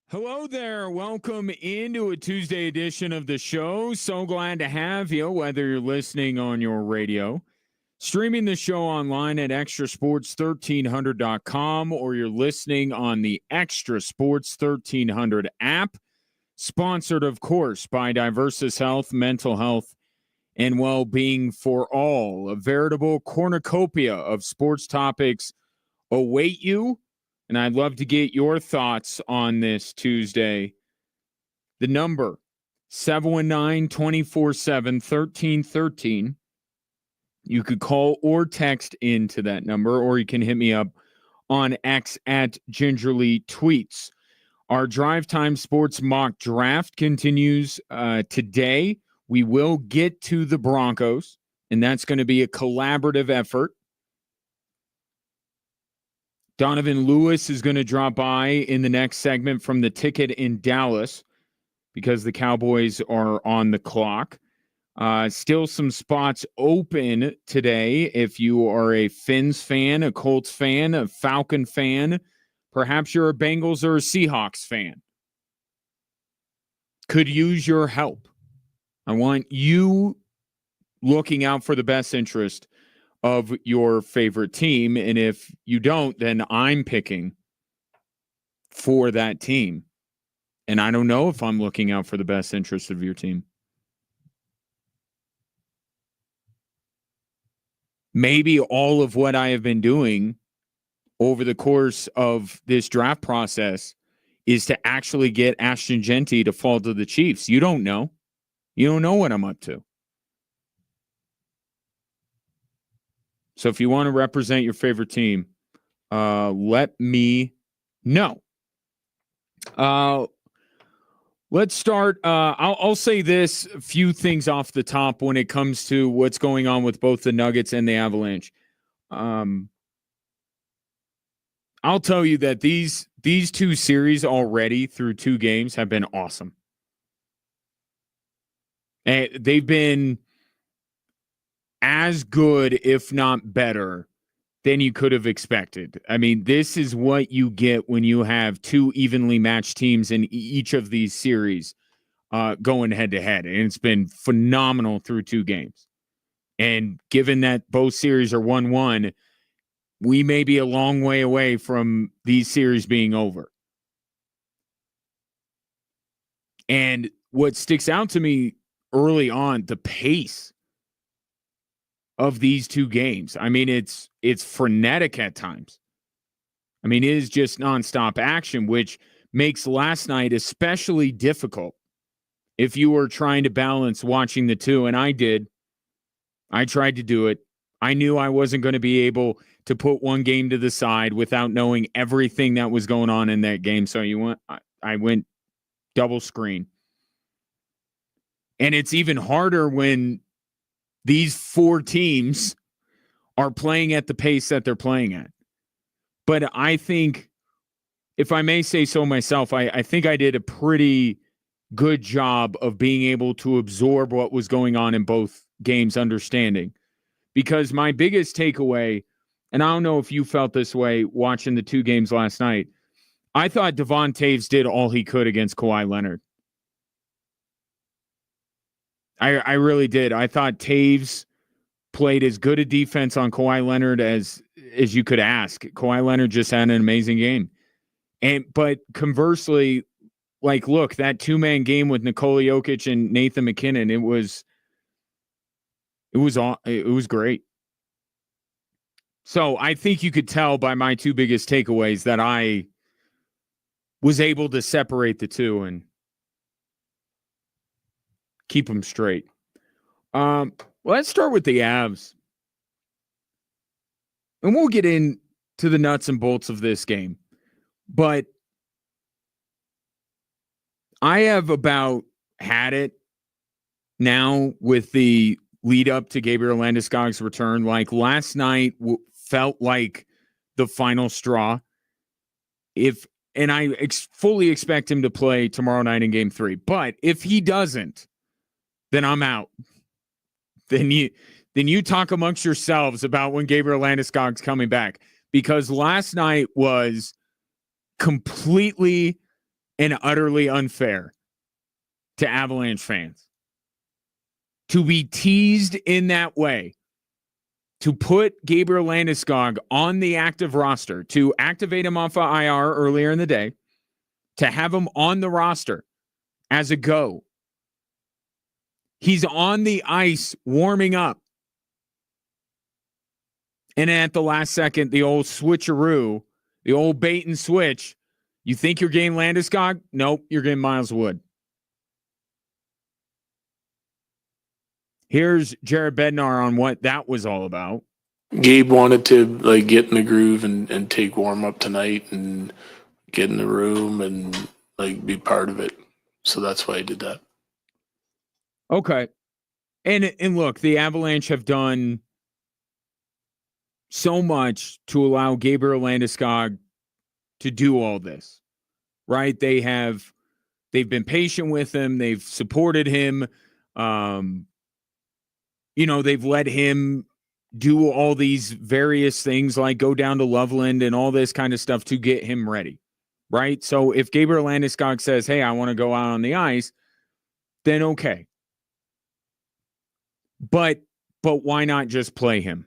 Hello there. Welcome into a Tuesday edition of the show. So glad to have you, whether you're listening on your radio, streaming the show online at extrasports1300.com, or you're listening on the Extra Sports 1300 app, sponsored, of course, by Diversus Health, Mental Health, and Well-Being for All. A veritable cornucopia of sports topics await you. And I'd love to get your thoughts on this Tuesday. The number, 719-247-1313. You could call or text into that number, or you can hit me up on X at Gingerly Tweets. Our Drive Time Sports mock draft continues today. We will get to the Broncos, and that's going to be a collaborative effort. Donovan Lewis is going to drop by in the next segment from the ticket in Dallas because the Cowboys are on the clock. Still some spots open today if you are a Fins fan, a Colts fan, a Falcon fan. Perhaps you're a Bengals or a Seahawks fan. Could use your help. I want you looking out for the best interest of your favorite team. And if you don't, then I'm picking for that team. And I don't know if I'm looking out for the best interest of your team. Maybe all of what I have been doing over the course of this draft process is to actually get Ashton Genty to fall to the Chiefs. You don't know. You don't know what I'm up to. So if you want to represent your favorite team, let me know. Let's start. I'll say this, a few things off the top when it comes to what's going on with both the Nuggets and the Avalanche. I'll tell you that these two series already through 2 games have been awesome. And they've been as good, if not better, than you could have expected. I mean, this is what you get when you have 2 evenly matched teams in each of these series going head-to-head. And it's been phenomenal through 2 games. And given that both series are 1-1, we may be a long way away from these series being over. And what sticks out to me early on, the pace of these 2 games. I mean, it's frenetic at times. I mean, it is just nonstop action, which makes last night especially difficult if you were trying to balance watching the 2, and I did. I tried to do it. I knew I wasn't going to be able to put one game to the side without knowing everything that was going on in that game. So I went double screen. And it's even harder when these 4 teams are playing at the pace that they're playing at. But I think, if I may say so myself, I think I did a pretty good job of being able to absorb what was going on in both games, understanding. Because my biggest takeaway, and I don't know if you felt this way watching the 2 games last night, I thought Devon Taves did all he could against Kawhi Leonard. I really did. I thought Taves played as good a defense on Kawhi Leonard as you could ask. Kawhi Leonard just had an amazing game. But conversely, like, look, that 2-man game with Nikola Jokic and Nathan McKinnon, it was great. So I think you could tell by my 2 biggest takeaways that I was able to separate the 2 and keep them straight. Let's start with the Avs. And we'll get into the nuts and bolts of this game. But I have about had it now with the lead up to Gabriel Landeskog's return. Like, last night felt like the final straw. And I fully expect him to play tomorrow night in Game 3. But if he doesn't, then I'm out. Then you talk amongst yourselves about when Gabriel Landeskog's coming back. Because last night was completely and utterly unfair to Avalanche fans. To be teased in that way, to put Gabriel Landeskog on the active roster, to activate him off of IR earlier in the day, to have him on the roster as a go. He's on the ice warming up. And at the last second, the old switcheroo, the old bait and switch. You think you're getting Landeskog? Nope, you're getting Miles Wood. Here's Jared Bednar on what that was all about. Gabe wanted to get in the groove and take warm up tonight and get in the room and be part of it. So that's why I did that. Okay. And look, the Avalanche have done so much to allow Gabriel Landeskog to do all this, right? They've been patient with him. They've supported him. They've let him do all these various things like go down to Loveland and all this kind of stuff to get him ready, right? So if Gabriel Landeskog says, hey, I want to go out on the ice, then okay. But why not just play him?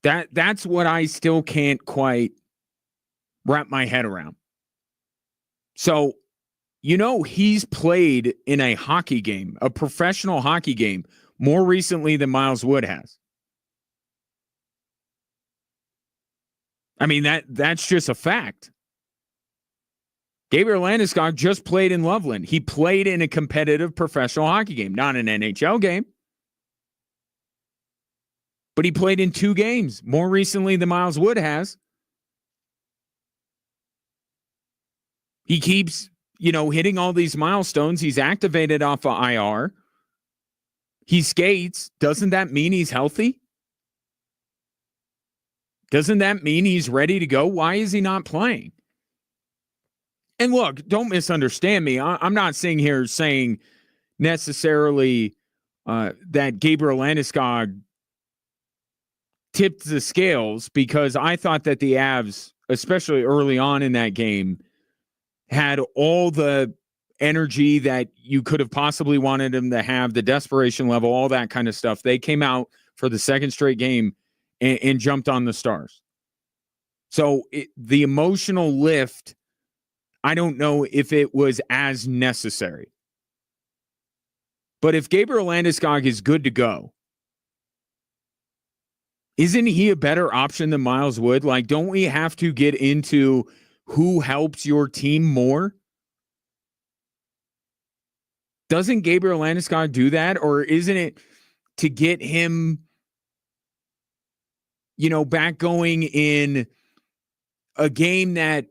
That's what I still can't quite wrap my head around. So, he's played in a hockey game, a professional hockey game, more recently than Miles Wood has. I mean, that's just a fact. Gabriel Landeskog just played in Loveland. He played in a competitive professional hockey game, not an NHL game. But he played in 2 games more recently than Miles Wood has. He keeps, hitting all these milestones. He's activated off of IR. He skates. Doesn't that mean he's healthy? Doesn't that mean he's ready to go? Why is he not playing? And look, don't misunderstand me. I'm not sitting here saying necessarily that Gabriel Landeskog tipped the scales, because I thought that the Avs, especially early on in that game, had all the energy that you could have possibly wanted them to have, the desperation level, all that kind of stuff. They came out for the second straight game and jumped on the Stars. So the emotional lift, I don't know if it was as necessary. But if Gabriel Landeskog is good to go, isn't he a better option than Miles Wood? Don't we have to get into who helps your team more? Doesn't Gabriel Landeskog do that? Or isn't it to get him, back going in a game that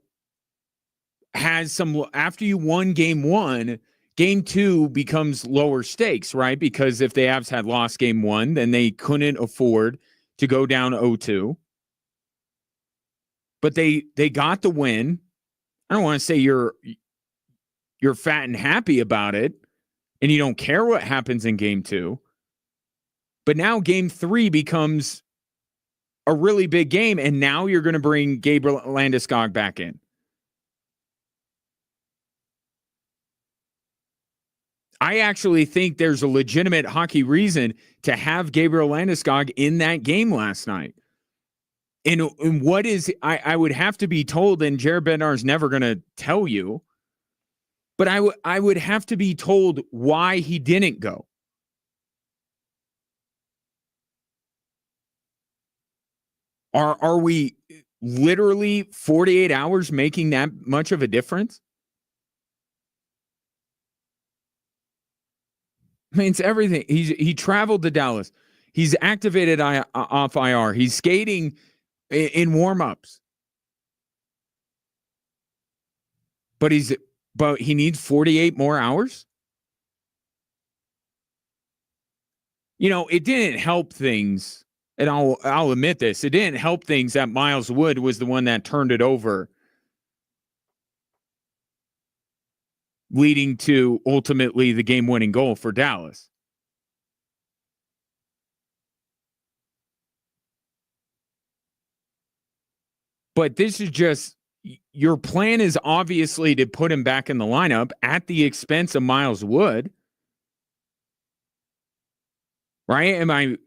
has some, after you won game 1, game 2 becomes lower stakes, right? Because if the Avs had lost game 1, then they couldn't afford to go down 0-2. But they got the win. I don't want to say you're fat and happy about it and you don't care what happens in game 2. But now game 3 becomes a really big game, and now you're going to bring Gabriel Landeskog back in. I actually think there's a legitimate hockey reason to have Gabriel Landeskog in that game last night. And what is, I would have to be told, and Jared Bednar is never going to tell you, but I would have to be told why he didn't go. Are we literally 48 hours making that much of a difference? I mean, it's everything. He traveled to Dallas. He's activated off IR. He's skating in warm-ups. But he needs 48 more hours? It didn't help things, and I'll admit this. It didn't help things that Miles Wood was the one that turned it over, leading to ultimately the game-winning goal for Dallas. But this is just, your plan is obviously to put him back in the lineup at the expense of Miles Wood. Right? Am I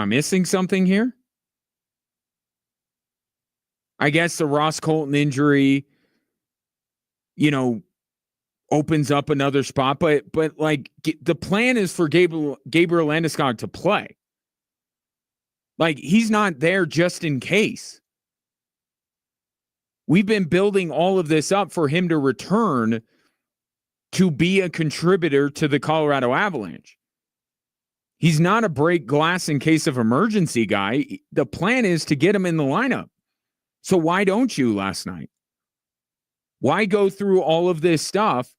missing something here? I guess the Ross Colton injury, opens up another spot, but like the plan is for Gabriel Landeskog to play. Like, he's not there just in case. We've been building all of this up for him to return to be a contributor to the Colorado Avalanche. He's not a break glass in case of emergency guy. The plan is to get him in the lineup. So why don't you last night? Why go through all of this stuff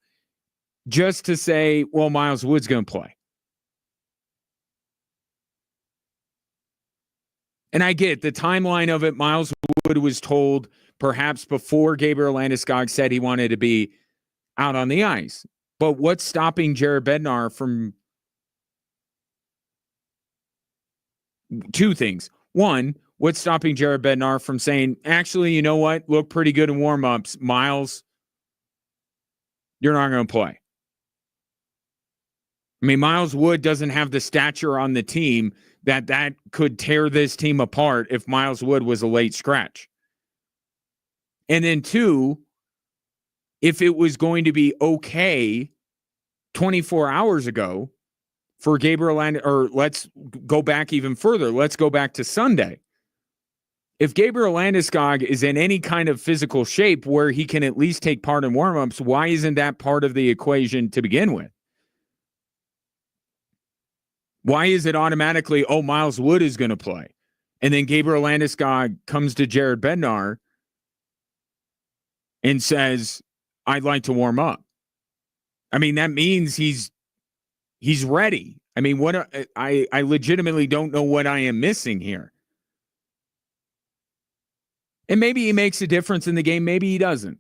just to say, well, Miles Wood's going to play? And I get the timeline of it. Miles Wood was told perhaps before Gabriel Landeskog said he wanted to be out on the ice. But what's stopping Jared Bednar from two things? One, what's stopping Jared Bednar from saying, actually, you know what? Look pretty good in warmups. Miles, you're not going to play. I mean, Miles Wood doesn't have the stature on the team that could tear this team apart if Miles Wood was a late scratch. And then two, if it was going to be okay 24 hours ago for Gabriel or let's go back even further. Let's go back to Sunday. If Gabriel Landeskog is in any kind of physical shape where he can at least take part in warmups, why isn't that part of the equation to begin with? Why is it automatically, Miles Wood is going to play? And then Gabriel Landeskog comes to Jared Bednar and says, I'd like to warm up. I mean, that means he's ready. I mean, I legitimately don't know what I am missing here. And maybe he makes a difference in the game. Maybe he doesn't.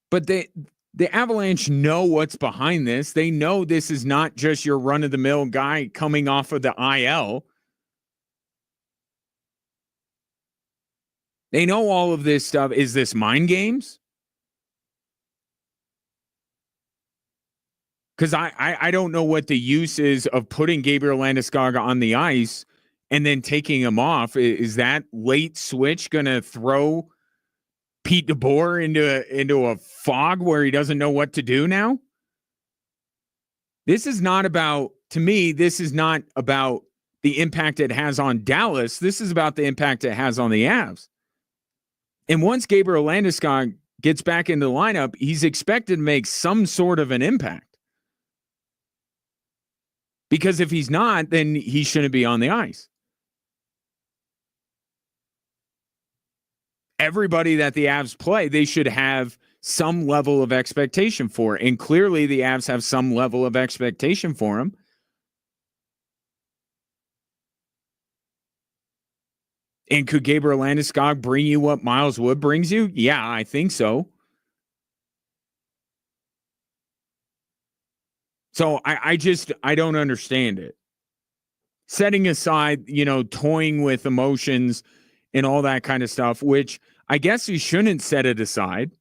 But the Avalanche know what's behind this. They know this is not just your run-of-the-mill guy coming off of the IL. They know all of this stuff. Is this mind games? Because I don't know what the use is of putting Gabriel Landeskog on the ice and then taking him off. Is that late switch going to throw Pete DeBoer into a fog where he doesn't know what to do now? This is not about, to me, this is not about the impact it has on Dallas. This is about the impact it has on the Avs. And once Gabriel Landeskog gets back into the lineup, he's expected to make some sort of an impact. Because if he's not, then he shouldn't be on the ice. Everybody that the Avs play, they should have some level of expectation for. And clearly the Avs have some level of expectation for him. And could Gabriel Landeskog bring you what Miles Wood brings you? Yeah, I think so. So I don't understand it. Setting aside, toying with emotions and all that kind of stuff, which I guess you shouldn't set it aside.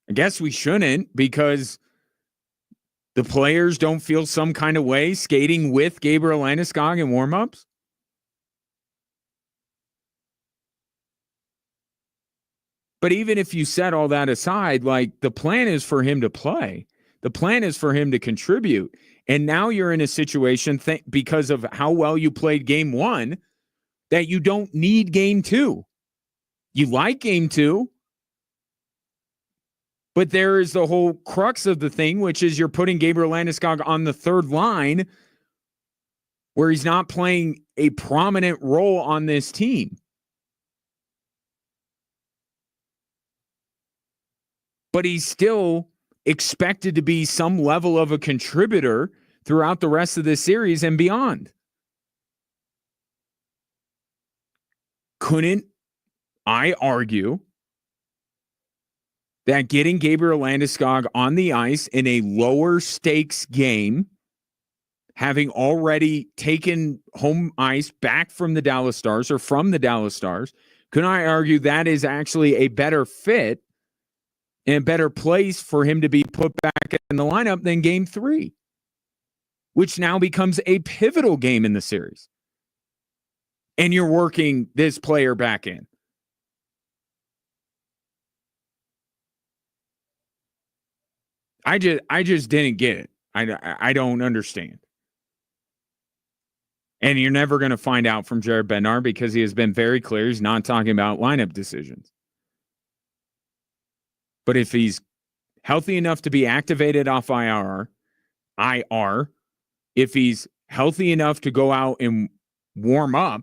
I guess we shouldn't, because the players don't feel some kind of way skating with Gabriel Landeskog in warmups. But even if you set all that aside, like, the plan is for him to play. The plan is for him to contribute. And now you're in a situation because of how well you played game one that you don't need game two. You like game two, but there is the whole crux of the thing, which is you're putting Gabriel Landeskog on the third line where he's not playing a prominent role on this team. But he's still expected to be some level of a contributor throughout the rest of the series and beyond. Couldn't I argue that getting Gabriel Landeskog on the ice in a lower stakes game, having already taken home ice back from the Dallas Stars or from the Dallas Stars, can I argue that is actually a better fit and a better place for him to be put back in the lineup than game 3, which now becomes a pivotal game in the series. And you're working this player back in. I just didn't get it. I don't understand. And you're never going to find out from Jared Bednar because he has been very clear he's not talking about lineup decisions. But if he's healthy enough to be activated off IR, if he's healthy enough to go out and warm up,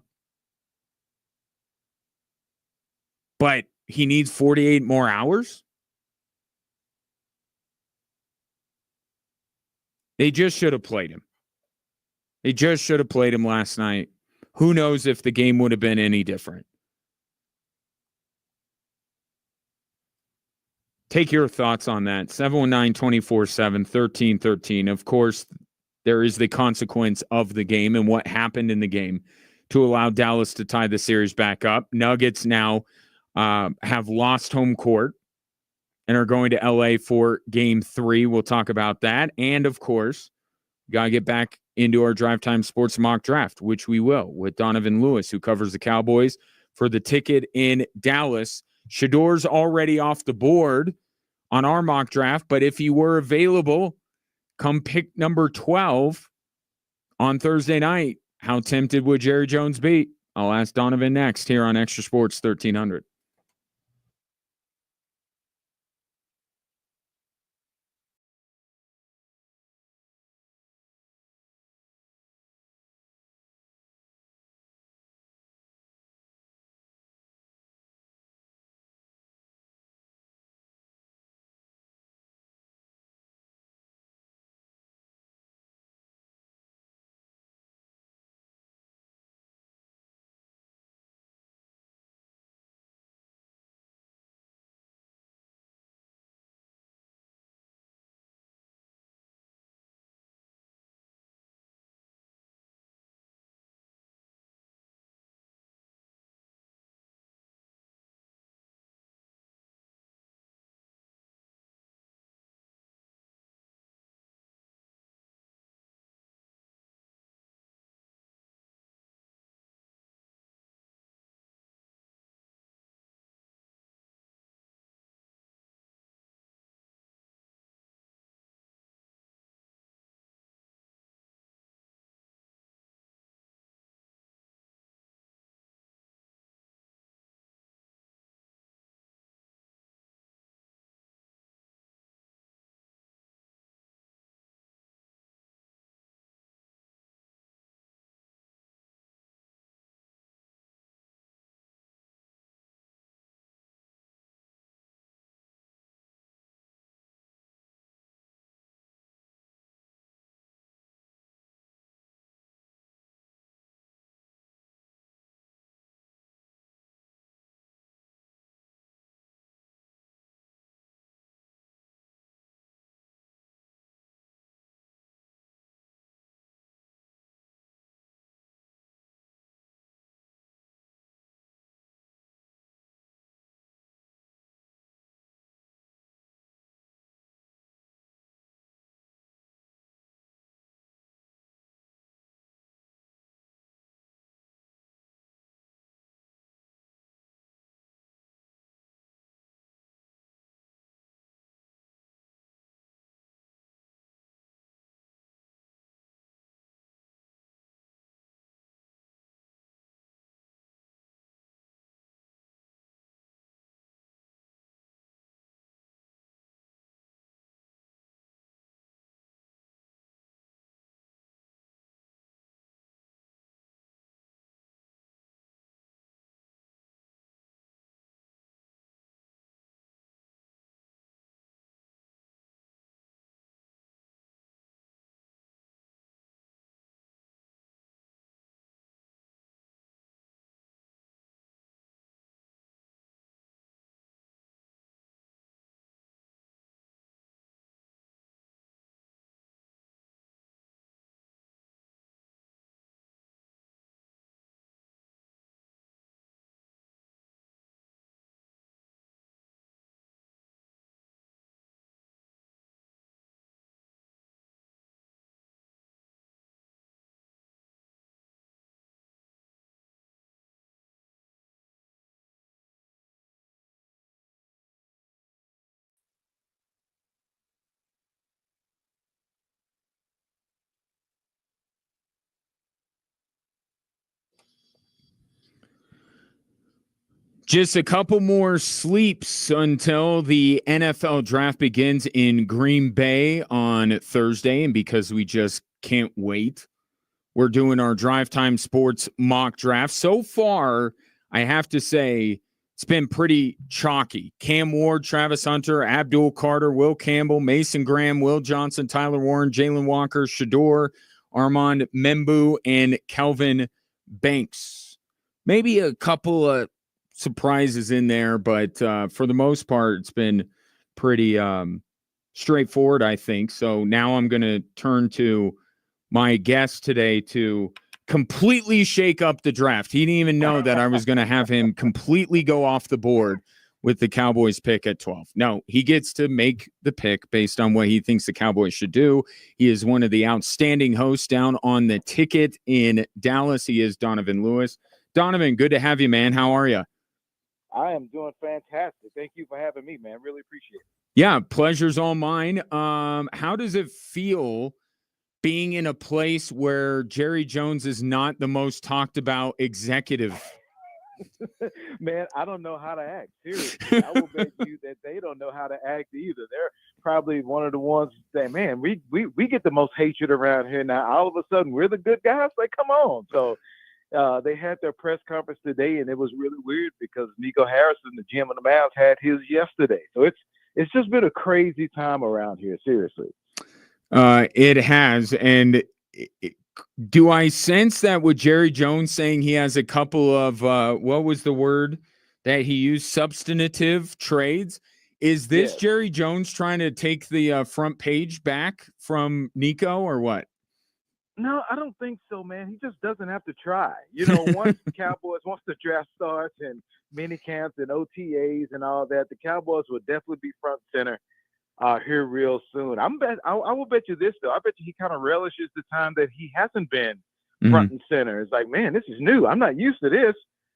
but he needs 48 more hours, they just should have played him. They just should have played him last night. Who knows if the game would have been any different? Take your thoughts on that. 719-247-1313. Of course, there is the consequence of the game and what happened in the game to allow Dallas to tie the series back up. Nuggets now have lost home court and are going to LA for game 3. We'll talk about that. And, of course, got to get back into our Drive Time Sports mock draft, which we will, with Donovan Lewis, who covers the Cowboys for the Ticket in Dallas. Shador's already off the board on our mock draft, but if he were available, come pick number 12 on Thursday night, how tempted would Jerry Jones be? I'll ask Donovan next here on Extra Sports 1300. Just a couple more sleeps until the NFL draft begins in Green Bay on Thursday. And because we just can't wait, we're doing our Drive Time Sports mock draft. So far, I have to say, it's been pretty chalky. Cam Ward, Travis Hunter, Abdul Carter, Will Campbell, Mason Graham, Will Johnson, Tyler Warren, Jalen Walker, Shador, Armand Membu, and Kelvin Banks. Maybe a couple of surprises in there, but for the most part, it's been pretty straightforward, I think. So now I'm going to turn to my guest today to completely shake up the draft. He didn't even know that I was going to have him completely go off the board with the Cowboys pick at 12. No, he gets to make the pick based on what he thinks the Cowboys should do. He is one of the outstanding hosts down on the Ticket in Dallas. He is Donovan Lewis. Donovan, good to have you, man. How are you? I am doing fantastic. Thank you for having me, man. Really appreciate it. Yeah, pleasure's all mine. How does it feel being in a place where Jerry Jones is not the most talked about executive? Man, I don't know how to act. Seriously, I will bet you that they don't know how to act either. They're probably one of the ones that, man, we get the most hatred around here now. All of a sudden, we're the good guys. Like, come on. So they had their press conference today, and it was really weird because Nico Harrison, the GM of the Mavs, had his yesterday. So it's just been a crazy time around here. Seriously. It has. And do I sense that with Jerry Jones saying he has a couple of, what was the word that he used? Substantive trades. Is this Jerry Jones trying to take the front page back from Nico or what? No, I don't think so, man. He just doesn't have to try. Once the draft starts and mini camps and OTAs and all that, the Cowboys will definitely be front and center here real soon. I will bet you this, though. I bet you he kind of relishes the time that he hasn't been front and center. It's like, man, this is new. I'm not used to this.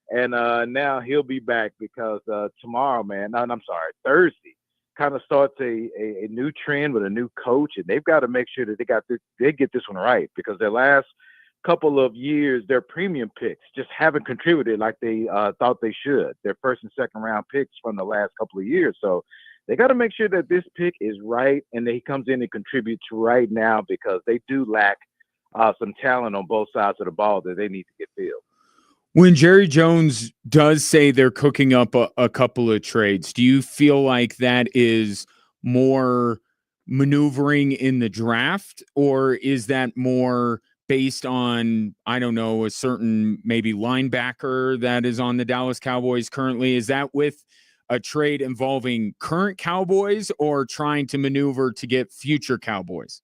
And now he'll be back because tomorrow, man, I'm sorry, Thursday, kind of starts a new trend with a new coach. And they've got to make sure that they get this one right because their last couple of years, their premium picks just haven't contributed like they thought they should. Their first and second round picks from the last couple of years. So they got to make sure that this pick is right and that he comes in and contributes right now because they do lack some talent on both sides of the ball that they need to get filled. When Jerry Jones does say they're cooking up a couple of trades, do you feel like that is more maneuvering in the draft, or is that more based on, I don't know, a certain maybe linebacker that is on the Dallas Cowboys currently? Is that with a trade involving current Cowboys or trying to maneuver to get future Cowboys?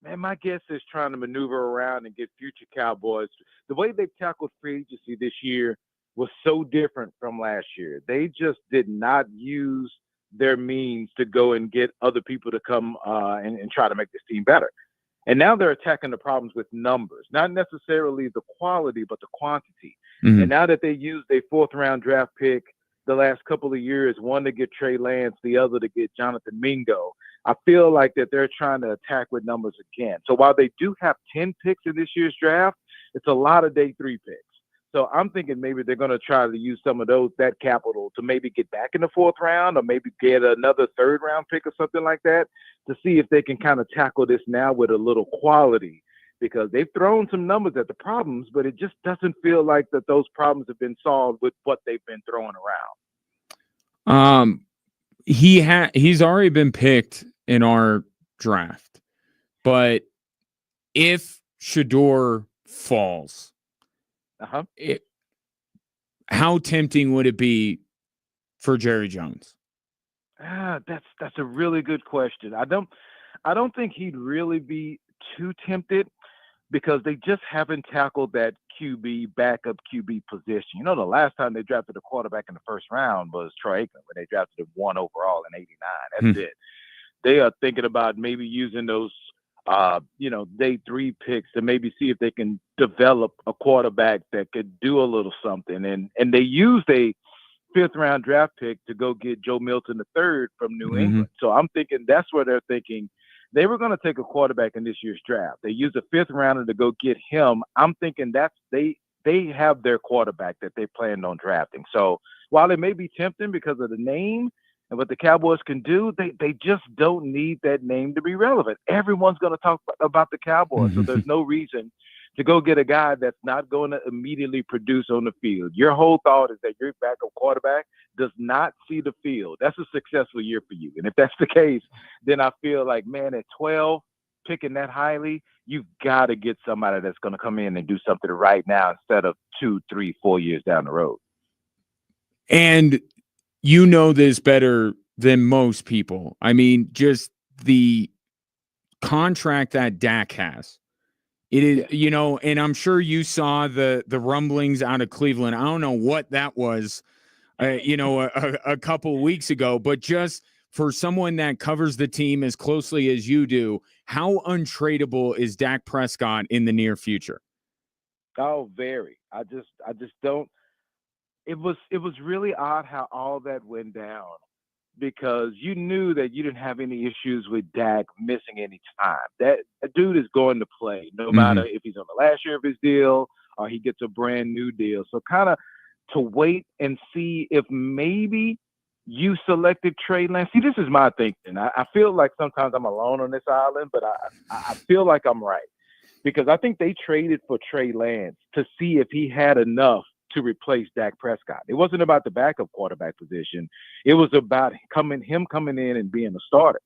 Man, my guess is trying to maneuver around and get future Cowboys. The way they've tackled free agency this year was so different from last year. They just did not use their means to go and get other people to come and try to make this team better. And now they're attacking the problems with numbers, not necessarily the quality, but the quantity. Mm-hmm. And now that they used a fourth-round draft pick the last couple of years, one to get Trey Lance, the other to get Jonathan Mingo, I feel like that they're trying to attack with numbers again. So while they do have 10 picks in this year's draft, it's a lot of day 3 picks. So I'm thinking maybe they're going to try to use some of that capital to maybe get back in the 4th round or maybe get another 3rd round pick or something like that to see if they can kind of tackle this now with a little quality, because they've thrown some numbers at the problems, but it just doesn't feel like that those problems have been solved with what they've been throwing around. He's already been picked in our draft, but if Shador falls, how tempting would it be for Jerry Jones? That's a really good question. I don't think he'd really be too tempted because they just haven't tackled that backup QB position. The last time they drafted a quarterback in the 1st round was Troy Aikman when they drafted him 1 overall in '89. That's it. They are thinking about maybe using those day 3 picks to maybe see if they can develop a quarterback that could do a little something. And they used a 5th round draft pick to go get Joe Milton III from New England. So I'm thinking that's where they're thinking they were going to take a quarterback in this year's draft. They used a 5th rounder to go get him. I'm thinking they have their quarterback that they planned on drafting. So while it may be tempting because of the name and what the Cowboys can do, they just don't need that name to be relevant. Everyone's going to talk about the Cowboys, so there's no reason to go get a guy that's not going to immediately produce on the field. Your whole thought is that your backup quarterback does not see the field. That's a successful year for you. And if that's the case, then I feel like, man, at 12, picking that highly, you've got to get somebody that's going to come in and do something right now instead of 2, 3, 4 years down the road. And you know this better than most people. I mean, just the contract that Dak has. It is, you know, and I'm sure you saw the rumblings out of Cleveland. I don't know what that was, a couple of weeks ago, but just for someone that covers the team as closely as you do, how untradeable is Dak Prescott in the near future? Oh, very. I just don't. It was really odd how all that went down, because you knew that you didn't have any issues with Dak missing any time. That dude is going to play no matter if he's on the last year of his deal or he gets a brand new deal. So kind of to wait and see if maybe you selected Trey Lance. See, this is my thinking. I feel like sometimes I'm alone on this island, but I feel like I'm right, because I think they traded for Trey Lance to see if he had enough to replace Dak Prescott. It wasn't about the backup quarterback position. It was about him coming in and being a starter.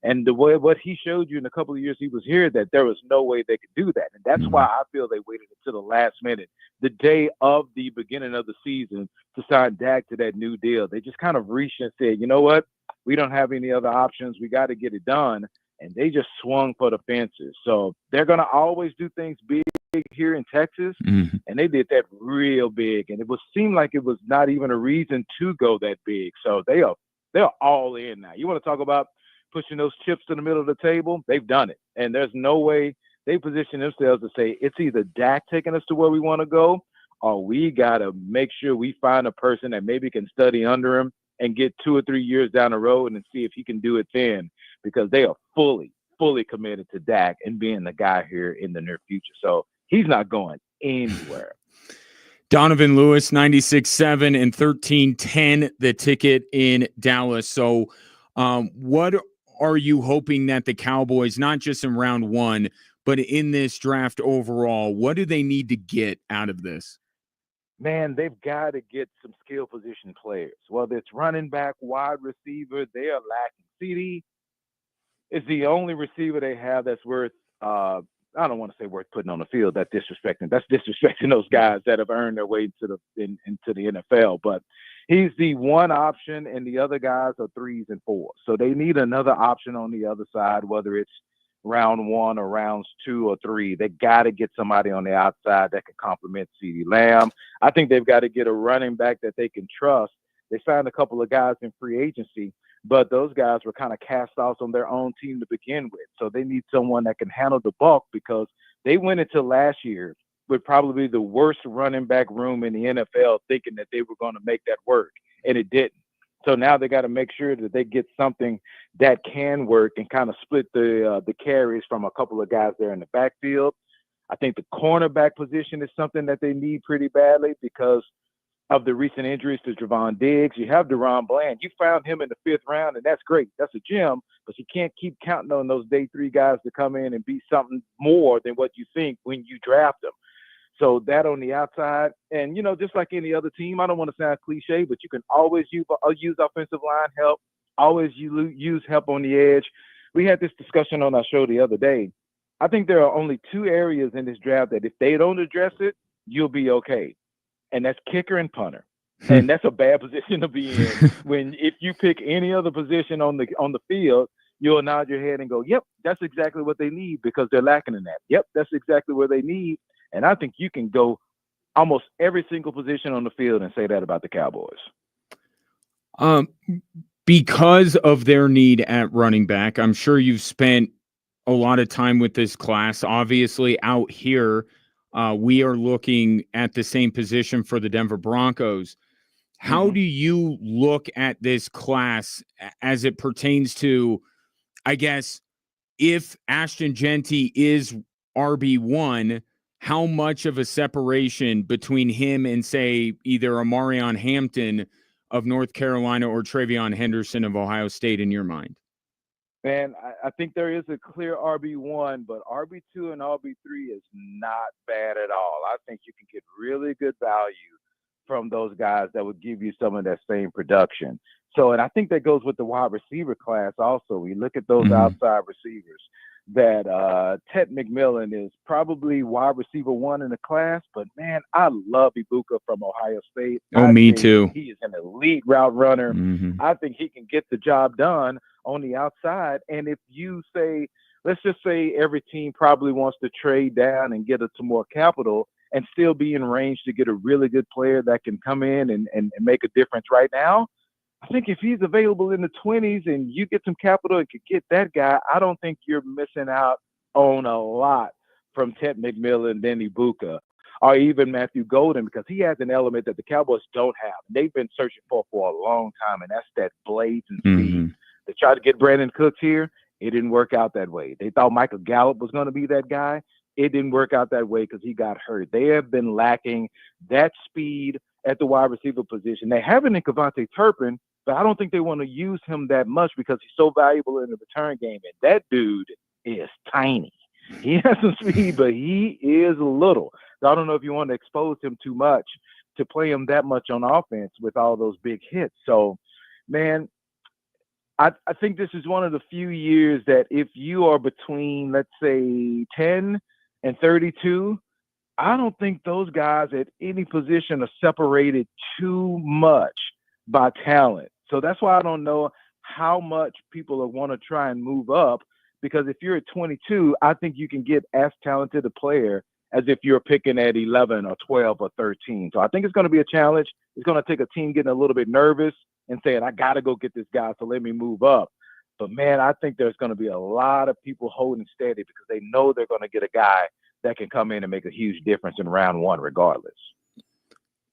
And the way what he showed you in a couple of years he was here, that there was no way they could do that. And that's why I feel they waited until the last minute, the day of the beginning of the season, to sign Dak to that new deal. They just kind of reached and said, you know what? We don't have any other options. We got to get it done. And they just swung for the fences. So they're going to always do things big here in Texas, and they did that real big, and it seemed like it was not even a reason to go that big. So they're all in now. You want to talk about pushing those chips to the middle of the table? They've done it, and there's no way they position themselves to say it's either Dak taking us to where we want to go, or we got to make sure we find a person that maybe can study under him and get 2 or 3 years down the road and see if he can do it then, because they are fully committed to Dak and being the guy here in the near future. So he's not going anywhere. Donovan Lewis, 96.7 and 13.10, the ticket in Dallas. So what are you hoping that the Cowboys, not just in round one, but in this draft overall, what do they need to get out of this? Man, they've got to get some skill position players. Whether it's running back, wide receiver, they are lacking. CD is the only receiver they have that's worth I don't want to say worth putting on the field. That's disrespecting those guys that have earned their way into the NFL. But he's the one option, and the other guys are 3s and 4s. So they need another option on the other side, whether it's round 1 or rounds 2 or 3. They got to get somebody on the outside that can complement CeeDee Lamb. I think they've got to get a running back that they can trust. They signed a couple of guys in free agency, but those guys were kind of cast-offs on their own team to begin with. So they need someone that can handle the bulk, because they went into last year with probably the worst running back room in the NFL, thinking that they were going to make that work, and it didn't. So now they got to make sure that they get something that can work and kind of split the carries from a couple of guys there in the backfield. I think the cornerback position is something that they need pretty badly because of the recent injuries to Javon Diggs. You have Deron Bland. You found him in the 5th round, and that's great. That's a gem, but you can't keep counting on those day 3 guys to come in and be something more than what you think when you draft them. So that on the outside, and, just like any other team, I don't want to sound cliche, but you can always use offensive line help, always use help on the edge. We had this discussion on our show the other day. I think there are only 2 areas in this draft that if they don't address it, you'll be okay. And that's kicker and punter. And that's a bad position to be in. If you pick any other position on the field, you'll nod your head and go, yep, that's exactly what they need, because they're lacking in that. Yep, that's exactly what they need. And I think you can go almost every single position on the field and say that about the Cowboys. Because of their need at running back, I'm sure you've spent a lot of time with this class. Obviously, out here, we are looking at the same position for the Denver Broncos. How do you look at this class as it pertains to, I guess, if Ashton Genty is RB1, how much of a separation between him and, say, either Amarion Hampton of North Carolina or Travion Henderson of Ohio State in your mind? Man, I think there is a clear RB1, but RB2 and RB3 is not bad at all. I think you can get really good value from those guys that would give you some of that same production. So, and I think that goes with the wide receiver class also. We look at those outside receivers that Ted McMillan is probably wide receiver 1 in the class, but man, I love Ibuka from Ohio State. Oh, me too. He is an elite route runner. Mm-hmm. I think he can get the job done on the outside. And if you say, let's just say every team probably wants to trade down and get some more capital and still be in range to get a really good player that can come in and make a difference right now, I think if he's available in the 20s and you get some capital and could get that guy, I don't think you're missing out on a lot from Ted McMillan, then Ibuka, or even Matthew Golden, because he has an element that the Cowboys don't have. They've been searching for a long time, and that's that blazing speed. They tried to get Brandon Cooks here. It didn't work out that way. They thought Michael Gallup was going to be that guy. It didn't work out that way because he got hurt. They have been lacking that speed at the wide receiver position. They have it in Kevontae Turpin, but I don't think they want to use him that much because he's so valuable in the return game. And that dude is tiny. He has some speed, but he is little. So I don't know if you want to expose him too much to play him that much on offense with all those big hits. So, man, I think this is one of the few years that if you are between, let's say, 10 and 32, I don't think those guys at any position are separated too much by talent. So that's why I don't know how much people want to try and move up, because if you're at 22, I think you can get as talented a player as if you're picking at 11 or 12 or 13. So I think it's going to be a challenge. It's going to take a team getting a little bit nervous and saying, I got to go get this guy, so let me move up. But, man, I think there's going to be a lot of people holding steady because they know they're going to get a guy that can come in and make a huge difference in round one regardless.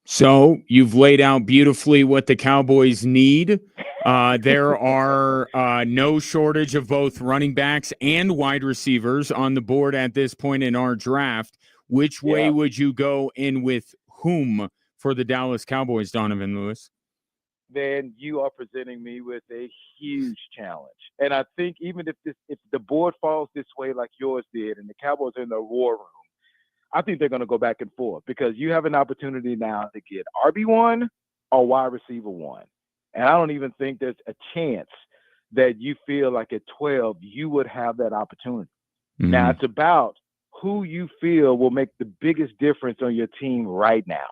So you've laid out beautifully what the Cowboys need. There are no shortage of both running backs and wide receivers on the board at this point in our draft. Which way would you go in with whom for the Dallas Cowboys, Donovan Lewis? Then you are presenting me with a huge challenge. And I think even if the board falls this way like yours did and the Cowboys are in the war room, I think they're going to go back and forth because you have an opportunity now to get RB1 or wide receiver 1. And I don't even think there's a chance that you feel like at 12 you would have that opportunity. Mm-hmm. Now, it's about who you feel will make the biggest difference on your team right now.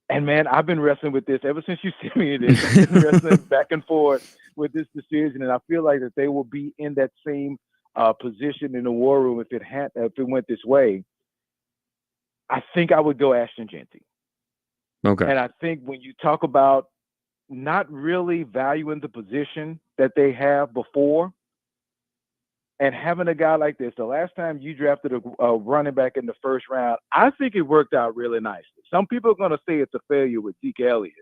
And, man, I've been wrestling with this ever since you sent me this. I've been wrestling back and forth with this decision, and I feel like that they will be in that same position in the war room if it went this way. I think I would go Ashton Jeanty. Okay. And I think when you talk about not really valuing the position that they have before and having a guy like this, the last time you drafted a running back in the first round, I think it worked out really nicely. Some people are going to say it's a failure with Zeke Elliott.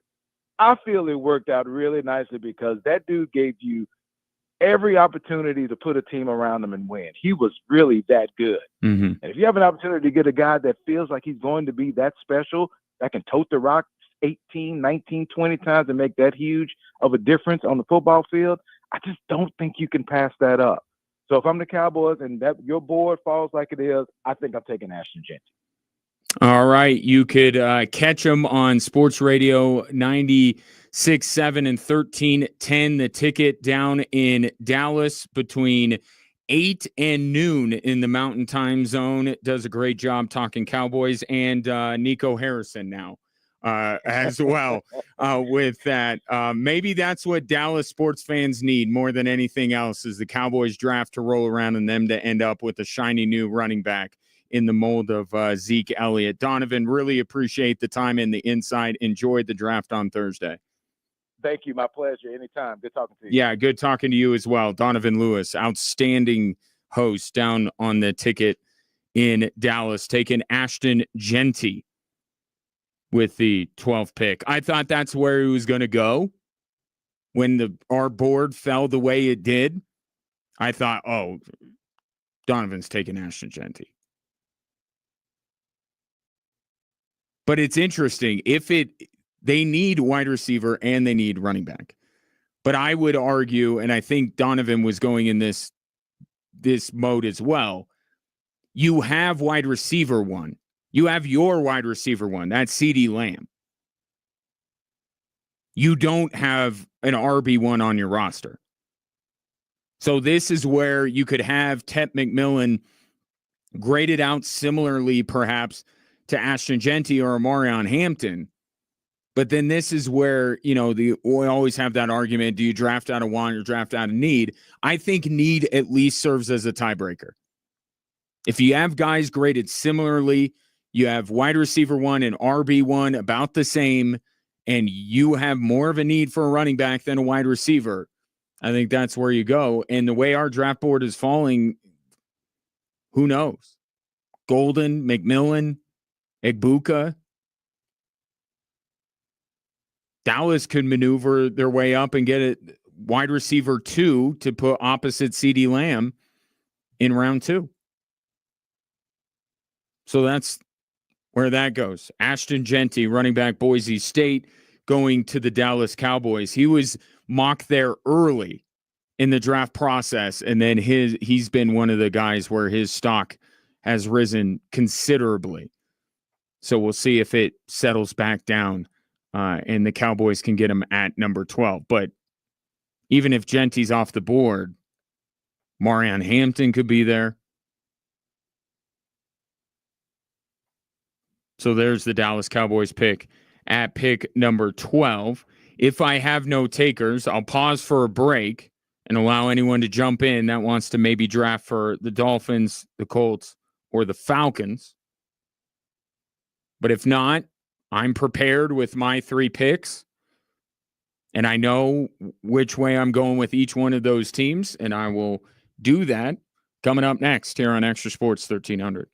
I feel it worked out really nicely because that dude gave you every opportunity to put a team around him and win. He was really that good. Mm-hmm. And if you have an opportunity to get a guy that feels like he's going to be that special, that can tote the rock 18, 19, 20 times and make that huge of a difference on the football field, I just don't think you can pass that up. So if I'm the Cowboys and that your board falls like it is, I think I'm taking Ashton Jeanty. All right. You could catch him on Sports Radio 96.7 and 1310. The Ticket down in Dallas between 8 and noon in the Mountain Time Zone. Does a great job talking Cowboys, and Nico Harrison now as well with that. Maybe that's what Dallas sports fans need more than anything else is the Cowboys draft to roll around and them to end up with a shiny new running back in the mold of Zeke Elliott. Donovan, really appreciate the time and the insight. Enjoyed the draft on Thursday. Thank you. My pleasure. Anytime. Good talking to you. Yeah, good talking to you as well. Donovan Lewis, outstanding host down on the Ticket in Dallas, taking Ashton Jeanty with the 12th pick. I thought that's where he was going to go when our board fell the way it did. I thought, oh, Donovan's taking Ashton Jeanty. But it's interesting. If They need wide receiver and they need running back. But I would argue, and I think Donovan was going in this mode as well, you have wide receiver one. You have your wide receiver one. That's CeeDee Lamb. You don't have an RB1 on your roster. So this is where you could have Tep McMillan graded out similarly, perhaps, to Ashton Genty or Amarion Hampton. But then this is where, we always have that argument. Do you draft out of want or draft out of need? I think need at least serves as a tiebreaker. If you have guys graded similarly, you have wide receiver one and RB1 about the same, and you have more of a need for a running back than a wide receiver, I think that's where you go. And the way our draft board is falling, who knows? Golden, McMillan, Egbuka. Dallas could maneuver their way up and get a wide receiver 2 to put opposite CeeDee Lamb in round 2. So that's where that goes. Ashton Genty, running back Boise State, going to the Dallas Cowboys. He was mocked there early in the draft process, and then he's been one of the guys where his stock has risen considerably. So we'll see if it settles back down and the Cowboys can get him at number 12. But even if Genty's off the board, Marion Hampton could be there. So there's the Dallas Cowboys pick at pick number 12. If I have no takers, I'll pause for a break and allow anyone to jump in that wants to maybe draft for the Dolphins, the Colts, or the Falcons. But if not, I'm prepared with my 3 picks, and I know which way I'm going with each one of those teams, and I will do that coming up next here on Extra Sports 1300.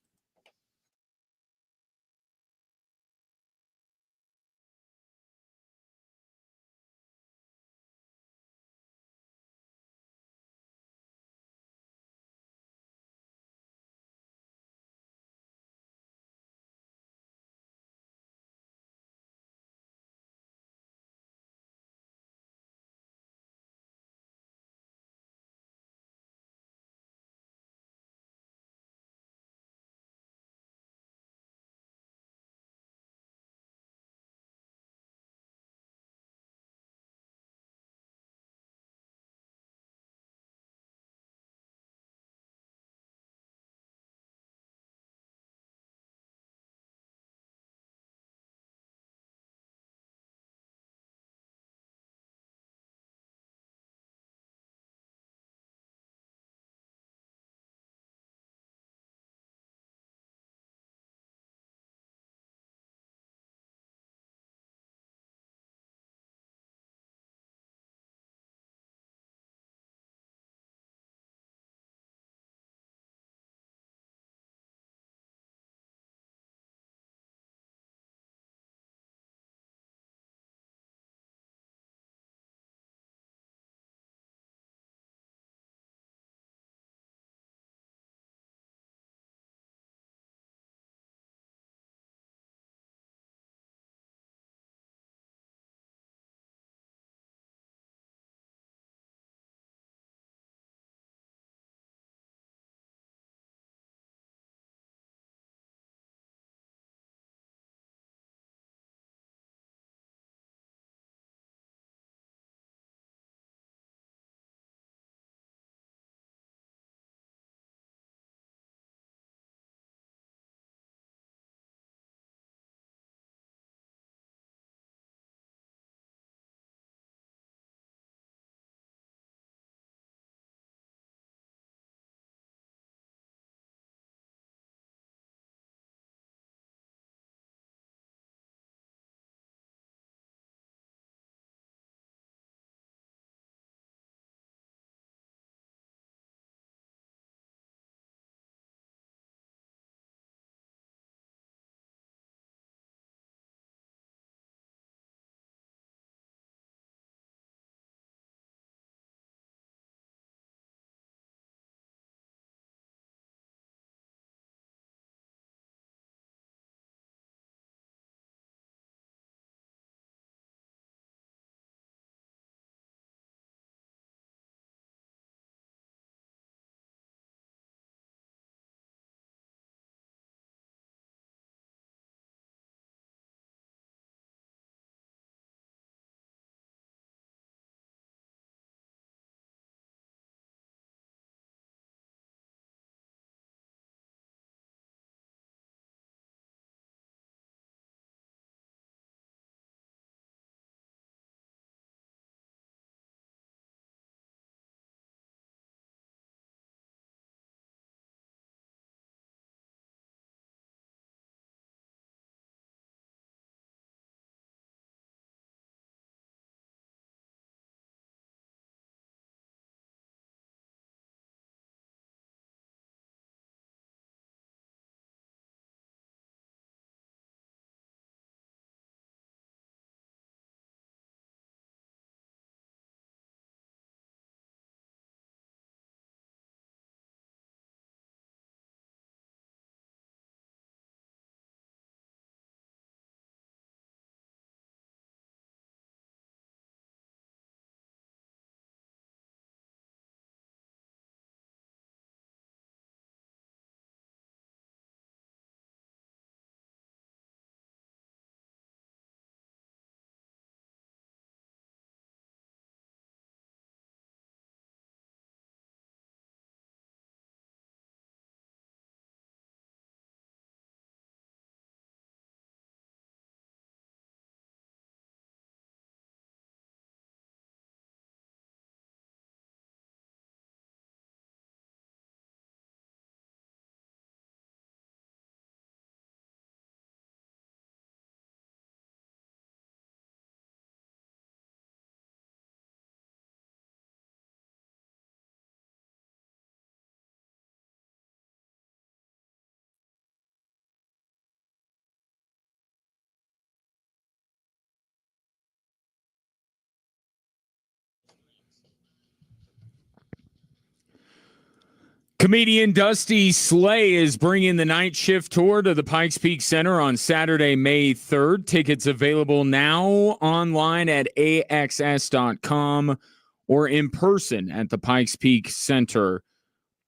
Comedian Dusty Slay is bringing the night shift tour to the Pikes Peak Center on Saturday, May 3rd. Tickets available now online at axs.com or in person at the Pikes Peak Center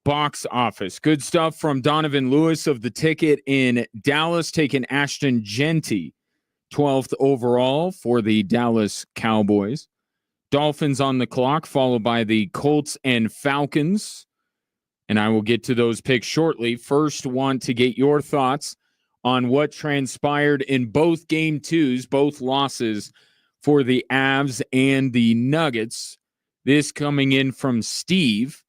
box office. Good stuff from Donovan Lewis of The Ticket in Dallas, taking Ashton Genty, 12th overall for the Dallas Cowboys. Dolphins on the clock, followed by the Colts and Falcons. And I will get to those picks shortly. First, want to get your thoughts on what transpired in both game twos, both losses for the Avs and the Nuggets. This coming in from Steve.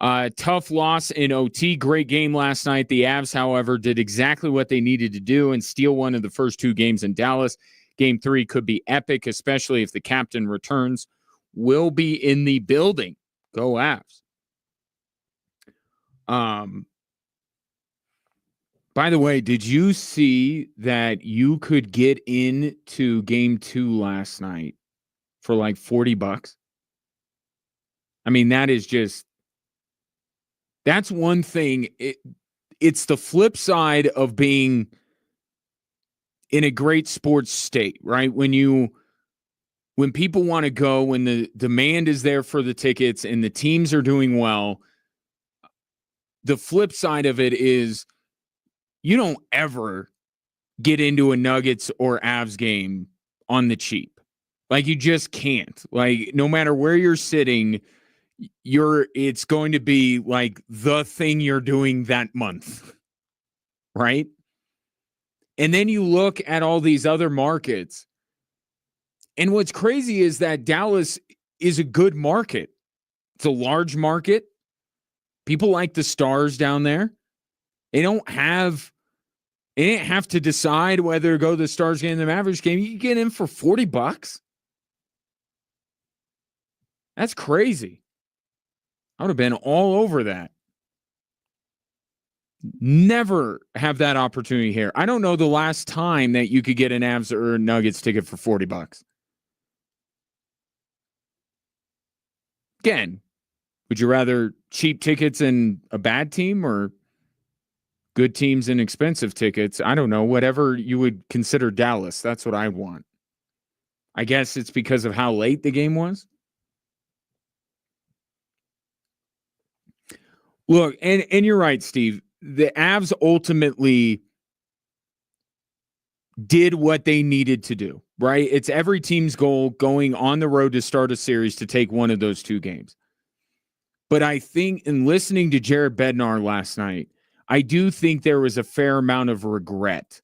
Tough loss in OT. Great game last night. The Avs, however, did exactly what they needed to do and steal one of the first two games in Dallas. Game 3 could be epic, especially if the captain returns. Will be in the building. Go Avs. By the way, did you see that you could get into game 2 last night for like $40? I mean, that's one thing. It's the flip side of being in a great sports state, right? When people want to go, when the demand is there for the tickets and the teams are doing well, the flip side of it is you don't ever get into a Nuggets or Avs game on the cheap. Like, you just can't. Like, no matter where you're sitting, it's going to be like the thing you're doing that month, right? And then you look at all these other markets, and what's crazy is that Dallas is a good market. It's a large market. People like the Stars down there. They didn't have to decide whether to go to the Stars game or the Mavericks game. You can get in for $40. That's crazy. I would have been all over that. Never have that opportunity here. I don't know the last time that you could get an Avs or a Nuggets ticket for $40. Again, would you rather cheap tickets and a bad team or good teams and expensive tickets? I don't know. Whatever you would consider Dallas, that's what I want. I guess it's because of how late the game was. Look, and you're right, Steve. The Avs ultimately did what they needed to do, right? It's every team's goal going on the road to start a series to take one of those two games. But I think in listening to Jared Bednar last night, I do think there was a fair amount of regret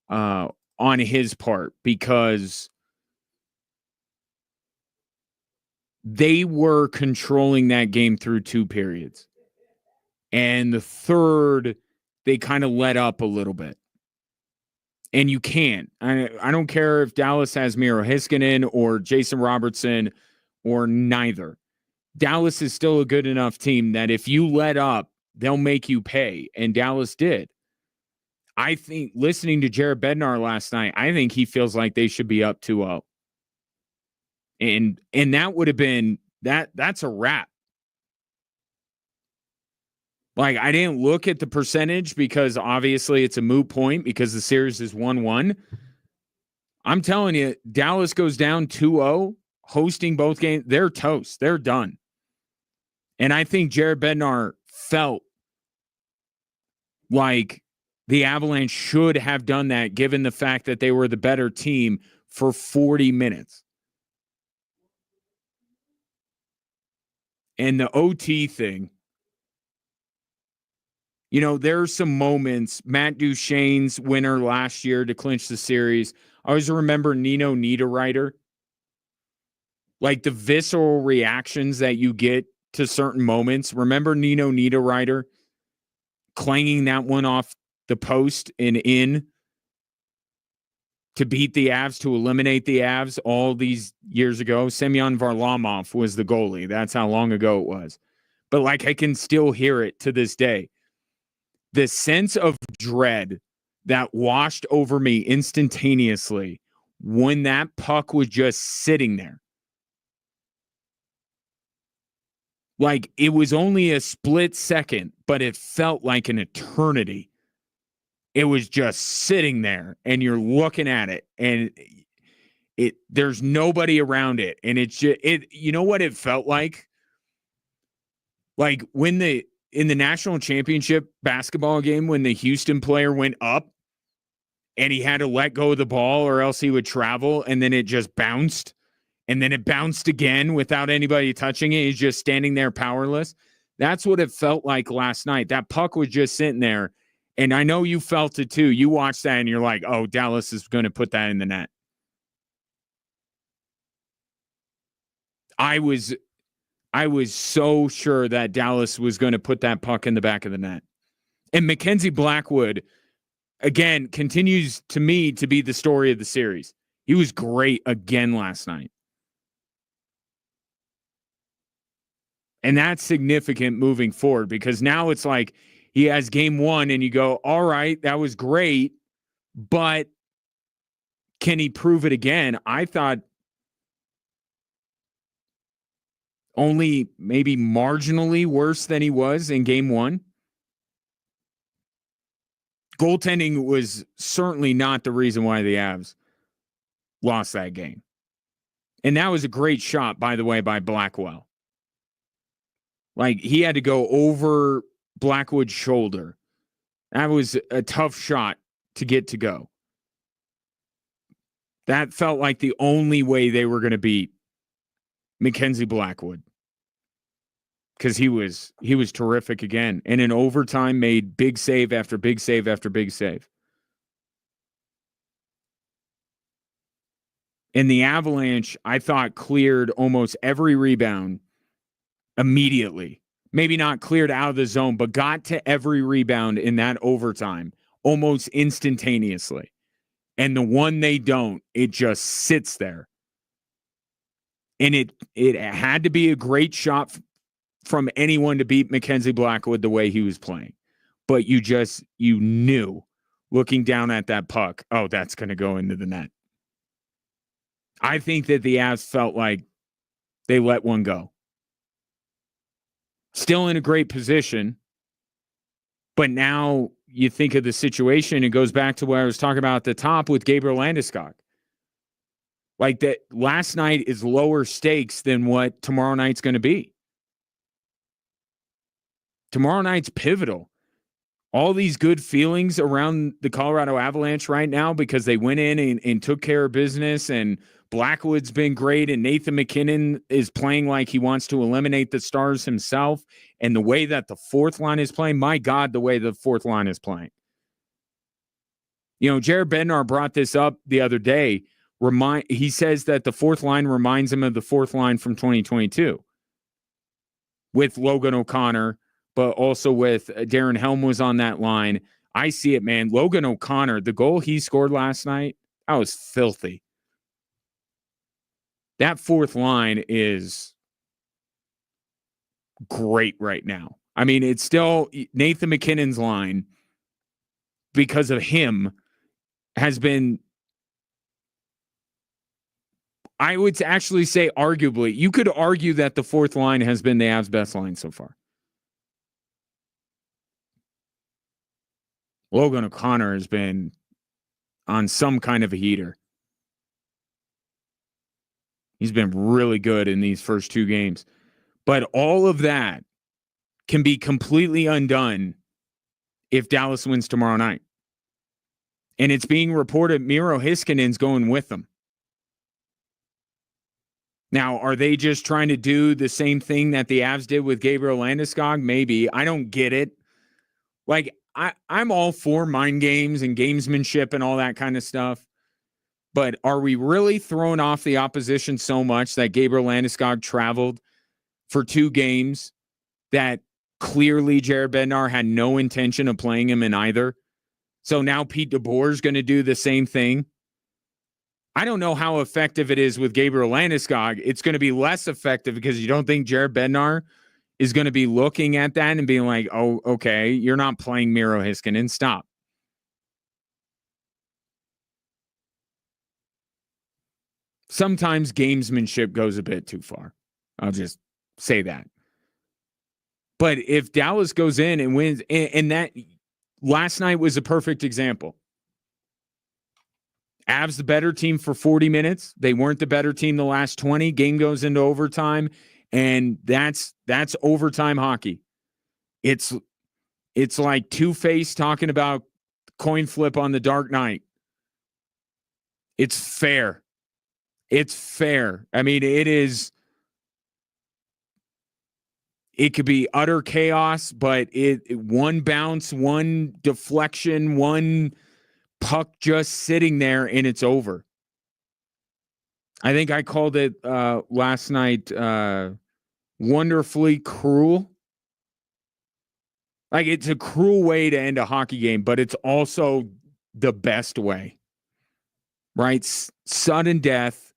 on his part because they were controlling that game through two periods. And the third, they kind of let up a little bit. And you can't. I don't care if Dallas has Miro Heiskanen or Jason Robertson or neither. Dallas is still a good enough team that if you let up, they'll make you pay. And Dallas did. I think listening to Jared Bednar last night, I think he feels like they should be up 2-0. And that would have been that's a wrap. Like, I didn't look at the percentage because obviously it's a moot point because the series is 1-1. I'm telling you, Dallas goes down 2-0, hosting both games. They're toast. They're done. And I think Jared Bednar felt like the Avalanche should have done that given the fact that they were the better team for 40 minutes. And the OT thing, you know, there are some moments. Matt Duchene's winner last year to clinch the series. I always remember Nino Niederreiter. Like the visceral reactions that you get to certain moments. Remember Nino Niederreiter clanging that one off the post and in to beat the Avs, to eliminate the Avs all these years ago. Semyon Varlamov was the goalie. That's how long ago it was. But like, I can still hear it to this day. The sense of dread that washed over me instantaneously when that puck was just sitting there. Like, it was only a split second, but it felt like an eternity. It was just sitting there, and you're looking at it, and there's nobody around it, and it's just you know what it felt like? Like when in the national championship basketball game, when the Houston player went up and he had to let go of the ball or else he would travel, and then it just bounced, and then it bounced again without anybody touching it. He's just standing there powerless. That's what it felt like last night. That puck was just sitting there, and I know you felt it too. You watched that and you're like, oh, Dallas is going to put that in the net. I was so sure that Dallas was going to put that puck in the back of the net. And Mackenzie Blackwood, again, continues to me to be the story of the series. He was great again last night. And that's significant moving forward, because now it's like he has game one and you go, all right, that was great, but can he prove it again? I thought only maybe marginally worse than he was in game one. Goaltending was certainly not the reason why the Avs lost that game. And that was a great shot, by the way, by Blackwell. Like, he had to go over Blackwood's shoulder. That was a tough shot to get to go. That felt like the only way they were going to beat Mackenzie Blackwood, because he was terrific again. And in overtime, made big save after big save after big save. And the Avalanche, I thought, cleared almost every rebound immediately. Maybe not cleared out of the zone, but got to every rebound in that overtime almost instantaneously. And the one they don't, it just sits there. And it had to be a great shot from anyone to beat Mackenzie Blackwood the way he was playing. But you knew, looking down at that puck, oh, that's going to go into the net. I think that the Avs felt like they let one go. Still in a great position, but now you think of the situation, it goes back to what I was talking about at the top with Gabriel Landeskog. Like, that last night is lower stakes than what tomorrow night's going to be. Tomorrow night's pivotal. All these good feelings around the Colorado Avalanche right now because they went in and took care of business, and Blackwood's been great, and Nathan McKinnon is playing like he wants to eliminate the Stars himself, and the way that the fourth line is playing, my God, the way the fourth line is playing. You know, Jared Bednar brought this up the other day. He says that the fourth line reminds him of the fourth line from 2022 with Logan O'Connor, but also with Darren Helm was on that line. I see it, man. Logan O'Connor, the goal he scored last night, that was filthy. That fourth line is great right now. I mean, it's still Nathan McKinnon's line, because of him, has been, I would actually say arguably, you could argue that the fourth line has been the Avs' best line so far. Logan O'Connor has been on some kind of a heater. He's been really good in these first two games. But all of that can be completely undone if Dallas wins tomorrow night. And it's being reported Miro Hiskinen's going with them. Now, are they just trying to do the same thing that the Avs did with Gabriel Landeskog? Maybe. I don't get it. Like, I'm all for mind games and gamesmanship and all that kind of stuff. But are we really throwing off the opposition so much that Gabriel Landeskog traveled for two games that clearly Jared Bednar had no intention of playing him in either? So now Pete DeBoer is going to do the same thing. I don't know how effective it is with Gabriel Landeskog. It's going to be less effective because you don't think Jared Bednar is going to be looking at that and being like, oh, okay, you're not playing Miro Heiskanen. Stop. Sometimes gamesmanship goes a bit too far. I'll just say that. But if Dallas goes in and wins, and that last night was a perfect example. Avs the better team for 40 minutes. They weren't the better team the last 20. Game goes into overtime, and that's overtime hockey. It's like Two-Face talking about coin flip on the Dark Knight. It's fair. It's fair. I mean, it is. It could be utter chaos, but it one bounce, one deflection, one puck just sitting there, and it's over. I think I called it last night wonderfully cruel. Like, it's a cruel way to end a hockey game, but it's also the best way. Right? Sudden death,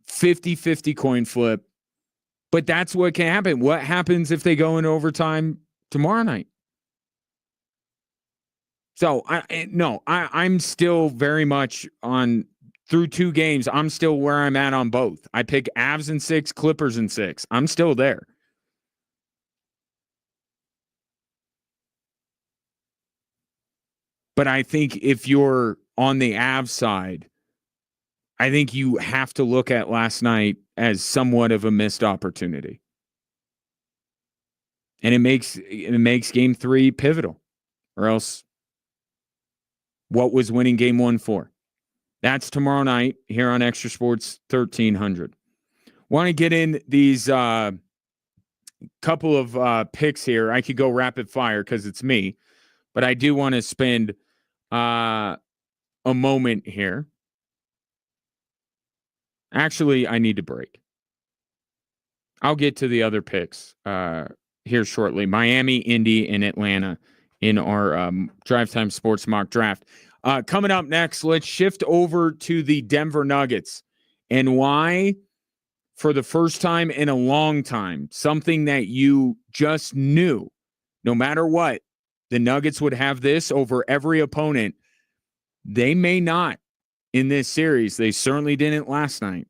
50-50 coin flip. But that's what can happen. What happens if they go into overtime tomorrow night? So, I'm still very much on through 2 games. I'm still where I'm at on both. I pick Avs in 6, Clippers in 6. I'm still there. But I think if you're on the Avs side, I think you have to look at last night as somewhat of a missed opportunity. And it makes game 3 pivotal. Or else what was winning game 1 for? That's tomorrow night here on Extra Sports 1300. Want to get in these couple of picks here. I could go rapid fire because it's me, but I do want to spend a moment here. Actually, I need to break. I'll get to the other picks here shortly. Miami, Indy, and Atlanta in our Drive Time Sports Mock Draft. Coming up next, let's shift over to the Denver Nuggets and why, for the first time in a long time, something that you just knew, no matter what, the Nuggets would have this over every opponent. They may not in this series. They certainly didn't last night.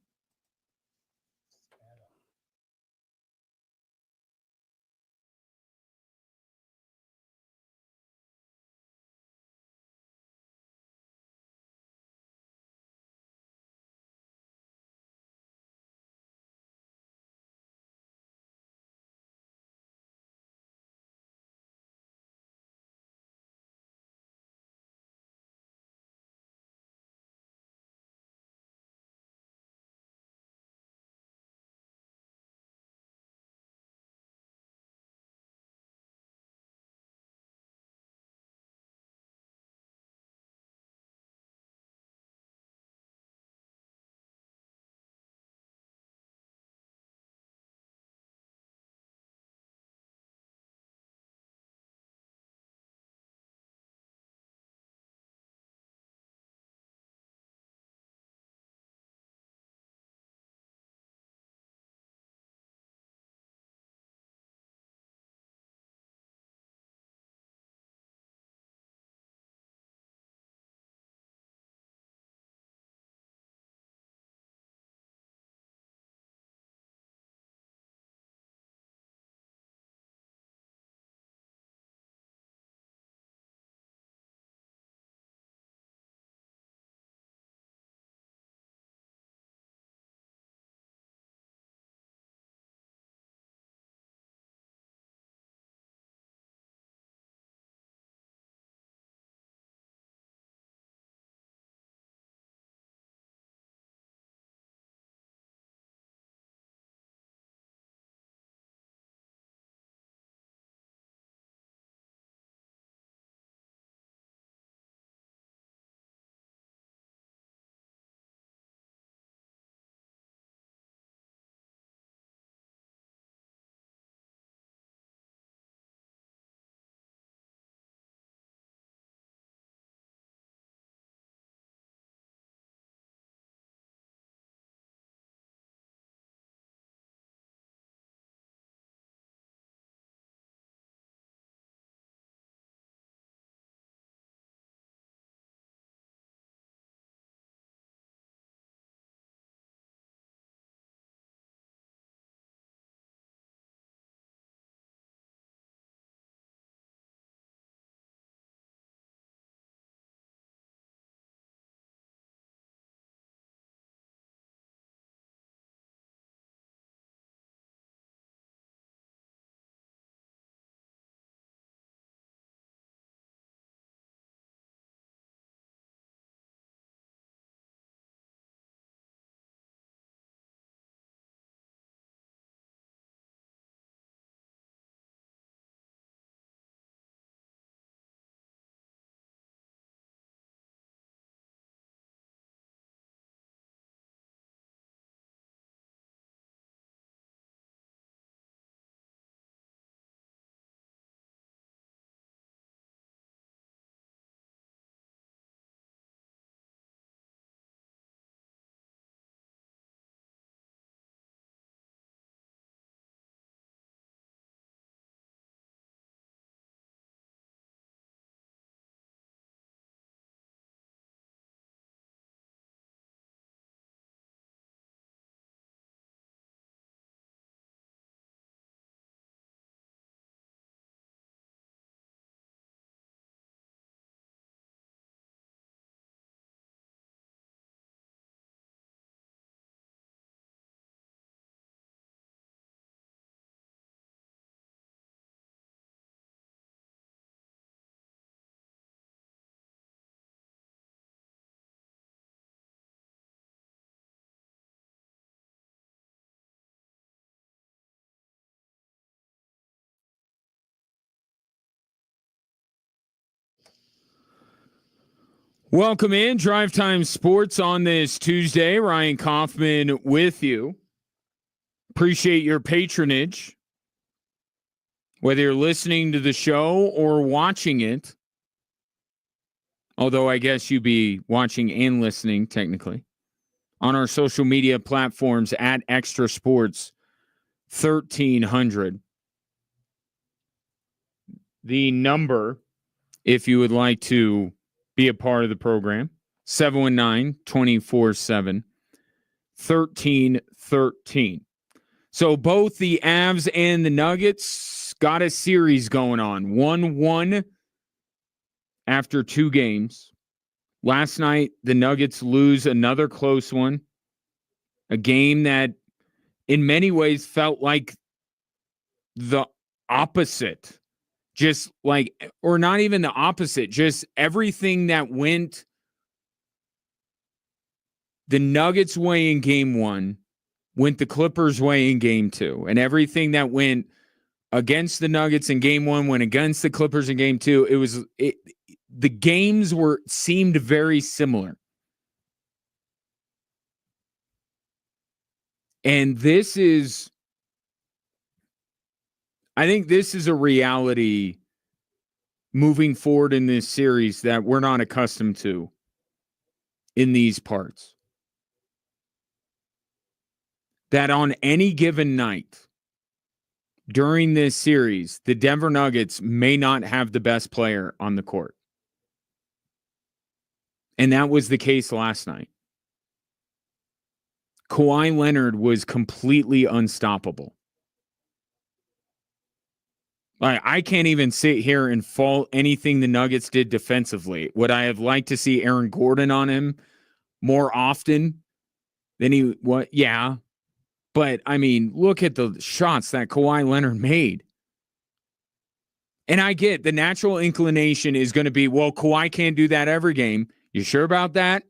Welcome in Drive Time Sports on this Tuesday. Ryan Kaufman with you. Appreciate your patronage. Whether you're listening to the show or watching it, although I guess you'd be watching and listening technically, on our social media platforms at Extra Sports 1300. The number, if you would like to be a part of the program, 719-247-1313. So both the Avs and the Nuggets got a series going on. 1-1 after 2 games. Last night, the Nuggets lose another close one. A game that in many ways felt like the opposite. Just like, or not even the opposite, just everything that went the Nuggets way in game 1 went the Clippers way in game 2. And everything that went against the Nuggets in game 1 went against the Clippers in game 2. The games seemed very similar. And I think this is a reality moving forward in this series that we're not accustomed to in these parts. That on any given night during this series, the Denver Nuggets may not have the best player on the court. And that was the case last night. Kawhi Leonard was completely unstoppable. I can't even sit here and fault anything the Nuggets did defensively. Would I have liked to see Aaron Gordon on him more often than what? Yeah. But, I mean, look at the shots that Kawhi Leonard made. And I get the natural inclination is going to be, well, Kawhi can't do that every game. You sure about that?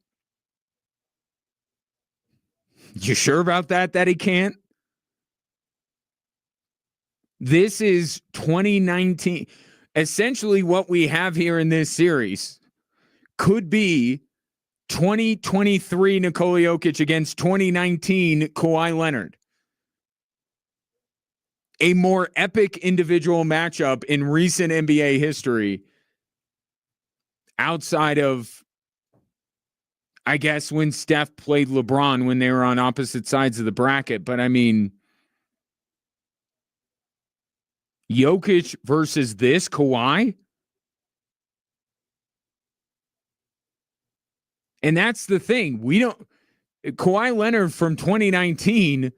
You sure about that he can't? This is 2019. Essentially, what we have here in this series could be 2023 Nikola Jokic against 2019 Kawhi Leonard. A more epic individual matchup in recent NBA history outside of, I guess, when Steph played LeBron when they were on opposite sides of the bracket. But, I mean, Jokic versus this Kawhi? And that's the thing. Kawhi Leonard from 2019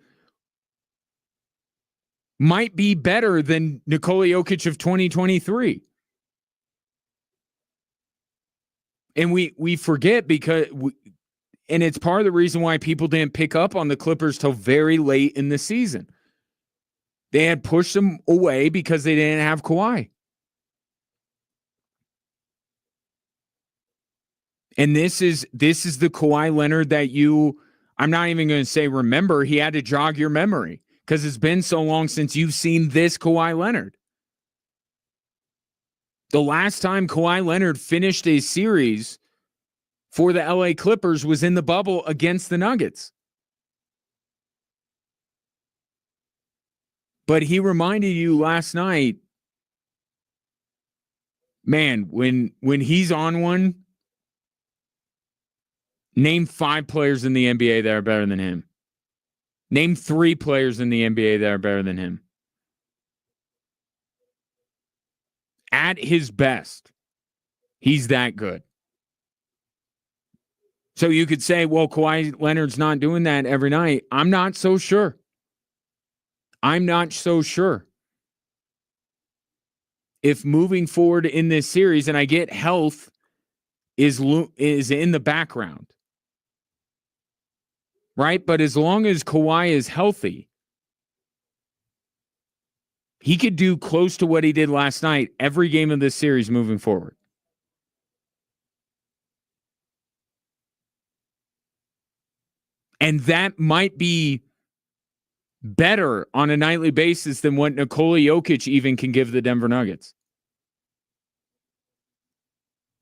might be better than Nikola Jokic of 2023. And we forget and it's part of the reason why people didn't pick up on the Clippers till very late in the season. They had pushed them away because they didn't have Kawhi. And this is the Kawhi Leonard that I'm not even going to say remember. He had to jog your memory because it's been so long since you've seen this Kawhi Leonard. The last time Kawhi Leonard finished a series for the LA Clippers was in the bubble against the Nuggets. But he reminded you last night, man, when he's on one, name 5 players in the NBA that are better than him. Name 3 players in the NBA that are better than him. At his best, he's that good. So you could say, well, Kawhi Leonard's not doing that every night. I'm not so sure. If moving forward in this series, and I get health is in the background, right? But as long as Kawhi is healthy, he could do close to what he did last night every game of this series moving forward. And that might be better on a nightly basis than what Nikola Jokic even can give the Denver Nuggets.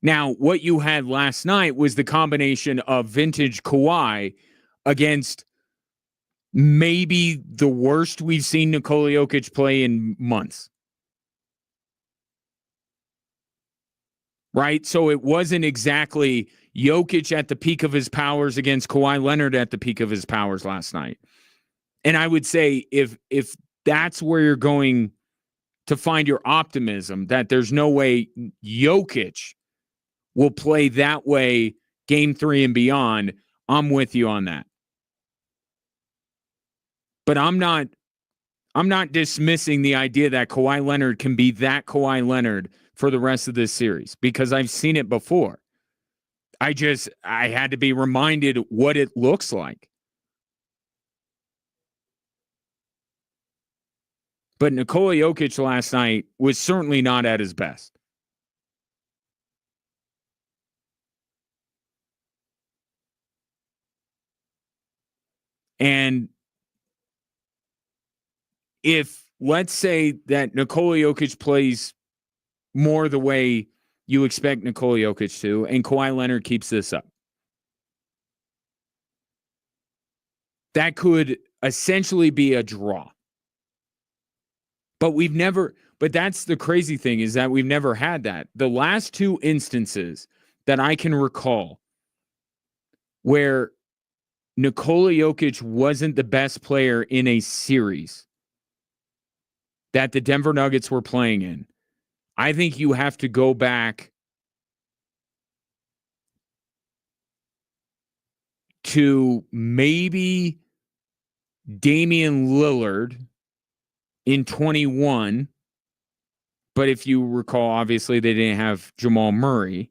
Now, what you had last night was the combination of vintage Kawhi against maybe the worst we've seen Nikola Jokic play in months. Right? So it wasn't exactly Jokic at the peak of his powers against Kawhi Leonard at the peak of his powers last night. And I would say if that's where you're going to find your optimism, that there's no way Jokic will play that way game 3 and beyond, I'm with you on that. But I'm not dismissing the idea that Kawhi Leonard can be that Kawhi Leonard for the rest of this series, because I've seen it before. I had to be reminded what it looks like. But Nikola Jokic last night was certainly not at his best. And if, let's say that Nikola Jokic plays more the way you expect Nikola Jokic to, and Kawhi Leonard keeps this up, that could essentially be a draw. But that's the crazy thing, is that we've never had that. The last 2 instances that I can recall where Nikola Jokic wasn't the best player in a series that the Denver Nuggets were playing in, I think you have to go back to maybe Damian Lillard in 21. But if you recall, obviously they didn't have Jamal Murray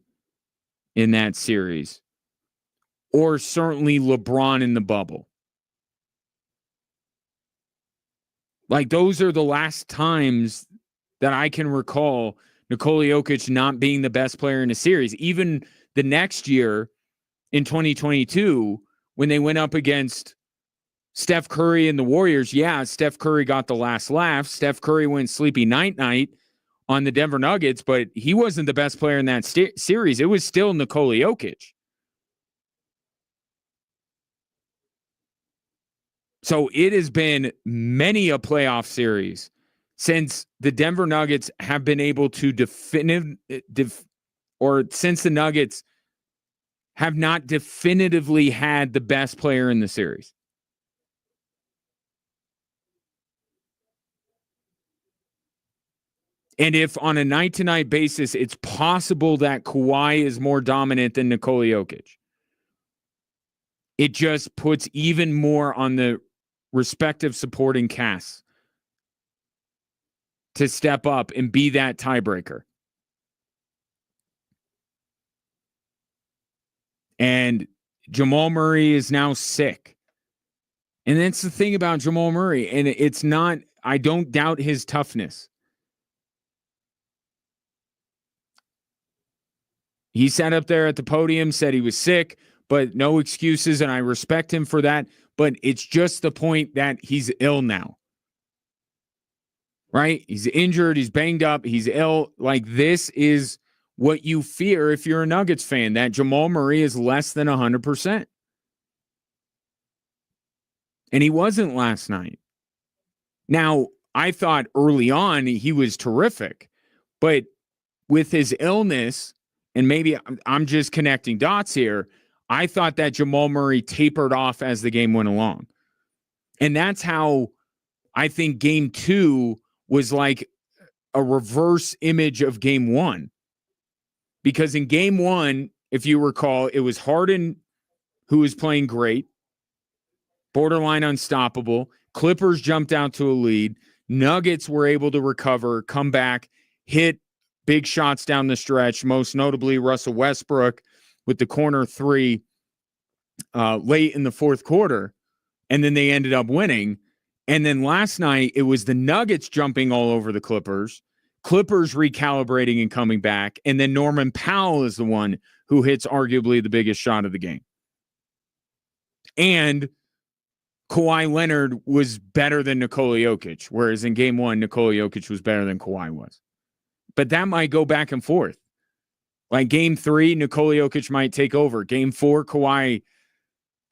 in that series. Or certainly LeBron in the bubble. Like, those are the last times that I can recall Nikola Jokic not being the best player in a series. Even the next year in 2022, when they went up against Steph Curry and the Warriors, yeah, Steph Curry got the last laugh. Steph Curry went sleepy night on the Denver Nuggets, but he wasn't the best player in that series. It was still Nikola Jokic. So it has been many a playoff series since the Denver Nuggets have been able to since the Nuggets have not definitively had the best player in the series. And if on a night-to-night basis, it's possible that Kawhi is more dominant than Nikola Jokic, it just puts even more on the respective supporting casts to step up and be that tiebreaker. And Jamal Murray is now sick. And that's the thing about Jamal Murray. And it's not, I don't doubt his toughness. He sat up there at the podium, said he was sick, but no excuses, and I respect him for that. But it's just the point that he's ill now. Right? He's injured, he's banged up, he's ill. Like, this is what you fear if you're a Nuggets fan, that Jamal Murray is less than 100%. And he wasn't last night. Now, I thought early on he was terrific, but with his illness, and maybe I'm just connecting dots here, I thought that Jamal Murray tapered off as the game went along. And that's how I think game 2 was like a reverse image of game 1. Because in game 1, if you recall, it was Harden who was playing great, borderline unstoppable. Clippers jumped out to a lead. Nuggets were able to recover, come back, hit big shots down the stretch, most notably Russell Westbrook with the corner 3 late in the fourth quarter, and then they ended up winning. And then last night, it was the Nuggets jumping all over the Clippers recalibrating and coming back, and then Norman Powell is the one who hits arguably the biggest shot of the game. And Kawhi Leonard was better than Nikola Jokic, whereas in game 1, Nikola Jokic was better than Kawhi was. But that might go back and forth. Like game 3, Nikola Jokic might take over. Game 4, Kawhi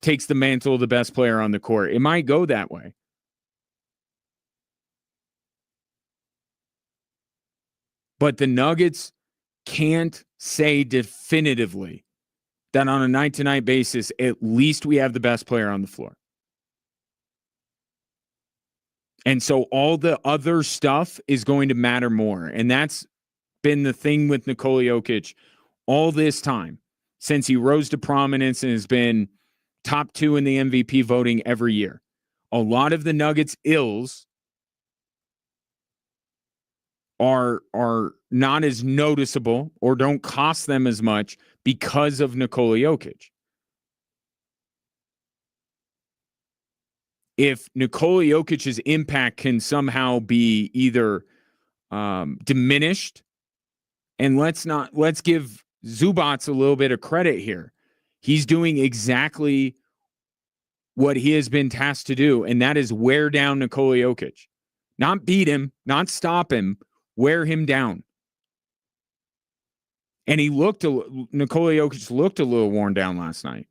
takes the mantle of the best player on the court. It might go that way. But the Nuggets can't say definitively that on a night-to-night basis, at least we have the best player on the floor. And so all the other stuff is going to matter more. And that's been the thing with Nikola Jokic all this time since he rose to prominence and has been top 2 in the MVP voting every year. A lot of the Nuggets' ills are not as noticeable or don't cost them as much because of Nikola Jokic. If Nikola Jokic's impact can somehow be either diminished, and let's give Zubats a little bit of credit here. He's doing exactly what he has been tasked to do, and that is wear down Nikola Jokic. Not beat him, not stop him, wear him down. And Nikola Jokic looked a little worn down last night.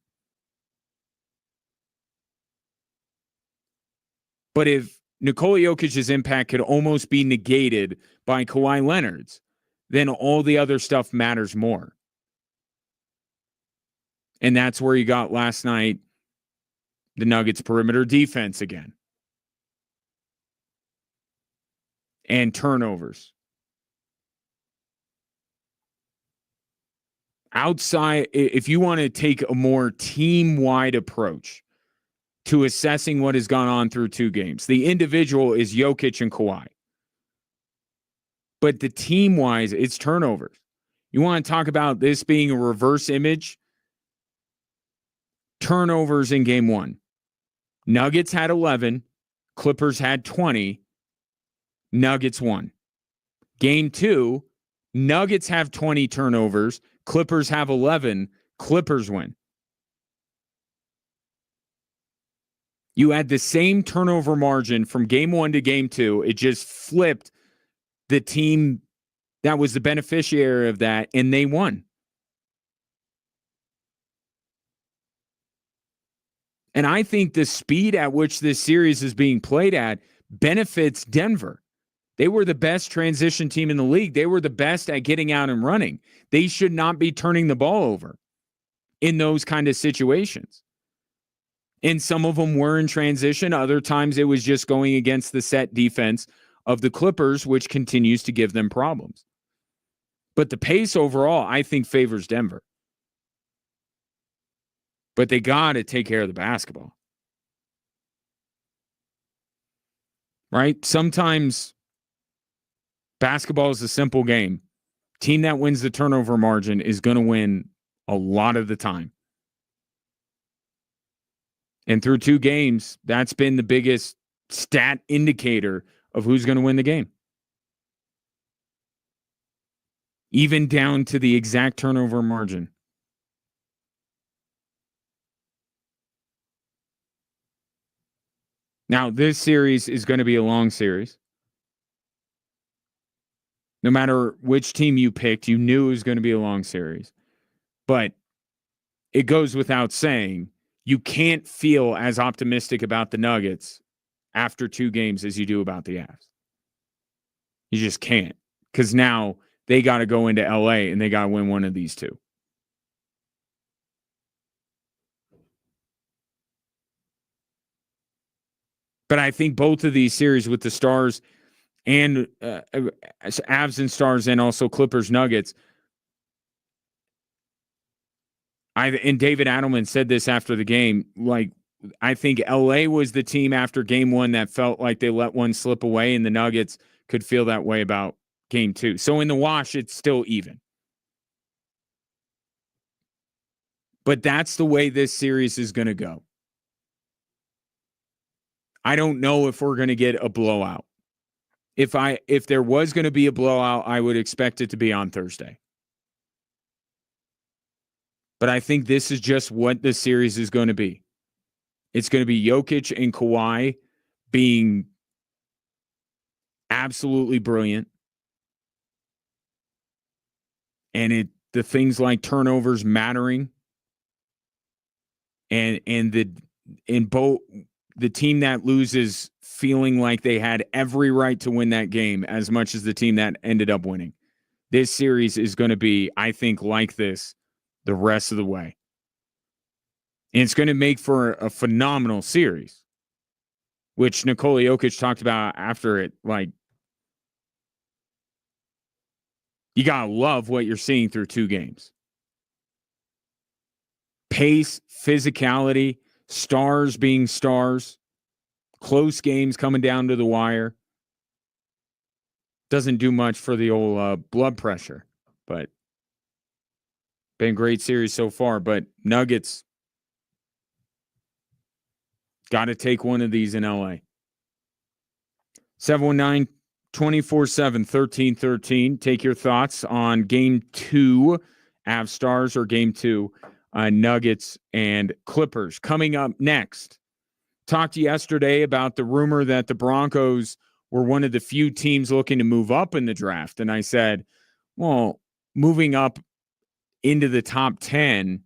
But if Nikola Jokic's impact could almost be negated by Kawhi Leonard's, then all the other stuff matters more. And that's where you got last night the Nuggets perimeter defense again. And turnovers. Outside, if you want to take a more team-wide approach to assessing what has gone on through 2 games, the individual is Jokic and Kawhi. But the team-wise, it's turnovers. You want to talk about this being a reverse image? Turnovers in game 1. Nuggets had 11. Clippers had 20. Nuggets won. Game 2, Nuggets have 20 turnovers. Clippers have 11. Clippers win. You had the same turnover margin from game 1 to game 2. It just flipped the team that was the beneficiary of that, and they won. And I think the speed at which this series is being played at benefits Denver. They were the best transition team in the league. They were the best at getting out and running. They should not be turning the ball over in those kind of situations. And some of them were in transition. Other times it was just going against the set defense of the Clippers, which continues to give them problems. But the pace overall, I think, favors Denver. But they got to take care of the basketball. Right? Sometimes basketball is a simple game. Team that wins the turnover margin is going to win a lot of the time. And through 2 games, that's been the biggest stat indicator of who's going to win the game. Even down to the exact turnover margin. Now, this series is going to be a long series. No matter which team you picked, you knew it was going to be a long series. But it goes without saying, you can't feel as optimistic about the Nuggets after 2 games as you do about the Avs. You just can't. Because now they got to go into LA and they got to win one of these 2. But I think both of these series with the Stars and Avs and Stars and also Clippers Nuggets, and David Adelman said this after the game, like, I think LA was the team after game 1 that felt like they let one slip away, and the Nuggets could feel that way about game 2. So in the wash, it's still even. But that's the way this series is going to go. I don't know if we're going to get a blowout. If there was going to be a blowout, I would expect it to be on Thursday. But I think this is just what the series is going to be. It's going to be Jokic and Kawhi being absolutely brilliant. And the things like turnovers mattering, and both the team that loses feeling like they had every right to win that game as much as the team that ended up winning. This series is going to be, I think, like this the rest of the way. And it's going to make for a phenomenal series, which Nikola Jokic talked about after it. Like, you got to love what you're seeing through 2 games. Pace, physicality, stars being stars, close games coming down to the wire. Doesn't do much for the old blood pressure, but been a great series so far. But Nuggets got to take one of these in LA. 719 24/7 1313. Take your thoughts on game 2, Avs Stars, or game 2, Nuggets and Clippers. Coming up next, talked yesterday about the rumor that the Broncos were one of the few teams looking to move up in the draft. And I said, well, moving up into the top 10,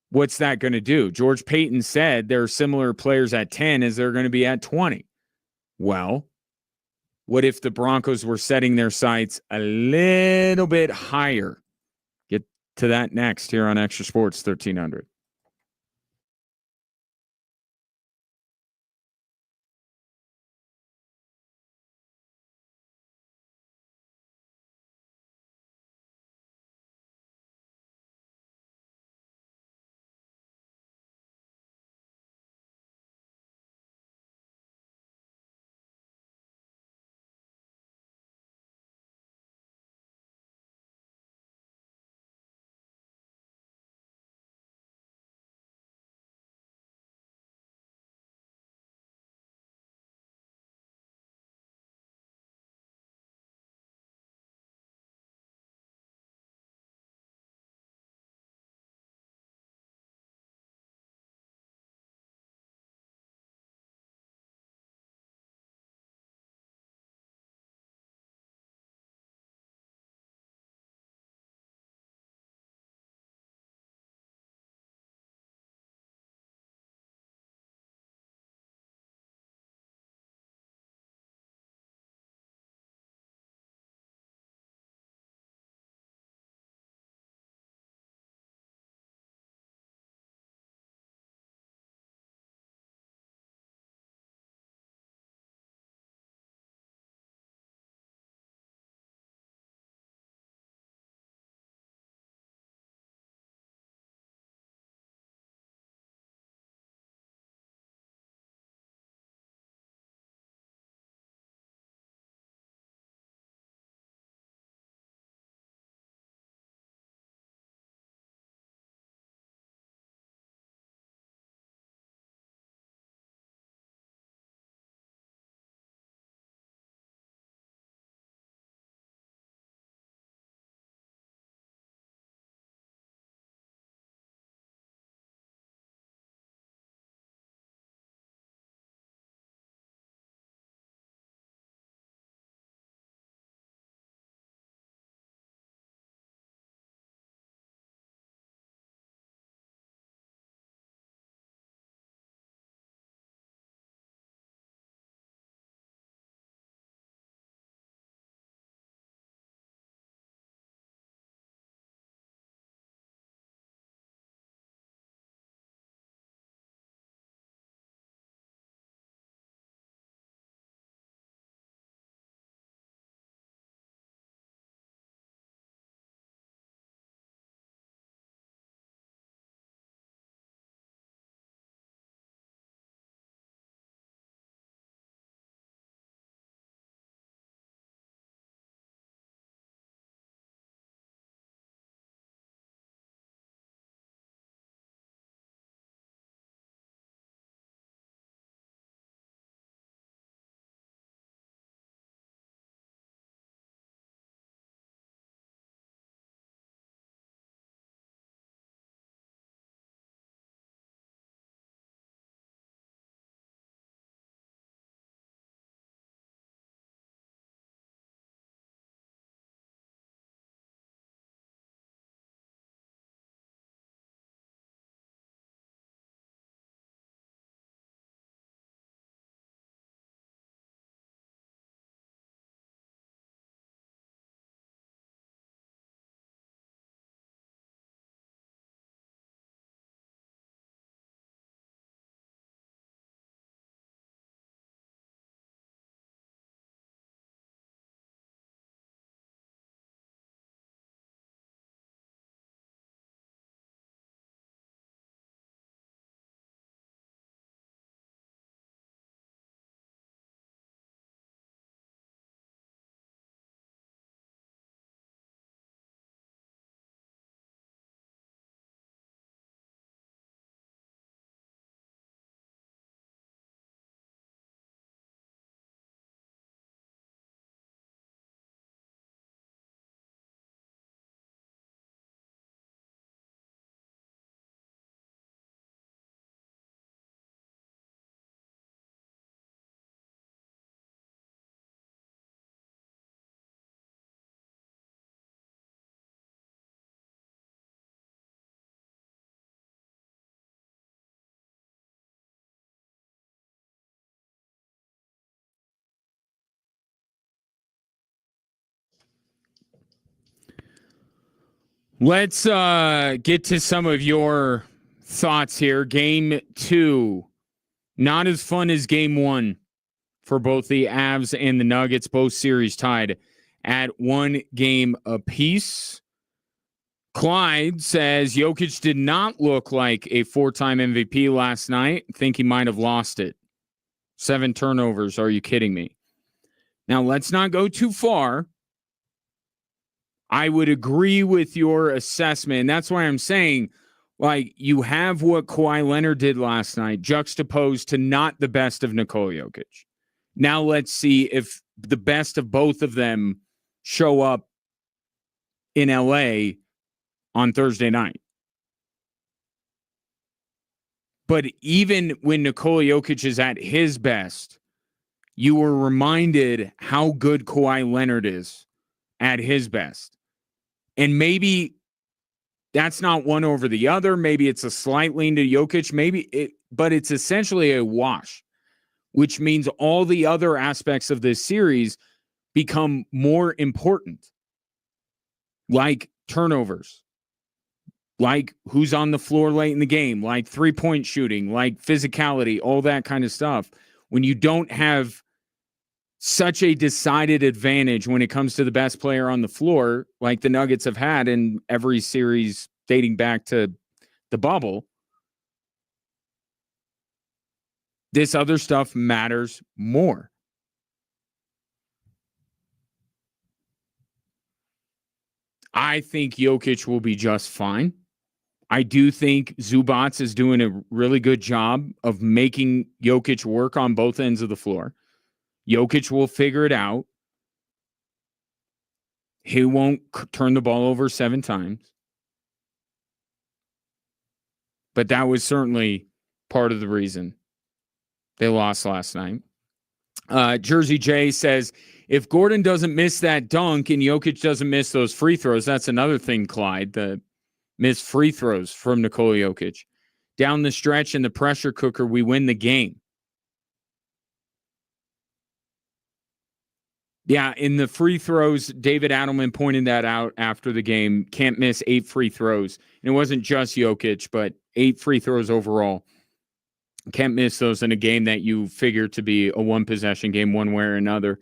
what's that going to do? George Payton said there are similar players at 10 as they're going to be at 20. Well, what if the Broncos were setting their sights a little bit higher? Get to that next here on Extra Sports 1300. Let's get to some of your thoughts here. Game 2, not as fun as game 1 for both the Avs and the Nuggets. Both series tied at 1 game apiece. Clyde says Jokic did not look like a 4-time MVP last night. Think he might have lost it. 7 turnovers. Are you kidding me? Now, let's not go too far. I would agree with your assessment. That's why I'm saying, like, you have what Kawhi Leonard did last night juxtaposed to not the best of Nikola Jokic. Now let's see if the best of both of them show up in LA on Thursday night. But even when Nikola Jokic is at his best, you were reminded how good Kawhi Leonard is at his best. And maybe that's not one over the other. Maybe it's a slight lean to Jokic. But it's essentially a wash, which means all the other aspects of this series become more important, like turnovers, like who's on the floor late in the game, like three-point shooting, like physicality, all that kind of stuff. When you don't have such a decided advantage when it comes to the best player on the floor, like the Nuggets have had in every series dating back to the bubble, this other stuff matters more. I think Jokic will be just fine. I do think Zubats is doing a really good job of making Jokic work on both ends of the floor. Jokic will figure it out. He won't turn the ball over 7 times. But that was certainly part of the reason they lost last night. Jersey J says, if Gordon doesn't miss that dunk and Jokic doesn't miss those free throws, that's another thing, Clyde, the missed free throws from Nikola Jokic. Down the stretch in the pressure cooker, we win the game. Yeah, in the free throws, David Adelman pointed that out after the game. Can't miss 8 free throws. And it wasn't just Jokic, but 8 free throws overall. Can't miss those in a game that you figure to be a one-possession game one way or another.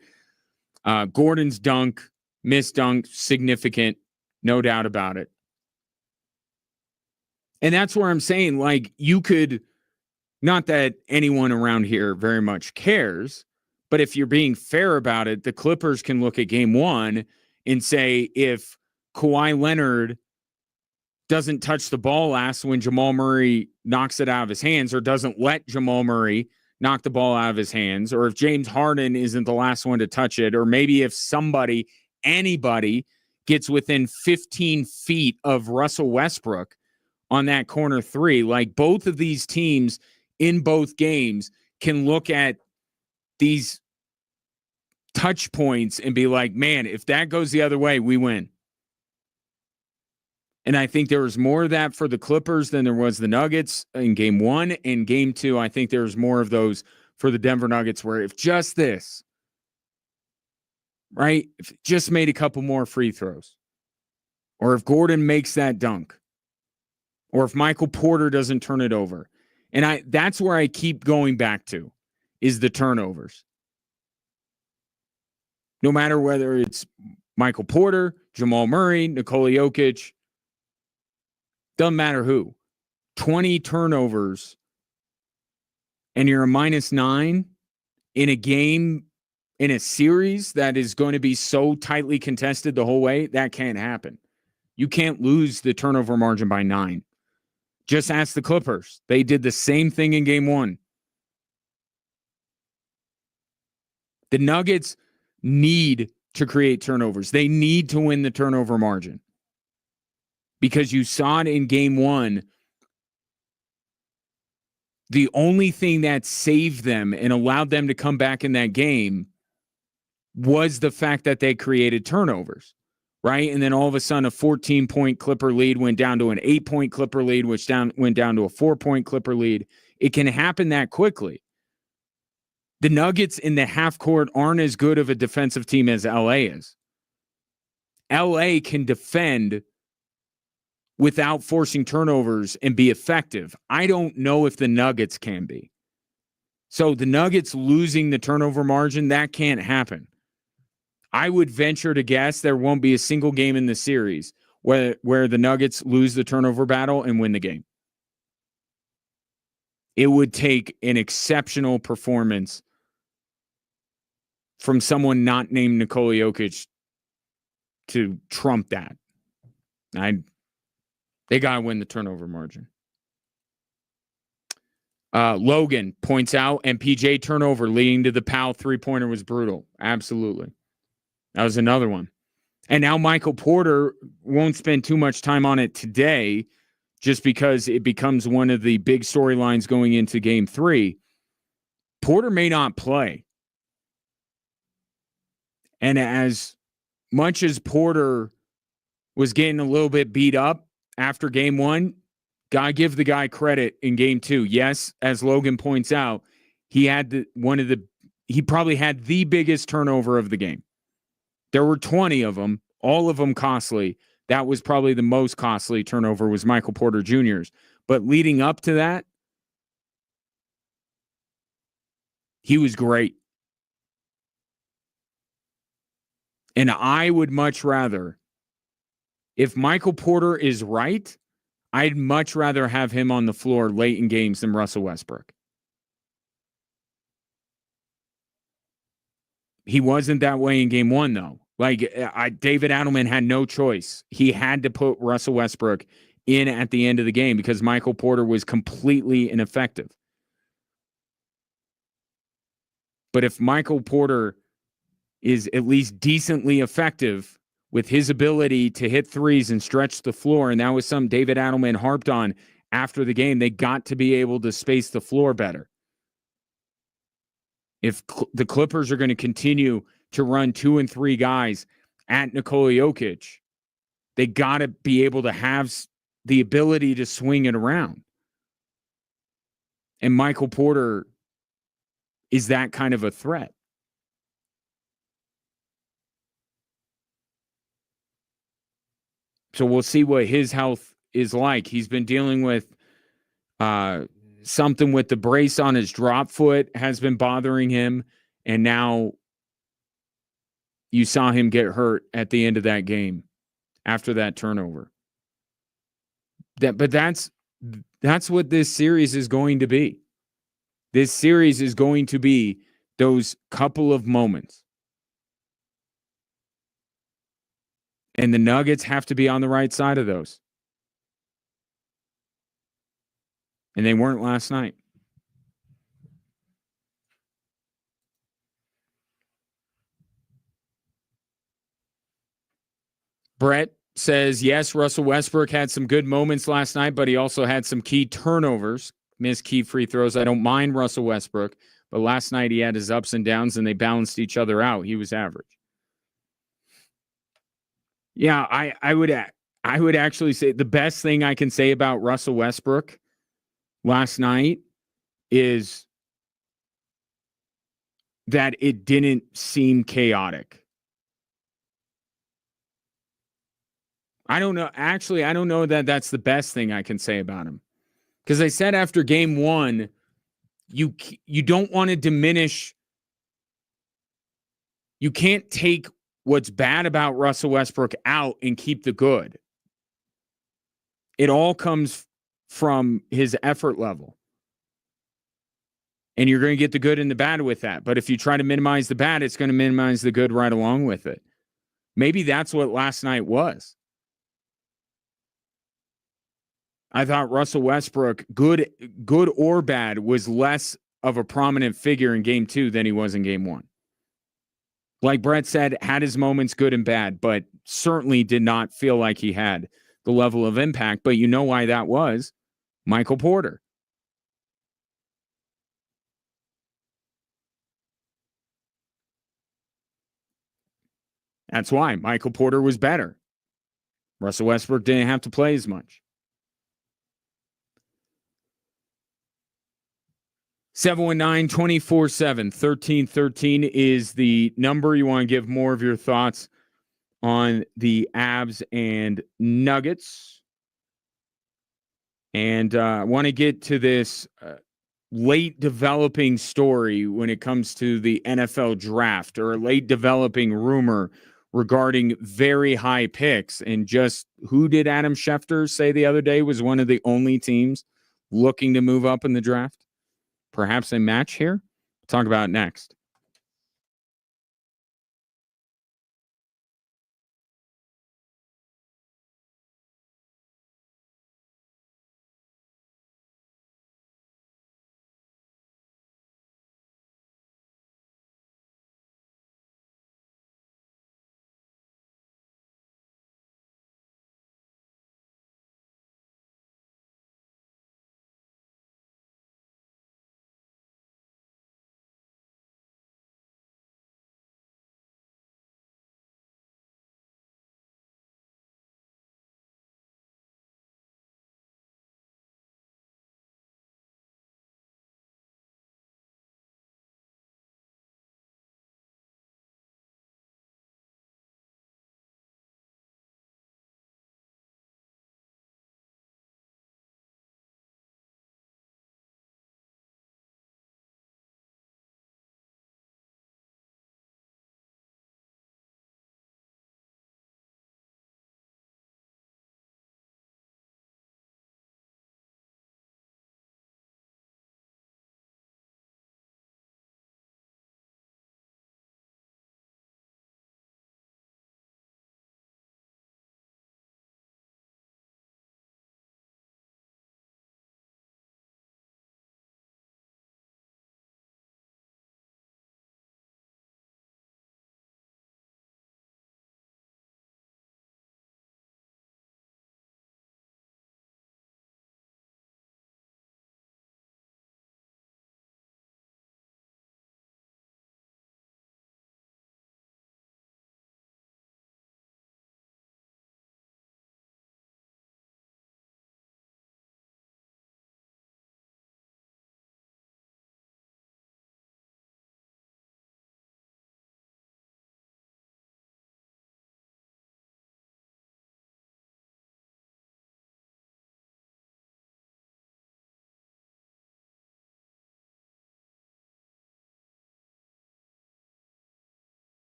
Gordon's dunk, missed dunk, significant, no doubt about it. And that's where I'm saying, like, you could, not that anyone around here very much cares, but if you're being fair about it, the Clippers can look at game 1 and say, if Kawhi Leonard doesn't touch the ball last when Jamal Murray knocks it out of his hands, or doesn't let Jamal Murray knock the ball out of his hands, or if James Harden isn't the last one to touch it, or maybe if anybody gets within 15 feet of Russell Westbrook on that corner 3, like, both of these teams in both games can look at these touch points and be like, man, if that goes the other way, we win. And I think there was more of that for the Clippers than there was the Nuggets in game 1. In game 2, I think there's more of those for the Denver Nuggets, where if just this, right, if it just made a couple more free throws, or if Gordon makes that dunk, or if Michael Porter doesn't turn it over. And that's where I keep going back to, is the turnovers. No matter whether it's Michael Porter, Jamal Murray, Nikola Jokic, doesn't matter who. 20 turnovers and you're a -9 in a game, in a series that is going to be so tightly contested the whole way, that can't happen. You can't lose the turnover margin by 9. Just ask the Clippers. They did the same thing in game 1. The Nuggets need to create turnovers. They need to win the turnover margin. Because you saw it in game 1. The only thing that saved them and allowed them to come back in that game was the fact that they created turnovers, right? And then all of a sudden, a 14-point Clipper lead went down to an 8-point Clipper lead, which went down to a 4-point Clipper lead. It can happen that quickly. The Nuggets in the half court aren't as good of a defensive team as LA is. LA can defend without forcing turnovers and be effective. I don't know if the Nuggets can be. So the Nuggets losing the turnover margin, that can't happen. I would venture to guess there won't be a single game in the series where the Nuggets lose the turnover battle and win the game. It would take an exceptional performance from someone not named Nikola Jokic to trump that. They got to win the turnover margin. Logan points out, MPJ turnover leading to the Powell three-pointer was brutal. Absolutely. That was another one. And now Michael Porter won't spend too much time on it today just because it becomes one of the big storylines going into Game 3. Porter may not play. And as much as Porter was getting a little bit beat up after Game 1, gotta give the guy credit in Game 2. Yes, as Logan points out, he probably had the biggest turnover of the game. There were 20 of them, all of them costly. That was probably the most costly turnover was Michael Porter Jr.'s. But leading up to that, he was great. And I would much rather, if Michael Porter is right, I'd much rather have him on the floor late in games than Russell Westbrook. He wasn't that way in Game 1, though. David Adelman had no choice. He had to put Russell Westbrook in at the end of the game because Michael Porter was completely ineffective. But if Michael Porter is at least decently effective with his ability to hit threes and stretch the floor, and that was something David Adelman harped on after the game, they got to be able to space the floor better. If the Clippers are going to continue to run 2 and 3 guys at Nikola Jokic, they got to be able to have the ability to swing it around. And Michael Porter is that kind of a threat. So we'll see what his health is like. He's been dealing with something with the brace on his drop foot has been bothering him. And now you saw him get hurt at the end of that game after that turnover. But that's what this series is going to be. This series is going to be those couple of moments. And the Nuggets have to be on the right side of those. And they weren't last night. Brett says, yes, Russell Westbrook had some good moments last night, but he also had some key turnovers, missed key free throws. I don't mind Russell Westbrook, but last night he had his ups and downs and they balanced each other out. He was average. Yeah, I would actually say the best thing I can say about Russell Westbrook last night is that it didn't seem chaotic. I don't know. Actually, I don't know that that's the best thing I can say about him. Because I said after Game 1, you don't want to diminish. You can't take what's bad about Russell Westbrook out and keep the good. It all comes from his effort level. And you're going to get the good and the bad with that. But if you try to minimize the bad, it's going to minimize the good right along with it. Maybe that's what last night was. I thought Russell Westbrook, good or bad, was less of a prominent figure in Game 2 than he was in Game 1. Like Brett said, had his moments good and bad, but certainly did not feel like he had the level of impact. But you know why that was? Michael Porter. That's why Michael Porter was better. Russell Westbrook didn't have to play as much. 719-247-1313 is the number. You want to give more of your thoughts on the Avs and Nuggets. And I want to get to this late developing story when it comes to the NFL draft, or a late developing rumor regarding very high picks. And just who did Adam Schefter say the other day was one of the only teams looking to move up in the draft? Perhaps a match here? Talk about it next.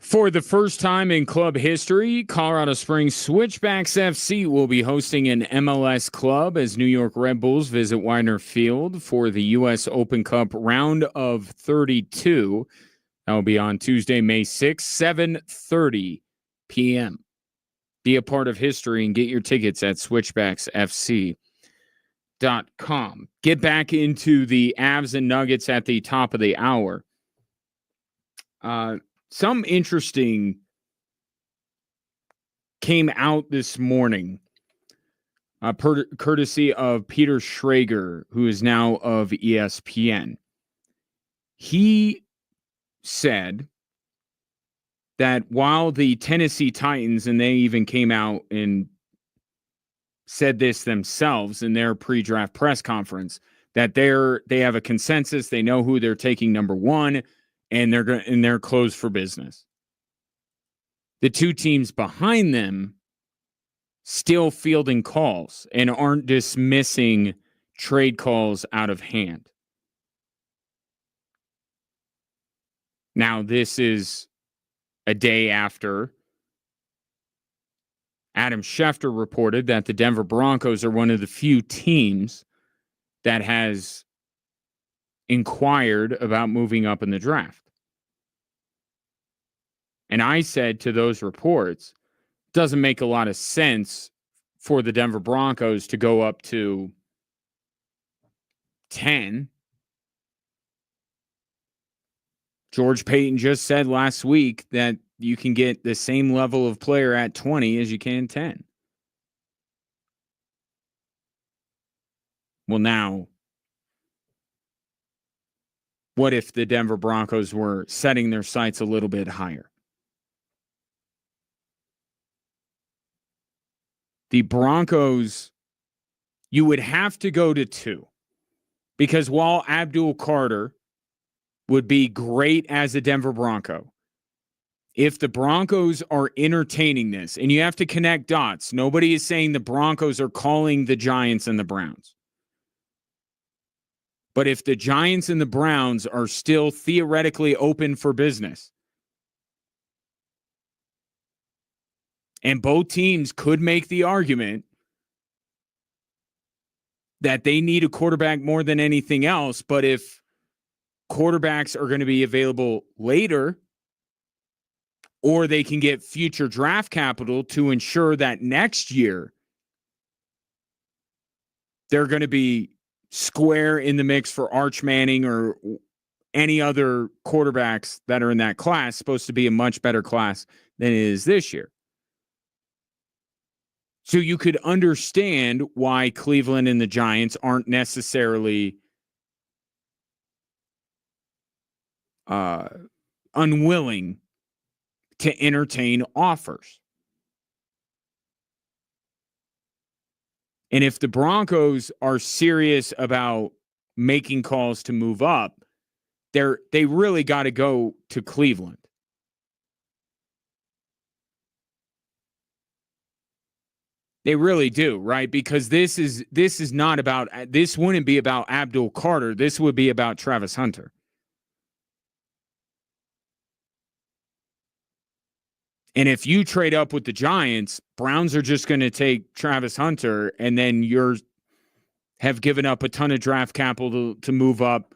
For the first time in club history, Colorado Springs Switchbacks FC will be hosting an MLS club as New York Red Bulls visit Widener Field for the U.S. Open Cup round of 32. That will be on Tuesday, May 6th, 7:30 p.m. Be a part of history and get your tickets at switchbacksfc.com. Get back into the Avs and Nuggets at the top of the hour. Some interesting came out this morning, courtesy of Peter Schrager, who is now of ESPN. He said that while the Tennessee Titans, and they even came out and said this themselves in their pre-draft press conference, that they have a consensus, they know who they're taking number one, and they're closed for business. The two teams behind them still fielding calls and aren't dismissing trade calls out of hand. Now, this is a day after Adam Schefter reported that the Denver Broncos are one of the few teams that has inquired about moving up in the draft. And I said to those reports, it doesn't make a lot of sense for the Denver Broncos to go up to 10. George Payton just said last week that you can get the same level of player at 20 as you can 10. Well, now, what if the Denver Broncos were setting their sights a little bit higher? The Broncos, you would have to go to 2. Because while Abdul Carter would be great as a Denver Bronco, if the Broncos are entertaining this, and you have to connect dots, nobody is saying the Broncos are calling the Giants and the Browns. But if the Giants and the Browns are still theoretically open for business, and both teams could make the argument that they need a quarterback more than anything else, but if quarterbacks are going to be available later, or they can get future draft capital to ensure that next year they're going to be square in the mix for Arch Manning or any other quarterbacks that are in that class, supposed to be a much better class than it is this year. So you could understand why Cleveland and the Giants aren't necessarily unwilling to entertain offers. And if the Broncos are serious about making calls to move up, they really got to go to Cleveland. They really do, right? Because this is not about, this wouldn't be about Abdul Carter. This would be about Travis Hunter. And if you trade up with the Giants, Browns are just going to take Travis Hunter, and then have given up a ton of draft capital to move up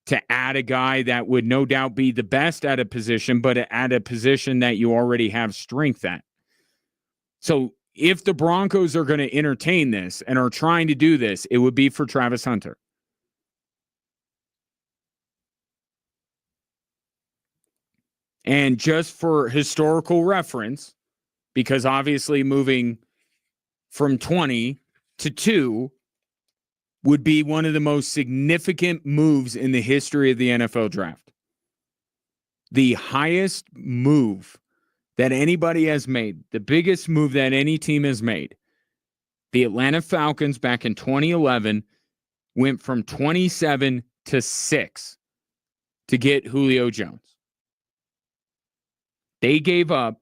to add a guy that would no doubt be the best at a position, but at a position that you already have strength at. So if the Broncos are going to entertain this and are trying to do this, it would be for Travis Hunter. And just for historical reference, because obviously moving from 20 to 2 would be one of the most significant moves in the history of the NFL draft. The highest move that anybody has made, the biggest move that any team has made, the Atlanta Falcons back in 2011 went from 27 to 6 to get Julio Jones. They gave up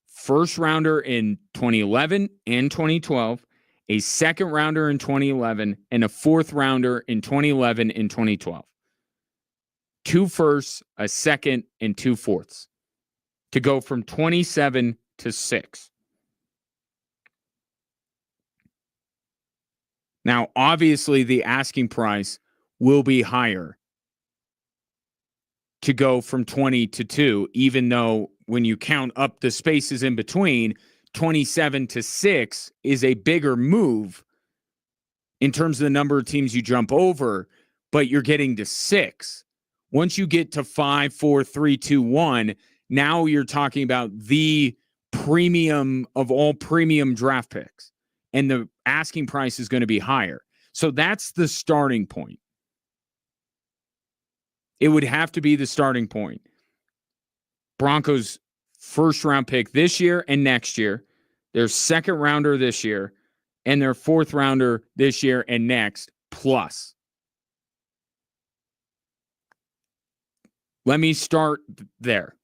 first rounder in 2011 and 2012, a second rounder in 2011, and a fourth rounder in 2011 and 2012. 2 firsts, a second, and 2 fourths. to go from 27 to 6. Now, obviously, the asking price will be higher to go from 20 to 2, even though when you count up the spaces in between, 27 to 6 is a bigger move in terms of the number of teams you jump over, but you're getting to 6. Once you get to 5, 4, 3, 2, 1, now you're talking about the premium of all premium draft picks, and the asking price is going to be higher. So that's the starting point. It would have to be the starting point. Broncos first round pick this year and next year, their second rounder this year, and their fourth rounder this year and next, plus. Let me start there.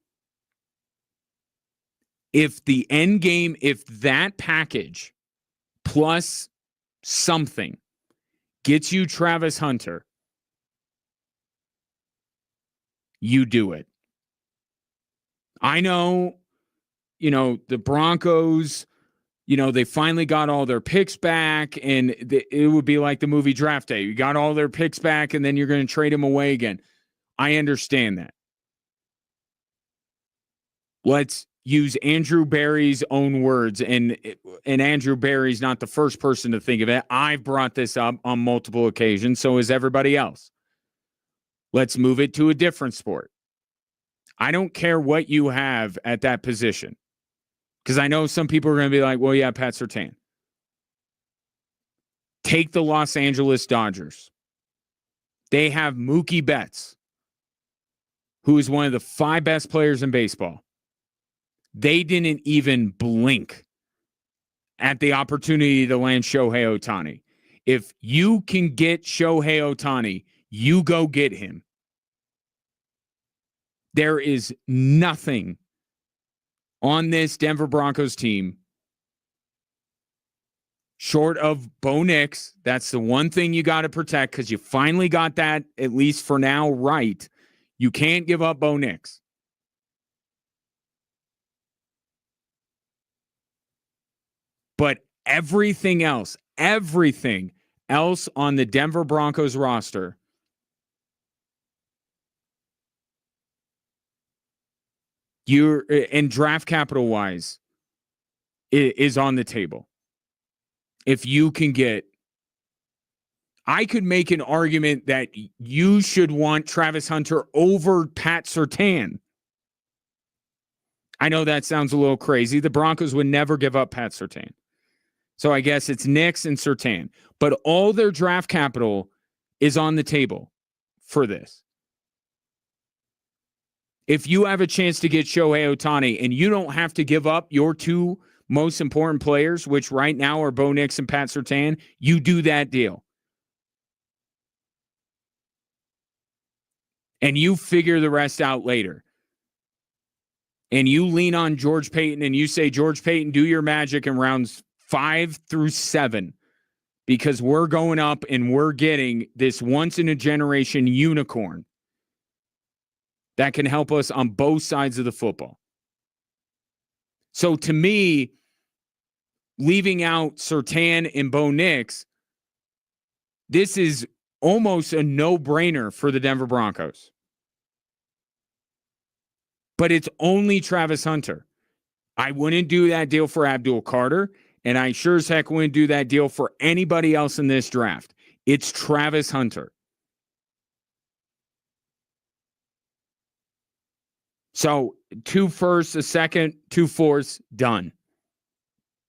If the end game, if that package plus something gets you Travis Hunter, you do it. I know, the Broncos, they finally got all their picks back, and it would be like the movie Draft Day. You got all their picks back, and then you're going to trade them away again. I understand that. Let's use Andrew Barry's own words, and Andrew Barry's not the first person to think of it. I've brought this up on multiple occasions, so is everybody else. Let's move it to a different sport. I don't care what you have at that position, because I know some people are going to be like, well, yeah, Pat Surtain. Take the Los Angeles Dodgers. They have Mookie Betts, who is one of the 5 best players in baseball. They didn't even blink at the opportunity to land Shohei Ohtani. If you can get Shohei Ohtani, you go get him. There is nothing on this Denver Broncos team short of Bo Nix. That's the one thing you got to protect, because you finally got that, at least for now, right. You can't give up Bo Nix. But everything else on the Denver Broncos roster and draft capital wise is on the table. If you can get, I could make an argument that you should want Travis Hunter over Pat Surtain. I know that sounds a little crazy. The Broncos would never give up Pat Surtain. So I guess it's Nix and Surtain. But all their draft capital is on the table for this. If you have a chance to get Shohei Ohtani and you don't have to give up your 2 most important players, which right now are Bo Nix and Pat Surtain, you do that deal. And you figure the rest out later. And you lean on George Paton and you say, George Paton, do your magic in rounds 5 through 7, because we're going up and we're getting this once-in-a-generation unicorn that can help us on both sides of the football. So to me, leaving out Surtain and Bo Nix, this is almost a no-brainer for the Denver Broncos. But it's only Travis Hunter. I wouldn't do that deal for Abdul Carter, and I sure as heck wouldn't do that deal for anybody else in this draft. It's Travis Hunter. So 2 firsts, a second, 2 fourths, done.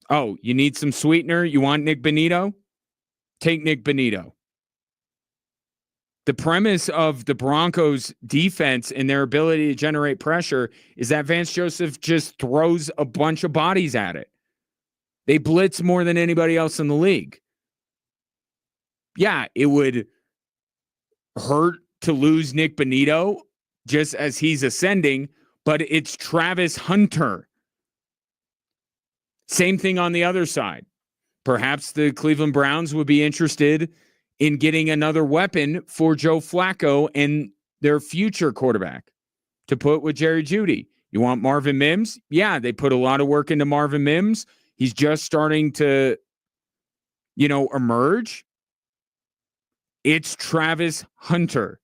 Oh, you need some sweetener? You want Nick Bonito? Take Nick Bonito. The premise of the Broncos defense and their ability to generate pressure is that Vance Joseph just throws a bunch of bodies at it. They blitz more than anybody else in the league. Yeah, it would hurt to lose Nick Bonito just as he's ascending, but it's Travis Hunter. Same thing on the other side. Perhaps the Cleveland Browns would be interested in getting another weapon for Joe Flacco and their future quarterback to put with Jerry Jeudy. You want Marvin Mims? Yeah, they put a lot of work into Marvin Mims. He's just starting to, emerge. It's Travis Hunter.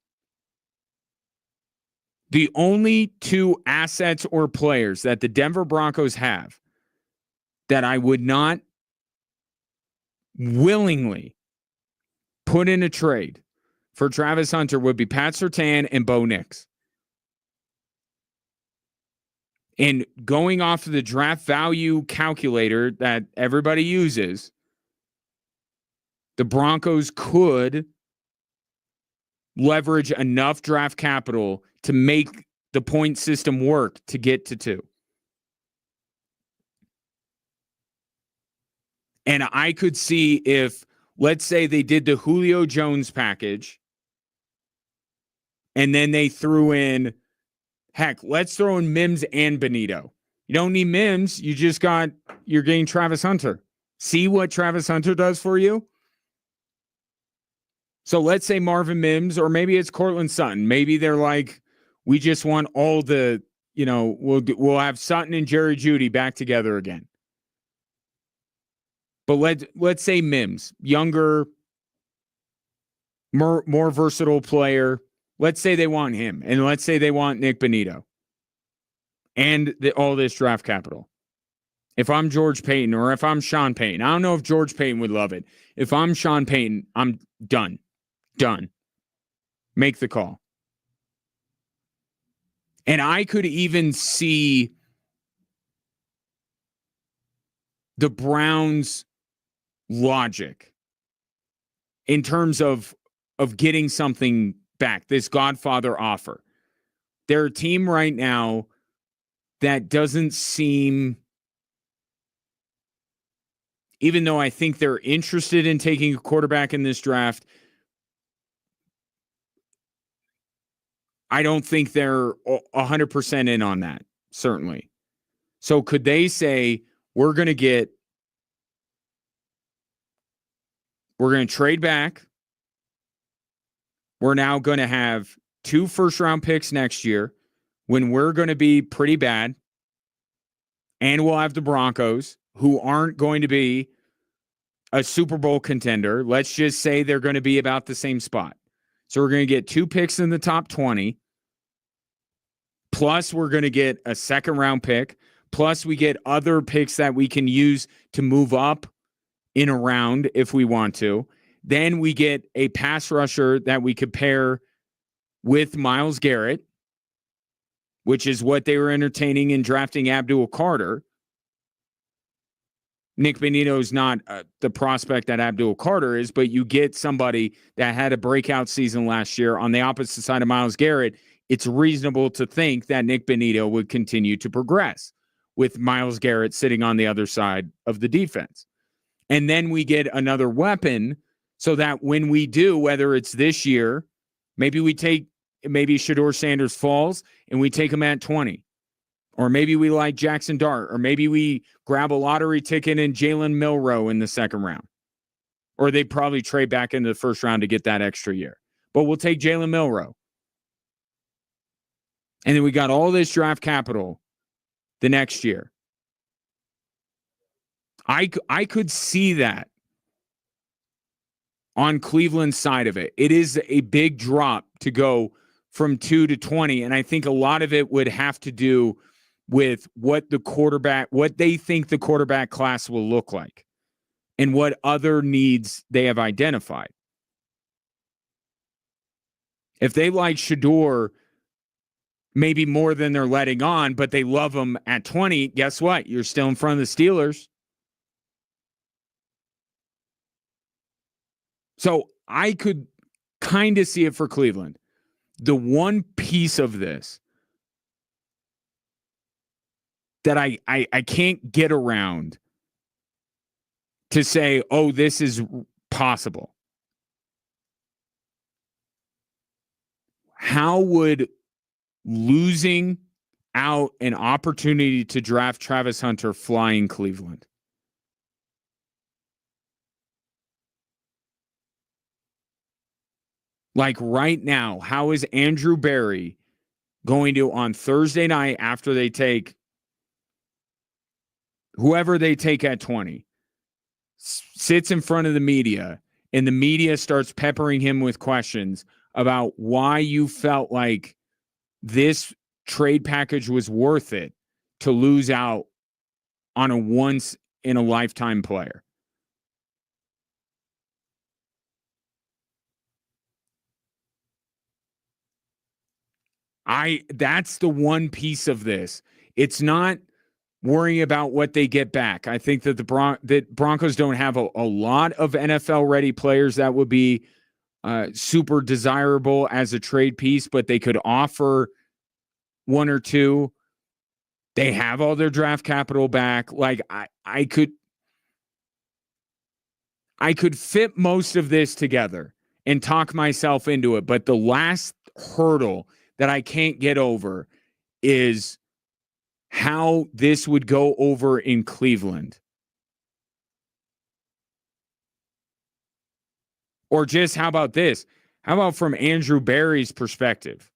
The only two assets or players that the Denver Broncos have that I would not willingly put in a trade for Travis Hunter would be Pat Surtain and Bo Nix. And going off of the draft value calculator that everybody uses, the Broncos could leverage enough draft capital to make the point system work to get to 2. And I could see if, let's say, they did the Julio Jones package and then they threw in, heck, let's throw in Mims and Benito. You don't need Mims. You're getting Travis Hunter. See what Travis Hunter does for you? So let's say Marvin Mims, or maybe it's Cortland Sutton. Maybe they're like, we just want all the, we'll have Sutton and Jerry Jeudy back together again. But let's say Mims, younger, more versatile player. Let's say they want him, and let's say they want Nick Benito and all this draft capital. If I'm George Payton or if I'm Sean Payton, I don't know if George Payton would love it. If I'm Sean Payton, I'm done. Make the call. And I could even see the Browns' logic in terms of getting something back, this Godfather offer. They're a team right now that doesn't seem, even though I think they're interested in taking a quarterback in this draft, I don't think they're 100% in on that, certainly. So could they say, we're going to trade back. We're now going to have 2 first-round picks next year when we're going to be pretty bad. And we'll have the Broncos, who aren't going to be a Super Bowl contender. Let's just say they're going to be about the same spot. So we're going to get 2 picks in the top 20. Plus, we're going to get a second-round pick. Plus, we get other picks that we can use to move up in a round if we want to. Then we get a pass rusher that we could pair with Myles Garrett, which is what they were entertaining in drafting Abdul Carter. Nick Benito is not the prospect that Abdul Carter is, but you get somebody that had a breakout season last year on the opposite side of Myles Garrett. It's reasonable to think that Nick Benito would continue to progress with Myles Garrett sitting on the other side of the defense. And then we get another weapon so that when we do, whether it's this year, maybe Shedeur Sanders falls and we take him at 20. Or maybe we like Jackson Dart. Or maybe we grab a lottery ticket in Jalen Milroe in the second round. Or they probably trade back into the first round to get that extra year. But we'll take Jalen Milroe. And then we got all this draft capital the next year. I could see that on Cleveland's side of it. It is a big drop to go from 2 to 20. And I think a lot of it would have to do with what they think the quarterback class will look like and what other needs they have identified. If they like Shedeur maybe more than they're letting on, but they love him at 20, guess what? You're still in front of the Steelers. So I could kind of see it for Cleveland. The one piece of this that I can't get around to say, oh, this is possible. How would losing out an opportunity to draft Travis Hunter fly in Cleveland? Like right now, how is Andrew Berry going to, on Thursday night after they take whoever they take at 20, sits in front of the media, and the media starts peppering him with questions about why you felt like this trade package was worth it to lose out on a once in a lifetime player. That's the one piece of this. It's not worrying about what they get back. I think that that Broncos don't have a lot of NFL ready players that would be super desirable as a trade piece, but they could offer one or two. They have all their draft capital back. Like I could fit most of this together and talk myself into it, but the last hurdle that I can't get over is how this would go over in Cleveland. Or just how about this? How about from Andrew Berry's perspective?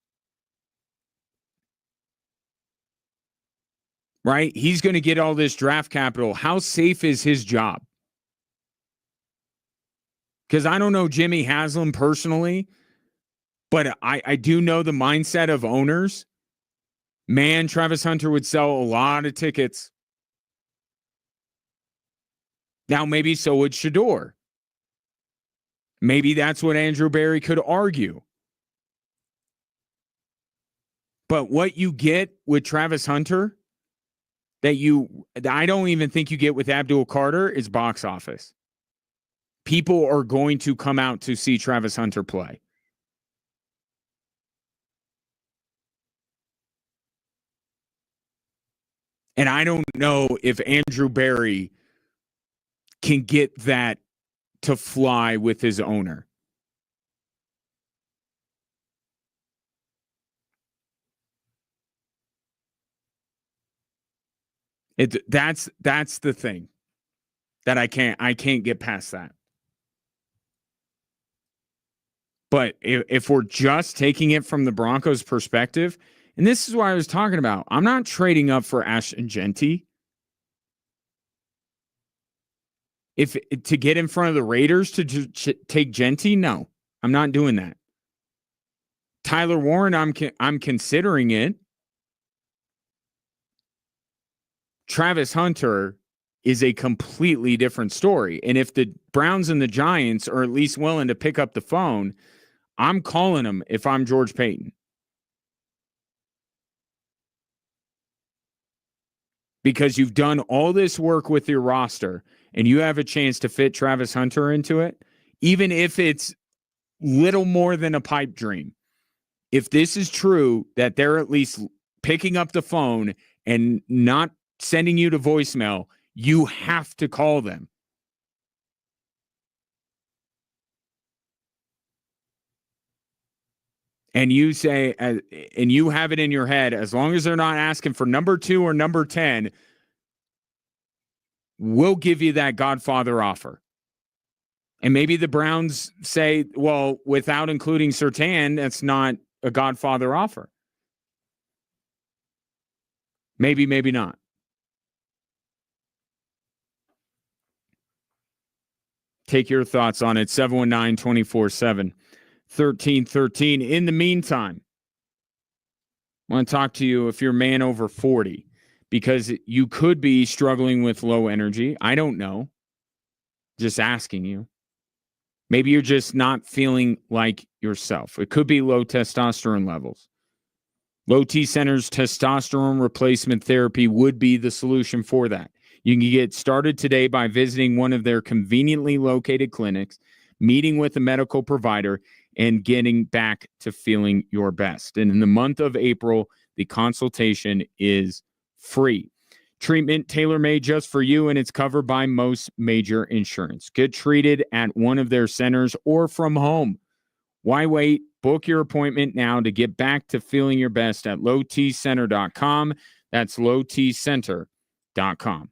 Right? He's going to get all this draft capital. How safe is his job? Because I don't know Jimmy Haslam personally, but I do know the mindset of owners. Man, Travis Hunter would sell a lot of tickets. Now, maybe so would Shador. Maybe that's what Andrew Berry could argue. But what you get with Travis Hunter that I don't even think you get with Abdul Carter is box office. People are going to come out to see Travis Hunter play. And I don't know if Andrew Berry can get that to fly with his owner. That's the thing that I can't get past that. But if we're just taking it from the Broncos' perspective, and this is what I was talking about, I'm not trading up for Ashton Genty. If to get in front of the Raiders to take Genty, no, I'm not doing that. Tyler Warren, I'm considering it. Travis Hunter is a completely different story. And if the Browns and the Giants are at least willing to pick up the phone, I'm calling them if I'm George Payton. Because you've done all this work with your roster and you have a chance to fit Travis Hunter into it, even if it's little more than a pipe dream. If this is true, that they're at least picking up the phone and not sending you to voicemail, you have to call them. And you say, and you have it in your head, as long as they're not asking for number 2 or number 10, we'll give you that Godfather offer. And maybe the Browns say, well, without including Surtain, that's not a Godfather offer. Maybe, maybe not. Take your thoughts on it. 719-247-1313. In the meantime, I want to talk to you if you're a man over 40, because you could be struggling with low energy. I don't know. Just asking you. Maybe you're just not feeling like yourself. It could be low testosterone levels. Low T Center's testosterone replacement therapy would be the solution for that. You can get started today by visiting one of their conveniently located clinics, meeting with a medical provider, and getting back to feeling your best. And in the month of April, the consultation is free. Treatment tailor-made just for you, and it's covered by most major insurance. Get treated at one of their centers or from home. Why wait? Book your appointment now to get back to feeling your best at lowtcenter.com. That's lowtcenter.com.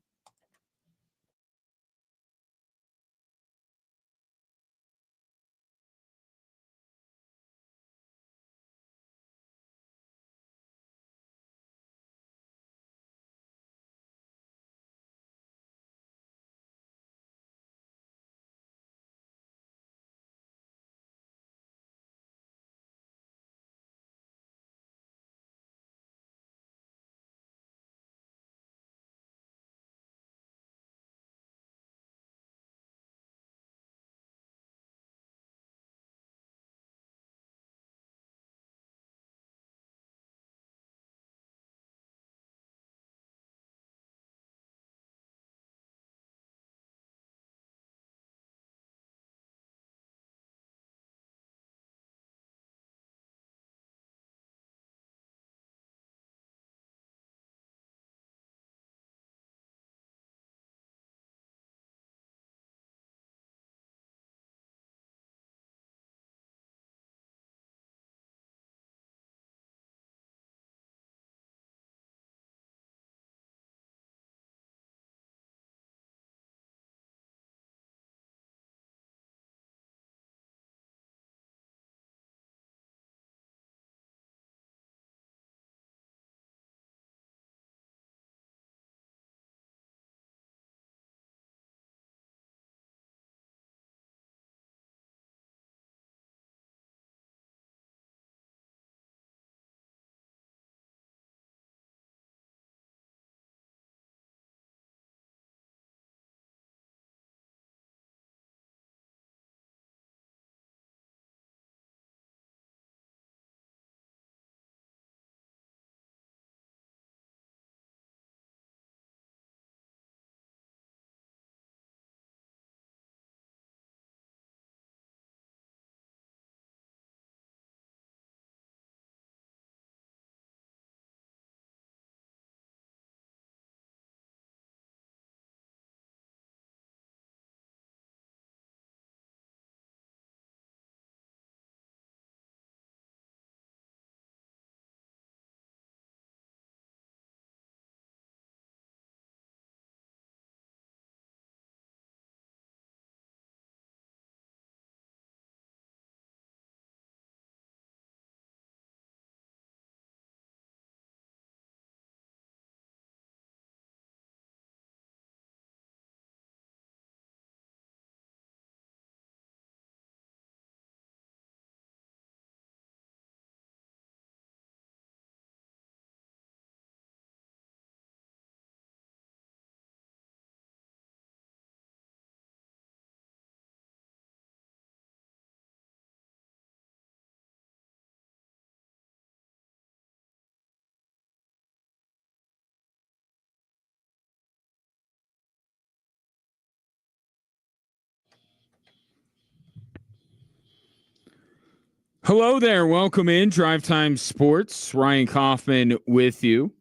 Hello there. Welcome in Drive Time Sports. Ryan Kaufman with you.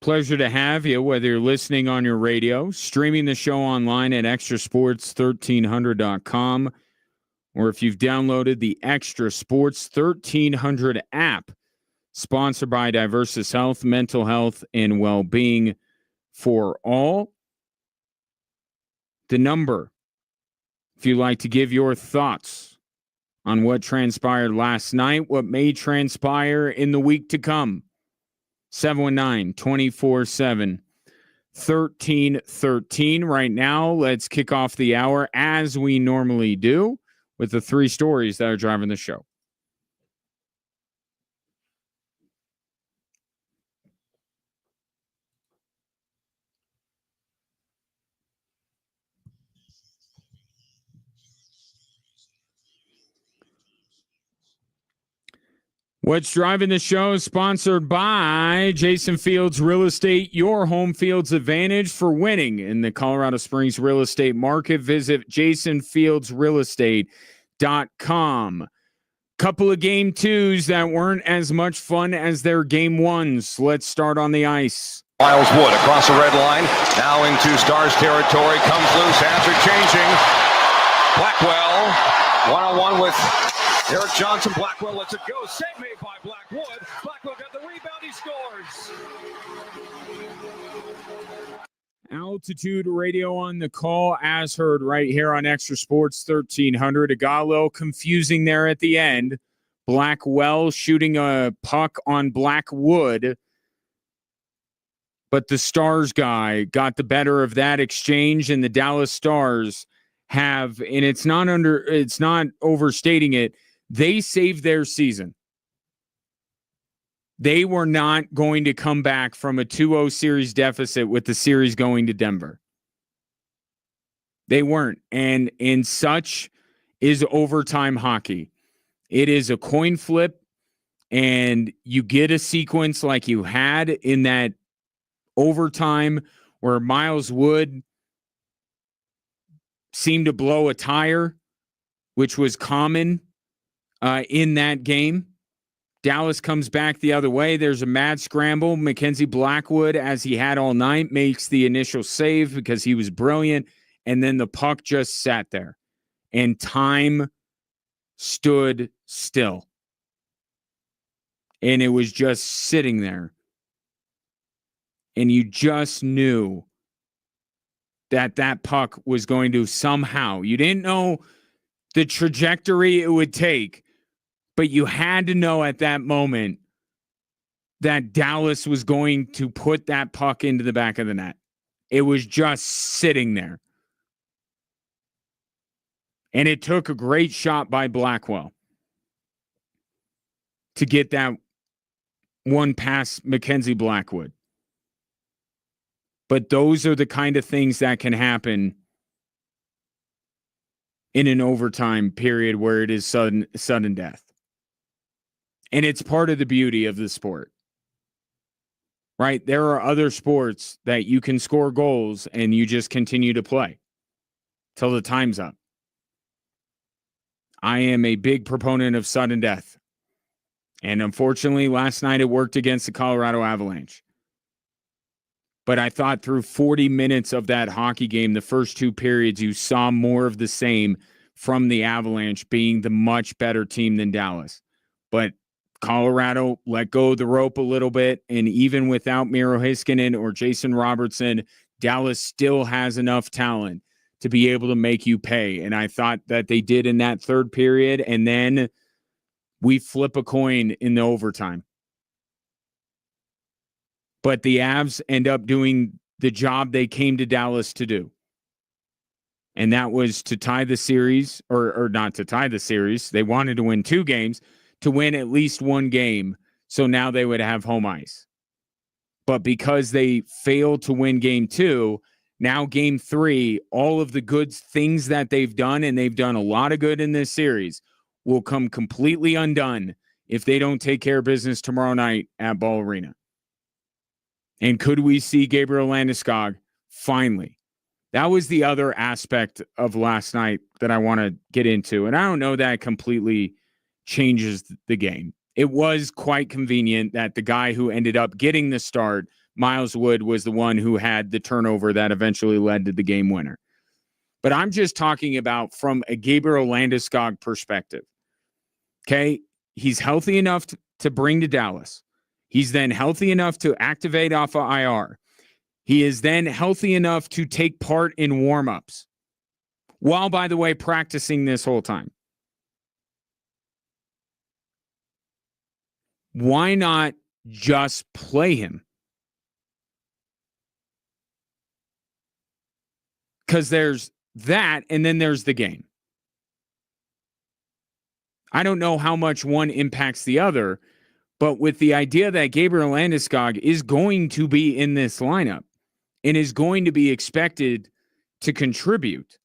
Pleasure to have you, whether you're listening on your radio, streaming the show online at extrasports1300.com, or if you've downloaded the Extra Sports 1300 app, sponsored by Diversus Health, mental health, and well-being for all. The number, if you'd like to give your thoughts on what transpired last night, what may transpire in the week to come, 719-247-1313. Right now, let's kick off the hour as we normally do with the three stories that are driving the show. What's driving the show is sponsored by Jason Fields Real Estate, your home field's advantage for winning in the Colorado Springs real estate market. Visit jasonfieldsrealestate.com. Couple of game twos that weren't as much fun as their game ones. Let's start on the ice. Miles Wood across the red line, now into Stars territory, comes loose, hands are changing. Blackwell, one-on-one with Eric Johnson. Blackwell lets it go. Save made by Blackwood. Blackwell got the rebound. He scores. Altitude radio on the call, as heard right here on Extra Sports 1300. It got a little confusing there at the end. Blackwell shooting a puck on Blackwood, but the Stars guy got the better of that exchange, and the Dallas Stars have, and it's not overstating it, they saved their season. They were not going to come back from a 2-0 series deficit with the series going to Denver. They weren't. And in such is overtime hockey. It is a coin flip, and you get a sequence like you had in that overtime where Miles Wood seemed to blow a tire, which was common in that game. Dallas comes back the other way. There's a mad scramble. Mackenzie Blackwood, as he had all night, makes the initial save because he was brilliant. And then the puck just sat there. And time stood still. And it was just sitting there. And you just knew that that puck was going to somehow, you didn't know the trajectory it would take, but you had to know at that moment that Dallas was going to put that puck into the back of the net. It was just sitting there. And it took a great shot by Blackwell to get that one past Mackenzie Blackwood. But those are the kind of things that can happen in an overtime period where it is sudden death. And it's part of the beauty of the sport, right? There are other sports that you can score goals and you just continue to play till the time's up. I am a big proponent of sudden death. And unfortunately, last night it worked against the Colorado Avalanche. But I thought through 40 minutes of that hockey game, the first two periods, you saw more of the same from the Avalanche being the much better team than Dallas. But Colorado let go of the rope a little bit, and even without Miro Heiskanen or Jason Robertson, Dallas still has enough talent to be able to make you pay. And I thought that they did in that third period, and then we flip a coin in the overtime. But the Avs end up doing the job they came to Dallas to do. And that was to tie the series, or not to tie the series. They wanted to win 2 games, to win at least 1 game. So now they would have home ice. But because they failed to win game 2, now game 3, all of the good things that they've done, and they've done a lot of good in this series, will come completely undone if they don't take care of business tomorrow night at Ball Arena. And could we see Gabriel Landeskog finally? That was the other aspect of last night that I want to get into. And I don't know that I completely changes the game. It was quite convenient that the guy who ended up getting the start, Miles Wood, was the one who had the turnover that eventually led to the game winner. But I'm just talking about from a Gabriel Landeskog perspective. Okay, he's healthy enough to bring to Dallas. He's then healthy enough to activate off of IR. He is then healthy enough to take part in warmups while, by the way, practicing this whole time. Why not just play him? Because there's that, and then there's the game. I don't know how much one impacts the other, but with the idea that Gabriel Landeskog is going to be in this lineup and is going to be expected to contribute,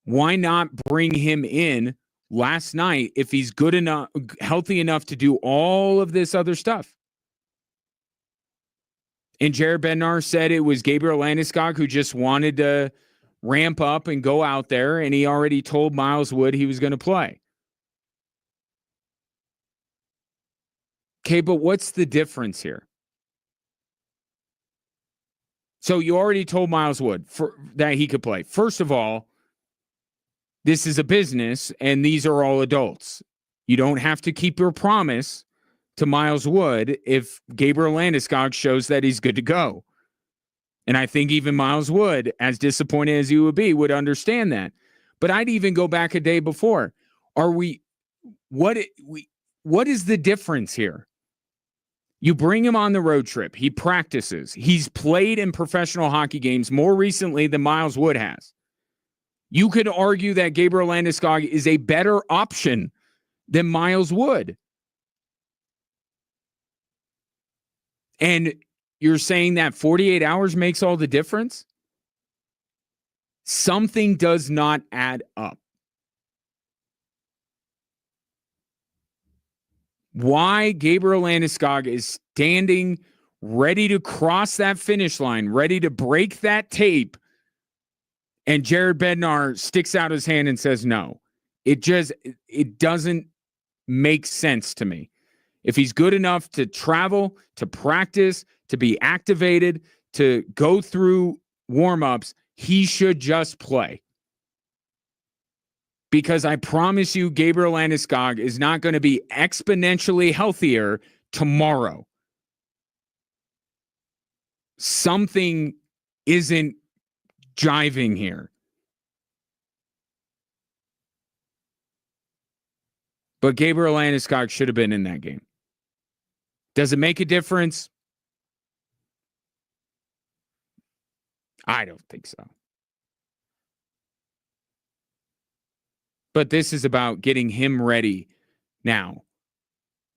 why not bring him in last night if he's good enough, healthy enough to do all of this other stuff? And Jared Bednar said it was Gabriel Landeskog who just wanted to ramp up and go out there, and he already told Miles Wood he was going to play. Okay, but what's the difference here? So you already told Miles Wood that he could play. First of all, this is a business, and these are all adults. You don't have to keep your promise to Miles Wood if Gabriel Landeskog shows that he's good to go. And I think even Miles Wood, as disappointed as he would be, would understand that. But I'd even go back a day before. What is the difference here? You bring him on the road trip. He practices. He's played in professional hockey games more recently than Miles Wood has. You could argue that Gabriel Landeskog is a better option than Miles Wood. And you're saying that 48 hours makes all the difference? Something does not add up. Why Gabriel Landeskog is standing ready to cross that finish line, ready to break that tape, and Jared Bednar sticks out his hand and says no. It doesn't make sense to me. If he's good enough to travel, to practice, to be activated, to go through warmups, he should just play. Because I promise you, Gabriel Landeskog is not going to be exponentially healthier tomorrow. Something isn't jiving here. But Gabriel Landeskog should have been in that game. Does it make a difference? I don't think so. But this is about getting him ready now.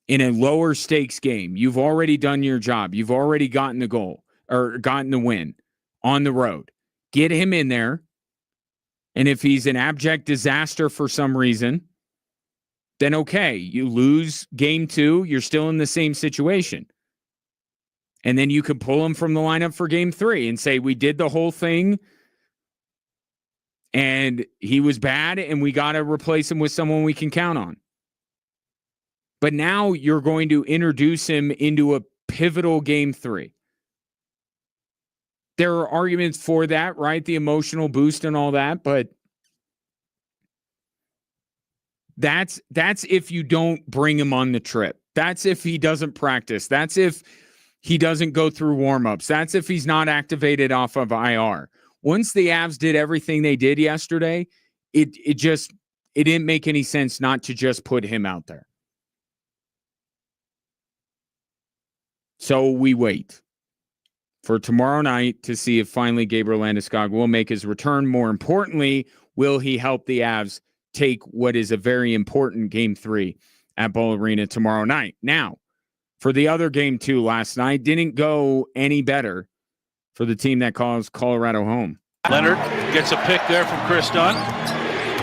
In a lower stakes game, you've already done your job. You've already gotten the goal or gotten the win on the road. Get him in there. And if he's an abject disaster for some reason, then okay, you lose game 2, you're still in the same situation. And then you could pull him from the lineup for game 3 and say, we did the whole thing and he was bad and we got to replace him with someone we can count on. But now you're going to introduce him into a pivotal game 3. There are arguments for that, right? The emotional boost and all that, but that's if you don't bring him on the trip. That's if he doesn't practice. That's if he doesn't go through warmups. That's if he's not activated off of IR. Once the Avs did everything they did yesterday, it didn't make any sense not to just put him out there. So we wait for tomorrow night to see if finally Gabriel Landeskog will make his return. More importantly, will he help the Avs take what is a very important game 3 at Ball Arena tomorrow night? Now, for the other game 2 last night, didn't go any better for the team that calls Colorado home. Leonard gets a pick there from Chris Dunn.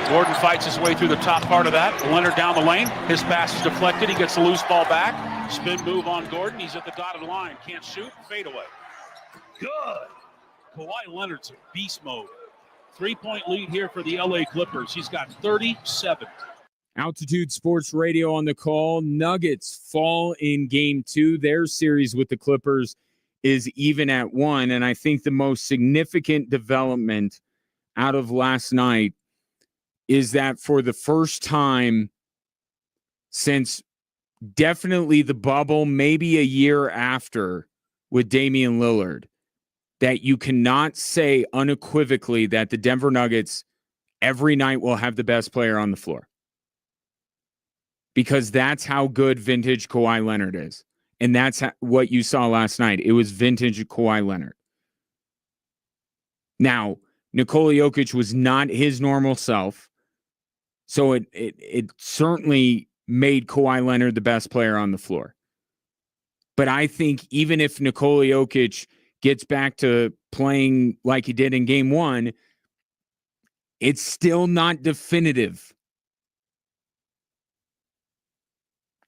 Gordon fights his way through the top part of that. Leonard down the lane. His pass is deflected. He gets the loose ball back. Spin move on Gordon. He's at the dotted line. Can't shoot. Fade away. Good. Kawhi Leonard's in beast mode. 3-point lead here for the LA Clippers. He's got 37. Altitude Sports Radio on the call. Nuggets fall in game 2. Their series with the Clippers is even at 1. And I think the most significant development out of last night is that for the first time since definitely the bubble, maybe a year after with Damian Lillard, that you cannot say unequivocally that the Denver Nuggets every night will have the best player on the floor. Because that's how good vintage Kawhi Leonard is. And that's what you saw last night. It was vintage Kawhi Leonard. Now, Nikola Jokic was not his normal self. So it certainly made Kawhi Leonard the best player on the floor. But I think even if Nikola Jokic gets back to playing like he did in game 1, it's still not definitive.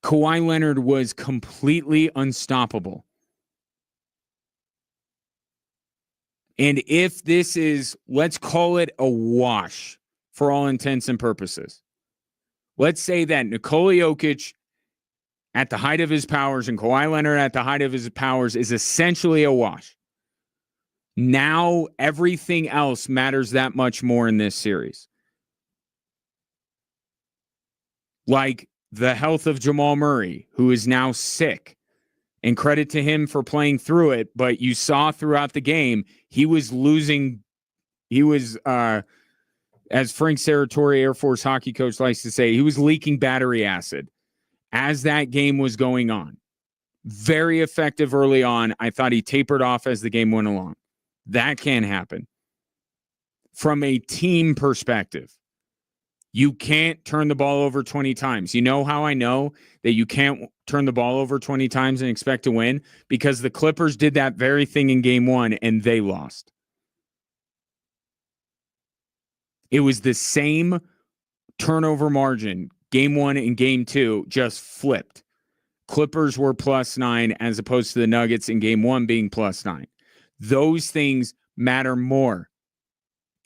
Kawhi Leonard was completely unstoppable. And if this is, let's call it a wash for all intents and purposes. Let's say that Nikola Jokic at the height of his powers and Kawhi Leonard at the height of his powers is essentially a wash. Now everything else matters that much more in this series. Like the health of Jamal Murray, who is now sick. And credit to him for playing through it, but you saw throughout the game, he was losing. He was, as Frank Serratori, Air Force hockey coach, likes to say, he was leaking battery acid as that game was going on. Very effective early on. I thought he tapered off as the game went along. That can happen. From a team perspective, you can't turn the ball over 20 times. You know how I know that you can't turn the ball over 20 times and expect to win? Because the Clippers did that very thing in game 1 and they lost. It was the same turnover margin, game 1 and game 2, just flipped. Clippers were +9 as opposed to the Nuggets in game 1 being +9. Those things matter more.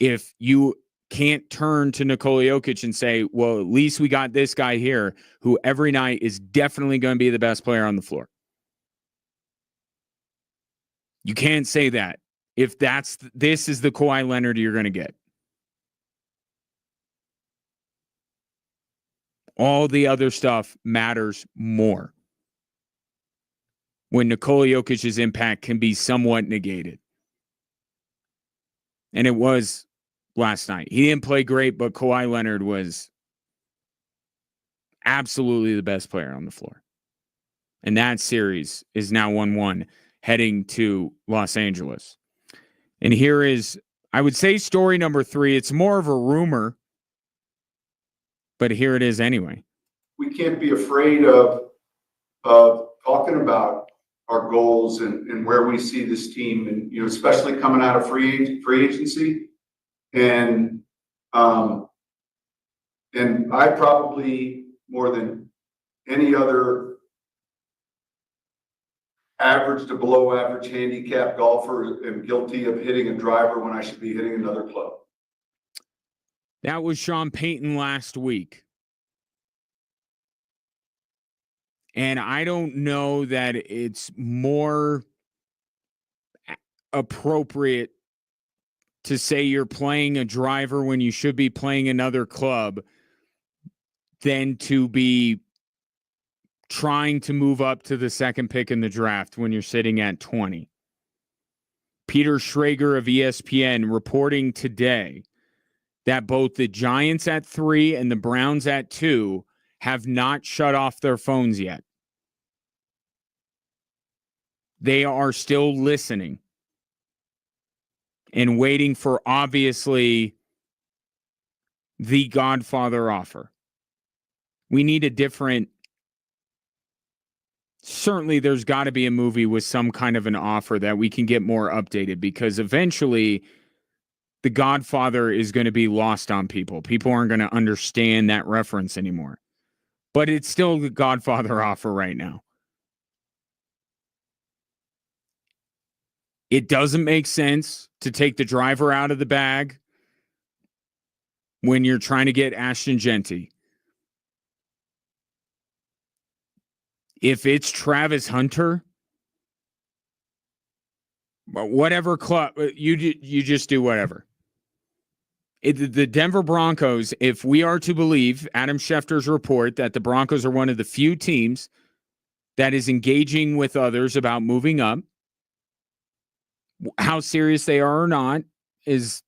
If you can't turn to Nikola Jokic and say, well, at least we got this guy here who every night is definitely going to be the best player on the floor. You can't say that if this is the Kawhi Leonard you're going to get. All the other stuff matters more when Nikola Jokic's impact can be somewhat negated. And it was last night. He didn't play great, but Kawhi Leonard was absolutely the best player on the floor. And that series is now 1-1 heading to Los Angeles. And here is, I would say, story number 3. It's more of a rumor, but here it is anyway. We can't be afraid of talking about our goals and where we see this team, and especially coming out of free agency. And I probably, more than any other average to below average handicap golfer, am guilty of hitting a driver when I should be hitting another club. That was Sean Payton last week. And I don't know that it's more appropriate to say you're playing a driver when you should be playing another club than to be trying to move up to the second pick in the draft when you're sitting at 20. Peter Schrager of ESPN reporting today that both the Giants at 3 and the Browns at 2 have not shut off their phones yet. They are still listening and waiting for, obviously, the Godfather offer. We need a different... Certainly, there's got to be a movie with some kind of an offer that we can get more updated, because eventually the Godfather is going to be lost on people. People aren't going to understand that reference anymore. But it's still the Godfather offer right now. It doesn't make sense to take the driver out of the bag when you're trying to get Ashton Genty. if it's Travis Hunter, whatever club, you just do whatever. The Denver Broncos, if we are to believe Adam Schefter's report that the Broncos are one of the few teams that is engaging with others about moving up, how serious they are or not is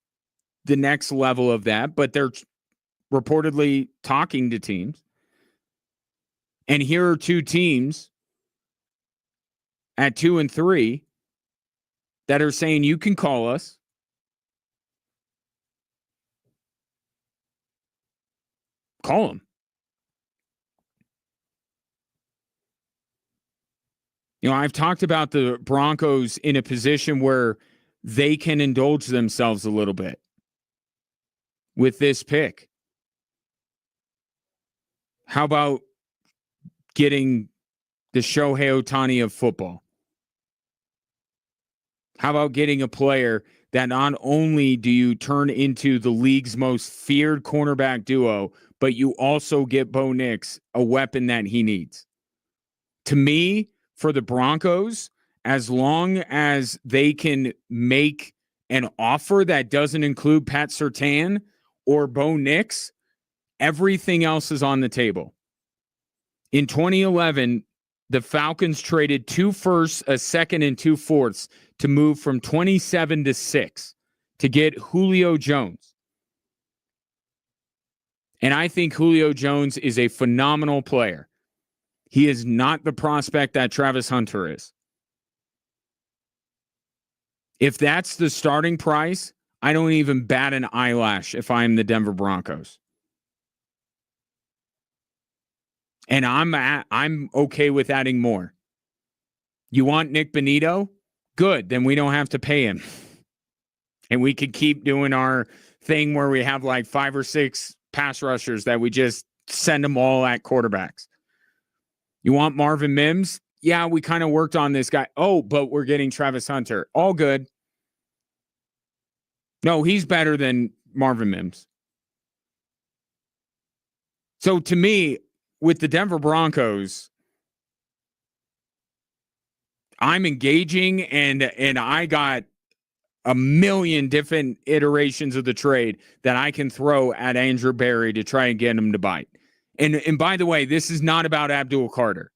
the next level of that, but they're reportedly talking to teams. And here are two teams at 2 and 3 that are saying you can call us. Call them. You know, I've talked about the Broncos in a position where they can indulge themselves a little bit with this pick. How about getting the Shohei Ohtani of football? How about getting a player that not only do you turn into the league's most feared cornerback duo, but you also get Bo Nix a weapon that he needs? To me, for the Broncos, as long as they can make an offer that doesn't include Pat Surtain or Bo Nix, everything else is on the table. In 2011, the Falcons traded 2 firsts, a second, and 2 fourths to move from 27 to 6 to get Julio Jones. And I think Julio Jones is a phenomenal player. He is not the prospect that Travis Hunter is. If that's the starting price, I don't even bat an eyelash if I'm the Denver Broncos. And I'm okay with adding more. You want Nick Bonito? Good, then we don't have to pay him. And we could keep doing our thing where we have like 5 or 6 pass rushers that we just send them all at quarterbacks. You want Marvin Mims? Yeah, we kind of worked on this guy. Oh, but we're getting Travis Hunter. All good. No, he's better than Marvin Mims. So to me, with the Denver Broncos, I'm engaging and I got a million different iterations of the trade that I can throw at Andrew Berry to try and get him to bite. And by the way, this is not about Abdul Carter.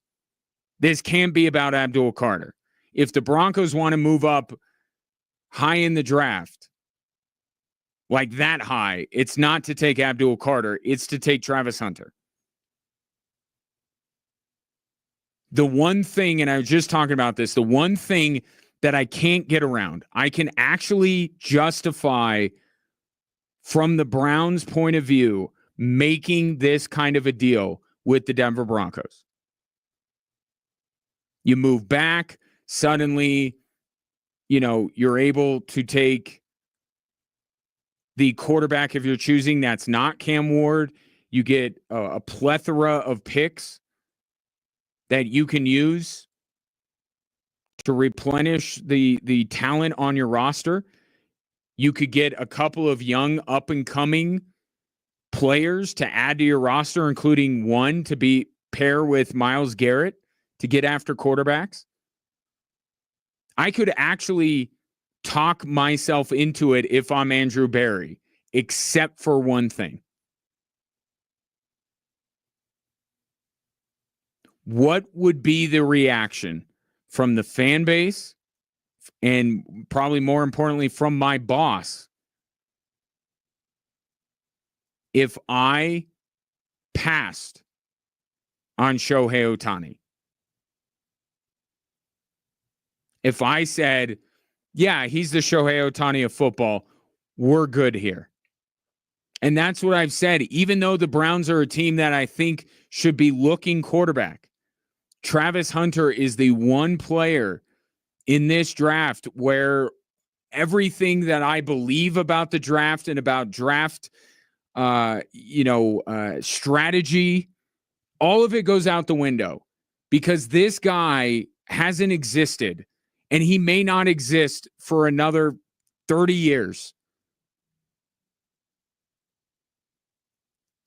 This can't be about Abdul Carter. If the Broncos want to move up high in the draft, like that high, it's not to take Abdul Carter, it's to take Travis Hunter. The one thing, and I was just talking about this, the one thing that I can't get around, I can actually justify from the Browns' point of view making this kind of a deal with the Denver Broncos. You move back, suddenly, you're able to take the quarterback if you're choosing that's not Cam Ward. You get a plethora of picks that you can use to replenish the talent on your roster. You could get a couple of young up-and-coming players to add to your roster, including one to pair with Myles Garrett to get after quarterbacks. I could actually talk myself into it if I'm Andrew Berry, except for one thing. What would be the reaction from the fan base and probably more importantly from my boss if I passed on Shohei Ohtani? If I said, yeah, he's the Shohei Ohtani of football, we're good here. And that's what I've said. Even though the Browns are a team that I think should be looking quarterback, Travis Hunter is the one player in this draft where everything that I believe about the draft and about draft, strategy, all of it goes out the window because this guy hasn't existed and he may not exist for another 30 years.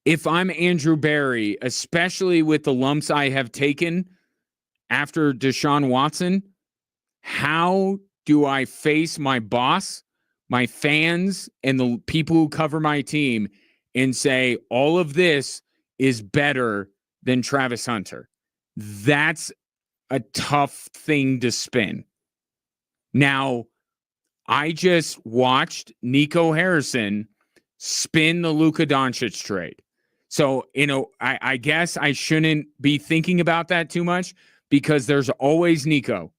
If I'm Andrew Berry, especially with the lumps I have taken after Deshaun Watson, how do I face my boss, my fans, and the people who cover my team and say all of this is better than Travis Hunter? That's a tough thing to spin. Now, I just watched Nico Harrison spin the Luka Doncic trade. So, I guess I shouldn't be thinking about that too much because there's always Nico.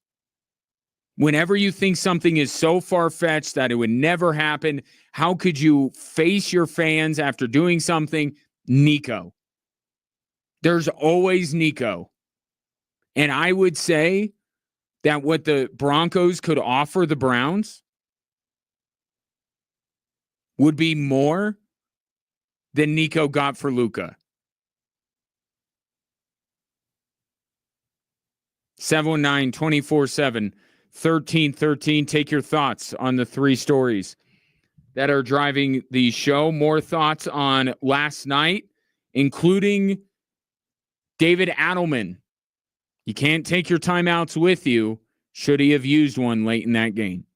Whenever you think something is so far-fetched that it would never happen, how could you face your fans after doing something? Nico. There's always Nico. And I would say that what the Broncos could offer the Browns would be more than Nico got for Luka. 719-247-1313. Take your thoughts on the three stories that are driving the show. More thoughts on last night, including David Adelman. You can't take your timeouts with you. Should he have used one late in that game?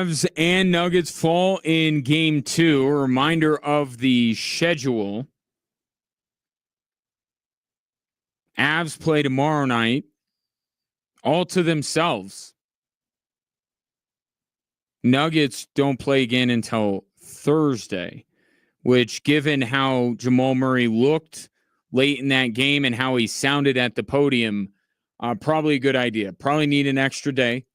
Avs and Nuggets fall in game 2. A reminder of the schedule. Avs play tomorrow night, all to themselves. Nuggets don't play again until Thursday, which, given how Jamal Murray looked late in that game and how he sounded at the podium, probably a good idea. Probably need an extra day.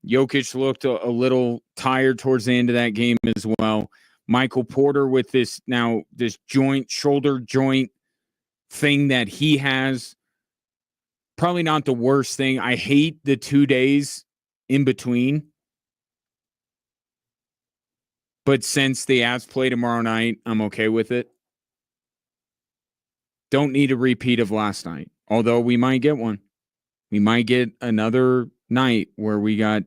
Jokic looked a little tired towards the end of that game as well. Michael Porter with this shoulder joint thing that he has. Probably not the worst thing. I hate the 2 days in between. But since the Avs play tomorrow night, I'm okay with it. Don't need a repeat of last night, although we might get one. We might get another night where we got,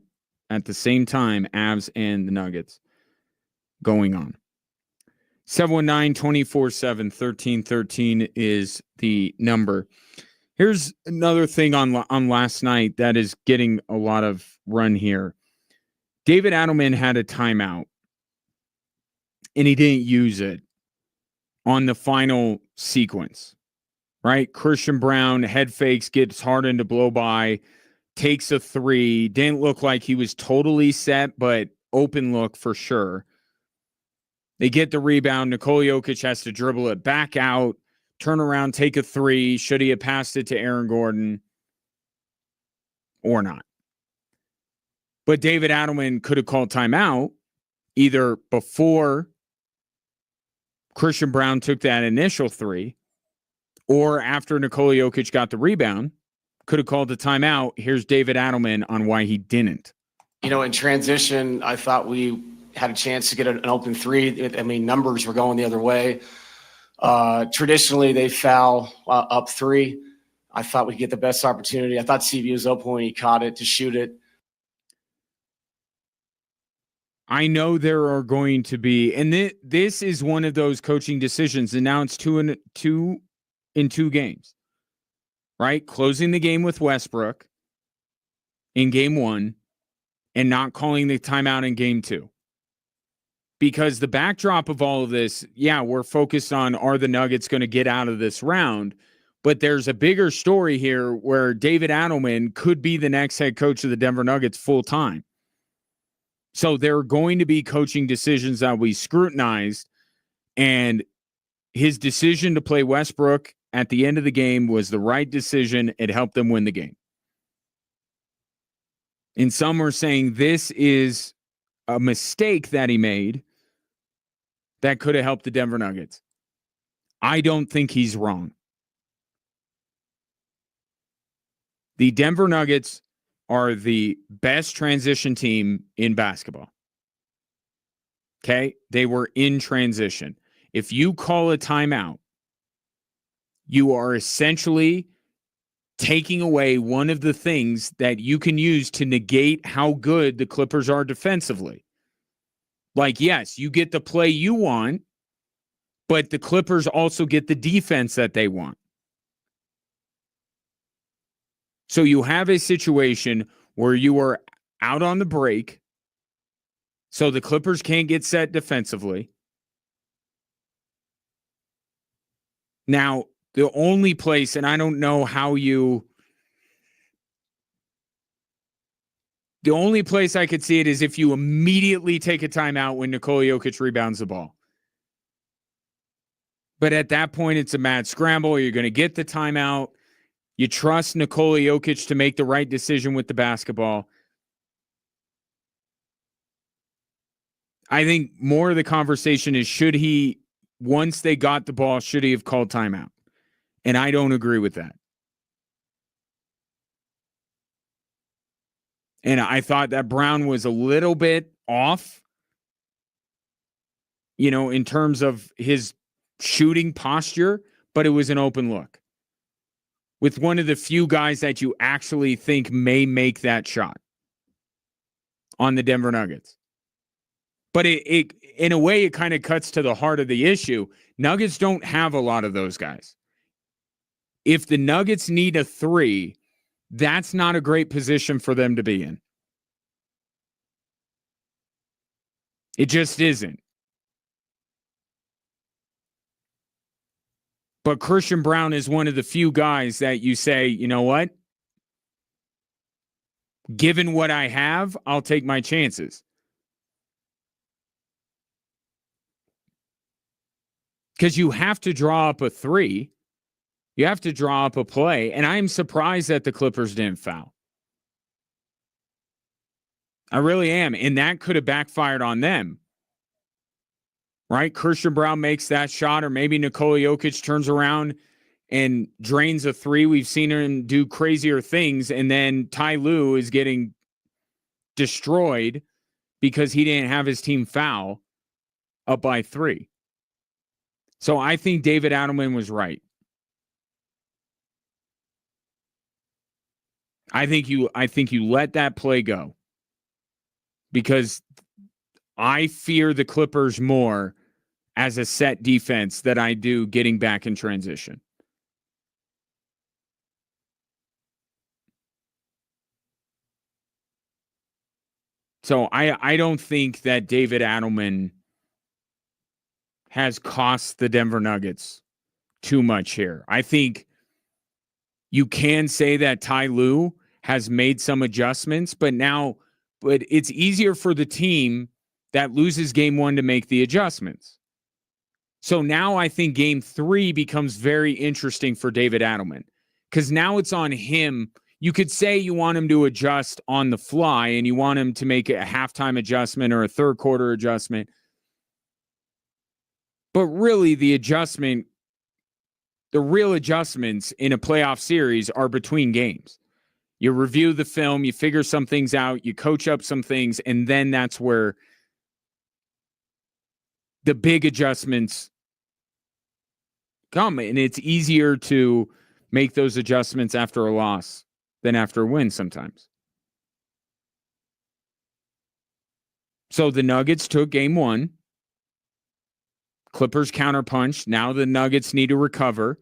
at the same time, Avs and the Nuggets going on. 719-247-1313 is the number. Here's another thing on last night that is getting a lot of run here. David Adelman had a timeout, and he didn't use it on the final sequence, right? Christian Brown head fakes, gets Harden to blow by, takes a three. Didn't look like he was totally set, but open look for sure. They get the rebound. Nikola Jokic has to dribble it back out, turn around, take a three. Should he have passed it to Aaron Gordon or not? But David Adelman could have called timeout either before Christian Brown took that initial three or after Nikola Jokic got the rebound. Could have called the timeout. Here's David Adelman on why he didn't. In transition, I thought we had a chance to get an open three. Numbers were going the other way. Traditionally, they foul up three. I thought we'd get the best opportunity. I thought CV was open when he caught it to shoot it. I know there are going to be, and this is one of those coaching decisions, and now it's two in two games, right? Closing the game with Westbrook in game 1 and not calling the timeout in game 2. Because the backdrop of all of this, we're focused on, are the Nuggets going to get out of this round? But there's a bigger story here where David Adelman could be the next head coach of the Denver Nuggets full time. So there are going to be coaching decisions that we scrutinized, and his decision to play Westbrook at the end of the game was the right decision. It helped them win the game. And some are saying this is a mistake that he made that could have helped the Denver Nuggets. I don't think he's wrong. The Denver Nuggets are the best transition team in basketball. Okay? They were in transition. If you call a timeout, you are essentially taking away one of the things that you can use to negate how good the Clippers are defensively. Like, yes, you get the play you want, but the Clippers also get the defense that they want. So you have a situation where you are out on the break, so the Clippers can't get set defensively. Now, the only place, and I don't know how the only place I could see it is if you immediately take a timeout when Nikola Jokic rebounds the ball. But at that point, it's a mad scramble. You're going to get the timeout. You trust Nikola Jokic to make the right decision with the basketball. I think more of the conversation is, should he, once they got the ball, should he have called timeout? And I don't agree with that. And I thought that Brown was a little bit off, in terms of his shooting posture, but it was an open look with one of the few guys that you actually think may make that shot on the Denver Nuggets. But it in a way, it kind of cuts to the heart of the issue. Nuggets don't have a lot of those guys. If the Nuggets need a three, that's not a great position for them to be in. It just isn't. But Christian Braun is one of the few guys that you say, you know what? Given what I have, I'll take my chances. Because you have to draw up a three. You have to draw up a play. And I'm surprised that the Clippers didn't foul. I really am. And that could have backfired on them. Right? Christian Braun makes that shot, or maybe Nikola Jokic turns around and drains a three. We've seen him do crazier things. And then Ty Lue is getting destroyed because he didn't have his team foul up by 3. So I think David Adelman was right. I think you let that play go because I fear the Clippers more as a set defense than I do getting back in transition. So I don't think that David Adelman has cost the Denver Nuggets too much here. I think you can say that Ty Lue has made some adjustments, but it's easier for the team that loses game 1 to make the adjustments. So now I think game 3 becomes very interesting for David Adelman because now it's on him. You could say you want him to adjust on the fly and you want him to make a halftime adjustment or a third quarter adjustment. But really the real adjustments in a playoff series are between games. You review the film, you figure some things out, you coach up some things, and then that's where the big adjustments come. And it's easier to make those adjustments after a loss than after a win sometimes. So the Nuggets took game 1. Clippers counterpunch. Now the Nuggets need to recover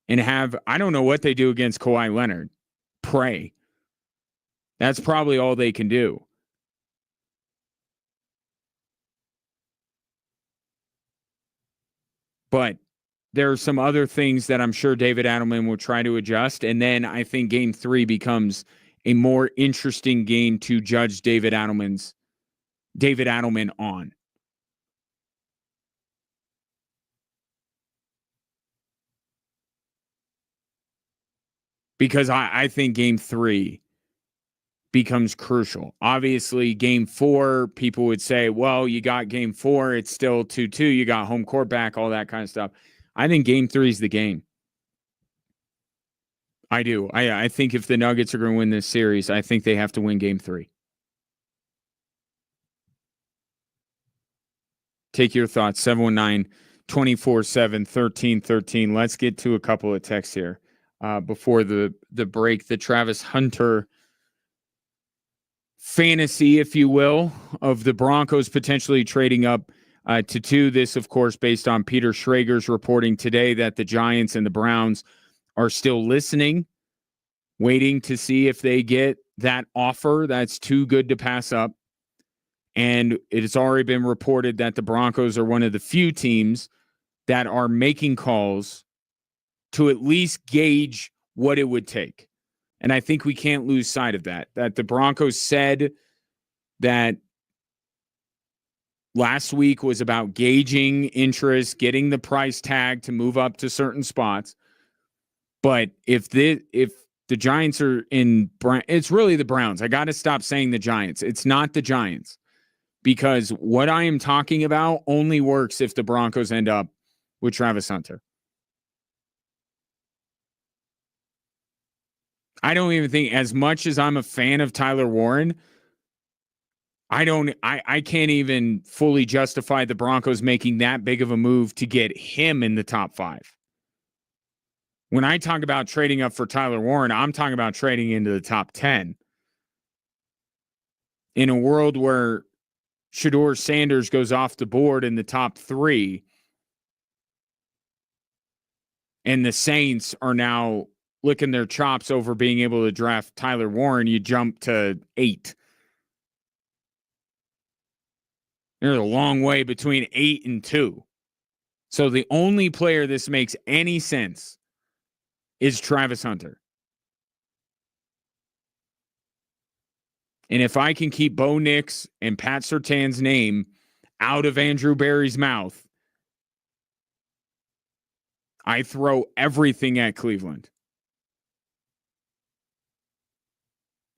and I don't know what they do against Kawhi Leonard. Pray. That's probably all they can do. But there are some other things that I'm sure David Adelman will try to adjust. And then I think game 3 becomes a more interesting game to judge David Adelman on. Because I think game 3 becomes crucial. Obviously, game 4, people would say, well, you got game 4, it's still 2-2, you got home court back, all that kind of stuff. I think game 3 is the game. I do. I think if the Nuggets are going to win this series, I think they have to win game 3. Take your thoughts, 719-247-1313. Let's get to a couple of texts here before the break. The Travis Hunter fantasy, if you will, of the Broncos potentially trading up to 2. This, of course, based on Peter Schrager's reporting today that the Giants and the Browns are still listening, waiting to see if they get that offer that's too good to pass up. And it has already been reported that the Broncos are one of the few teams that are making calls to at least gauge what it would take. And I think we can't lose sight of that the Broncos said that last week was about gauging interest, getting the price tag to move up to certain spots. But if the Giants are in, it's really the Browns. I got to stop saying the Giants. It's not the Giants because what I am talking about only works if the Broncos end up with Travis Hunter. I don't even think, as much as I'm a fan of Tyler Warren, I can't even fully justify the Broncos making that big of a move to get him in the top 5. When I talk about trading up for Tyler Warren, I'm talking about trading into the top 10. In a world where Shedeur Sanders goes off the board in the top 3, and the Saints are now licking their chops over being able to draft Tyler Warren, you jump to 8. There's a long way between 8 and 2. So the only player this makes any sense is Travis Hunter. And if I can keep Bo Nix and Pat Surtain's name out of Andrew Berry's mouth, I throw everything at Cleveland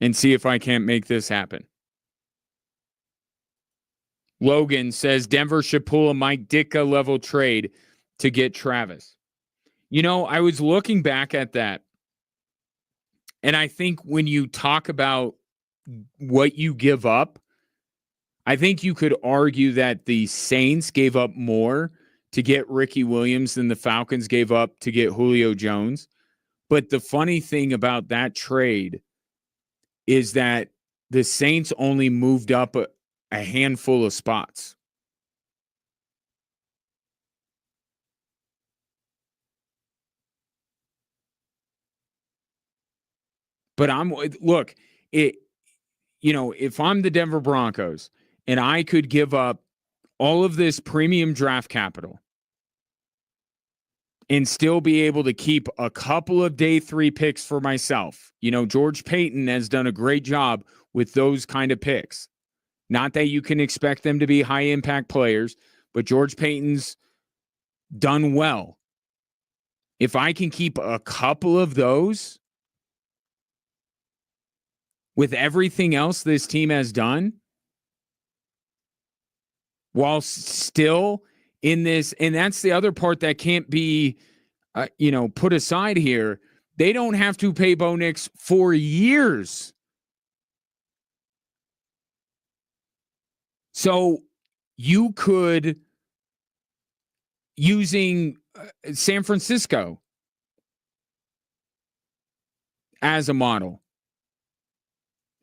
and see if I can't make this happen. Logan says Denver should pull a Mike Ditka level trade to get Travis. You know, I was looking back at that, and I think when you talk about what you give up, I think you could argue that the Saints gave up more to get Ricky Williams than the Falcons gave up to get Julio Jones. But the funny thing about that trade is that the Saints only moved up a handful of spots. But if I'm the Denver Broncos and I could give up all of this premium draft capital and still be able to keep a couple of day 3 picks for myself. You know, George Payton has done a great job with those kind of picks. Not that you can expect them to be high impact players, but George Payton's done well. If I can keep a couple of those with everything else this team has done, while still in this, and that's the other part that can't be, put aside here. They don't have to pay Bo Nix for years. So you could, using San Francisco as a model.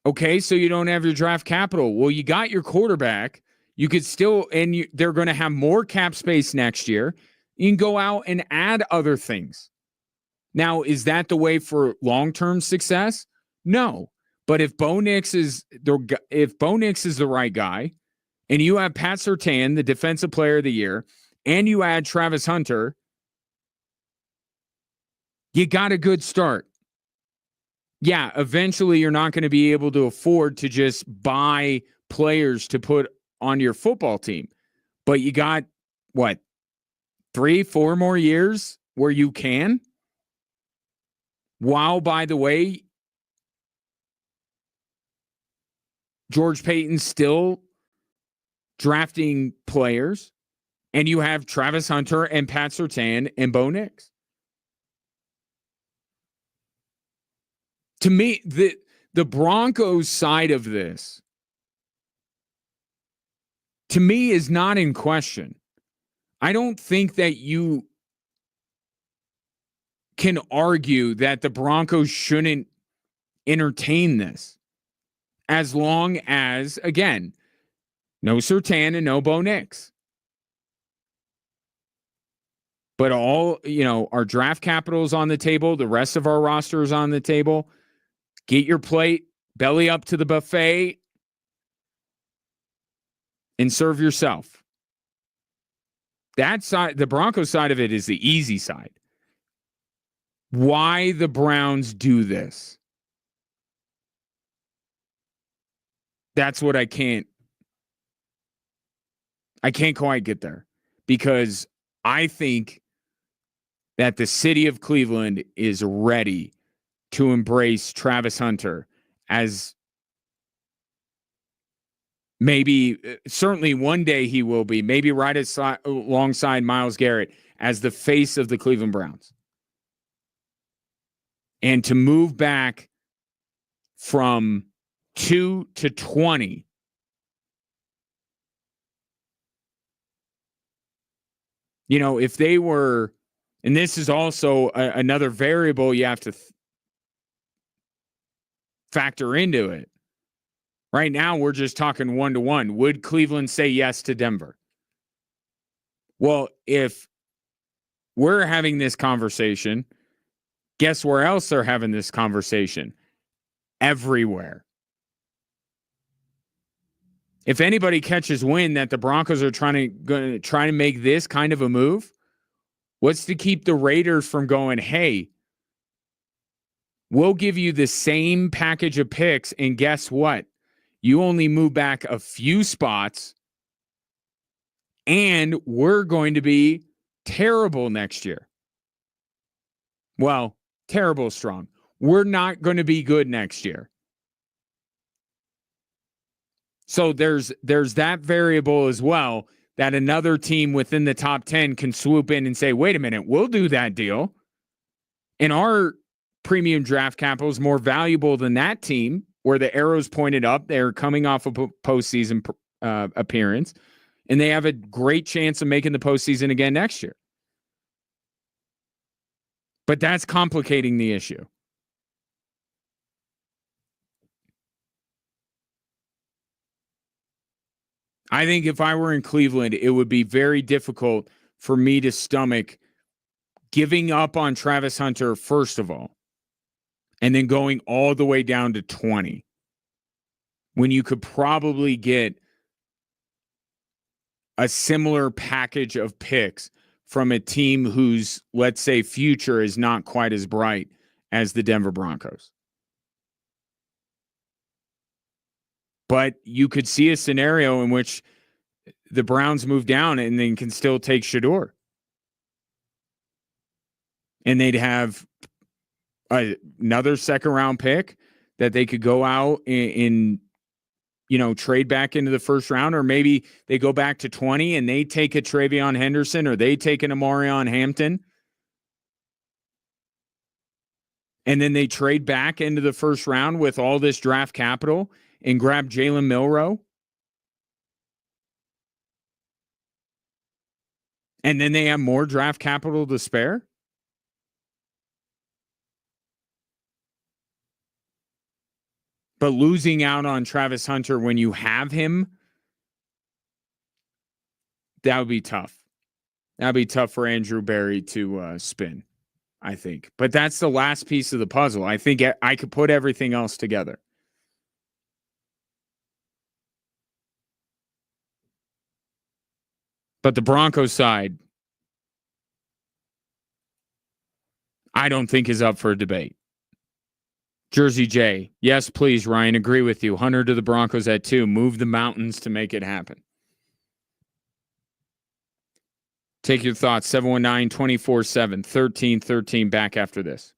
Okay, so you don't have your draft capital. Well, you got your quarterback. You could still, and they're going to have more cap space next year. You can go out and add other things. Now, is that the way for long-term success? No. But if Bo Nix is the right guy, and you have Pat Surtain, the defensive player of the year, and you add Travis Hunter, you got a good start. Yeah, eventually you're not going to be able to afford to just buy players to put on your football team. But you got, 3-4 more years where you can? While, by the way, George Payton's still drafting players, and you have Travis Hunter and Pat Surtain and Bo Nix. To me, the Broncos side of this, to me, is not in question. I don't think that you can argue that the Broncos shouldn't entertain this, as long as, again, no Surtain and no Bo Nix. But our draft capital is on the table. The rest of our roster is on the table. Get your plate, belly up to the buffet, and serve yourself. That side, the Broncos side of it, is the easy side. Why the Browns do this? That's what I can't quite get there, because I think that the city of Cleveland is ready to embrace Travis Hunter as certainly one day he will be, maybe right alongside Myles Garrett, as the face of the Cleveland Browns. And to move back from 2 to 20, if they were, and this is also another variable you have to factor into it. Right now, we're just talking 1-to-1. Would Cleveland say yes to Denver? Well, if we're having this conversation, guess where else they're having this conversation? Everywhere. If anybody catches wind that the Broncos are trying to make this kind of a move, what's to keep the Raiders from going, hey, we'll give you the same package of picks, and guess what? You only move back a few spots, and we're going to be terrible next year. Well, terrible is strong. We're not going to be good next year. So there's that variable as well, that another team within the top 10 can swoop in and say, wait a minute, we'll do that deal. And our premium draft capital is more valuable than that team where the arrow's pointed up. They're coming off a postseason appearance, and they have a great chance of making the postseason again next year. But that's complicating the issue. I think if I were in Cleveland, it would be very difficult for me to stomach giving up on Travis Hunter, first of all, and then going all the way down to 20, when you could probably get a similar package of picks from a team whose, let's say, future is not quite as bright as the Denver Broncos. But you could see a scenario in which the Browns move down and then can still take Shedeur. And they'd have another second round pick that they could go out in trade back into the first round, or maybe they go back to 20 and they take a Travion Henderson, or they take an Amarion Hampton. And then they trade back into the first round with all this draft capital and grab Jalen Milroe. And then they have more draft capital to spare. But losing out on Travis Hunter when you have him, that would be tough. That would be tough for Andrew Berry to spin, I think. But that's the last piece of the puzzle. I think I could put everything else together. But the Broncos side, I don't think is up for a debate. Jersey J, yes, please, Ryan, agree with you. Hunter to the Broncos at 2. Move the mountains to make it happen. Take your thoughts, 719-24-7, 1313, back after this.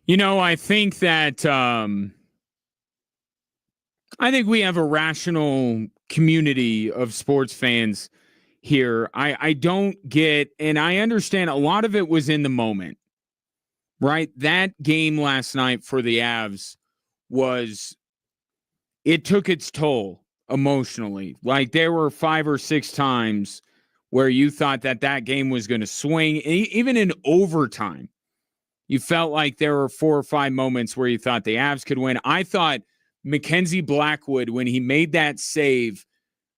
I think that I think we have a rational community of sports fans here. I don't get, and I understand a lot of it was in the moment, right? That game last night for the Avs it took its toll emotionally. Like there were 5 or 6 times where you thought that game was going to swing, even in overtime. You felt like there were 4 or 5 moments where you thought the Avs could win. I thought Mackenzie Blackwood, when he made that save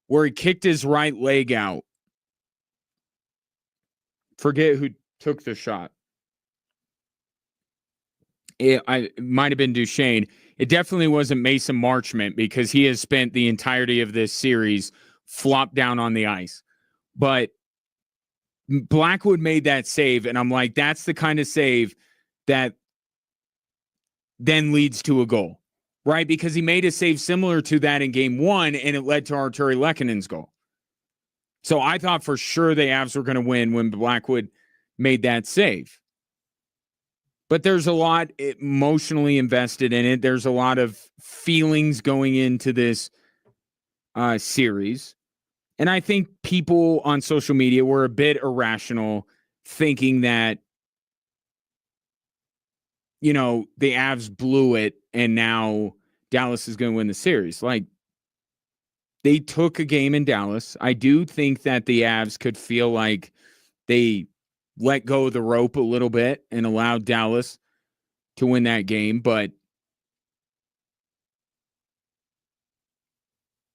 where he kicked his right leg out, forget who took the shot. It might have been Duchesne. It definitely wasn't Mason Marchment because he has spent the entirety of this series flopped down on the ice. But Blackwood made that save, and I'm like, that's the kind of save that then leads to a goal, right? Because he made a save similar to that in game 1, and it led to Arturi Lekkonen's goal. So I thought for sure the Avs were going to win when Blackwood made that save. But there's a lot emotionally invested in it. There's a lot of feelings going into this series. And I think people on social media were a bit irrational, thinking that, the Avs blew it and now Dallas is going to win the series. Like, they took a game in Dallas. I do think that the Avs could feel like they let go of the rope a little bit and allowed Dallas to win that game. But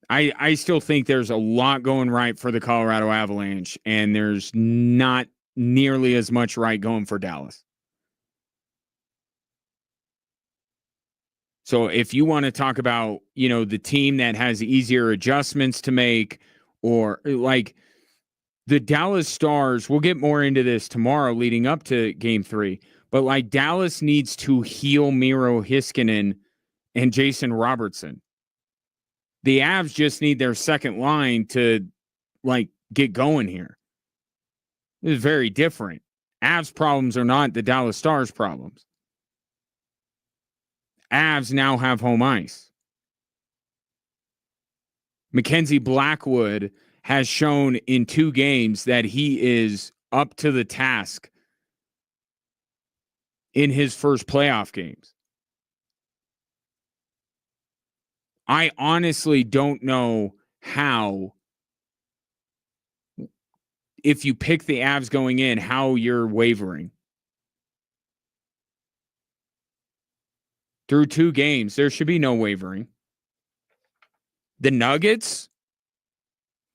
I still think there's a lot going right for the Colorado Avalanche, and there's not nearly as much right going for Dallas. So if you want to talk about, the team that has easier adjustments to make, or like the Dallas Stars, we'll get more into this tomorrow leading up to game 3, but like Dallas needs to heal Miro Heiskanen and Jason Robertson. The Avs just need their second line to get going here. This is very different. Avs problems are not the Dallas Stars problems. Avs now have home ice. Mackenzie Blackwood has shown in 2 games that he is up to the task in his first playoff games. I honestly don't know how, if you pick the Avs going in, how you're wavering. Through 2 games, there should be no wavering. The Nuggets,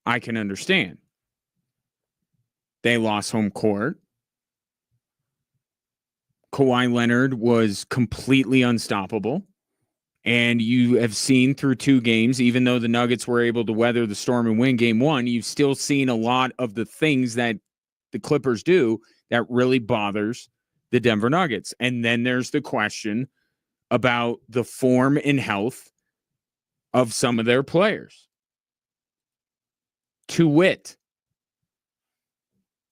I can understand. They lost home court. Kawhi Leonard was completely unstoppable. And you have seen through 2 games, even though the Nuggets were able to weather the storm and win game 1, you've still seen a lot of the things that the Clippers do that really bothers the Denver Nuggets. And then there's the question about the form and health of some of their players. To wit,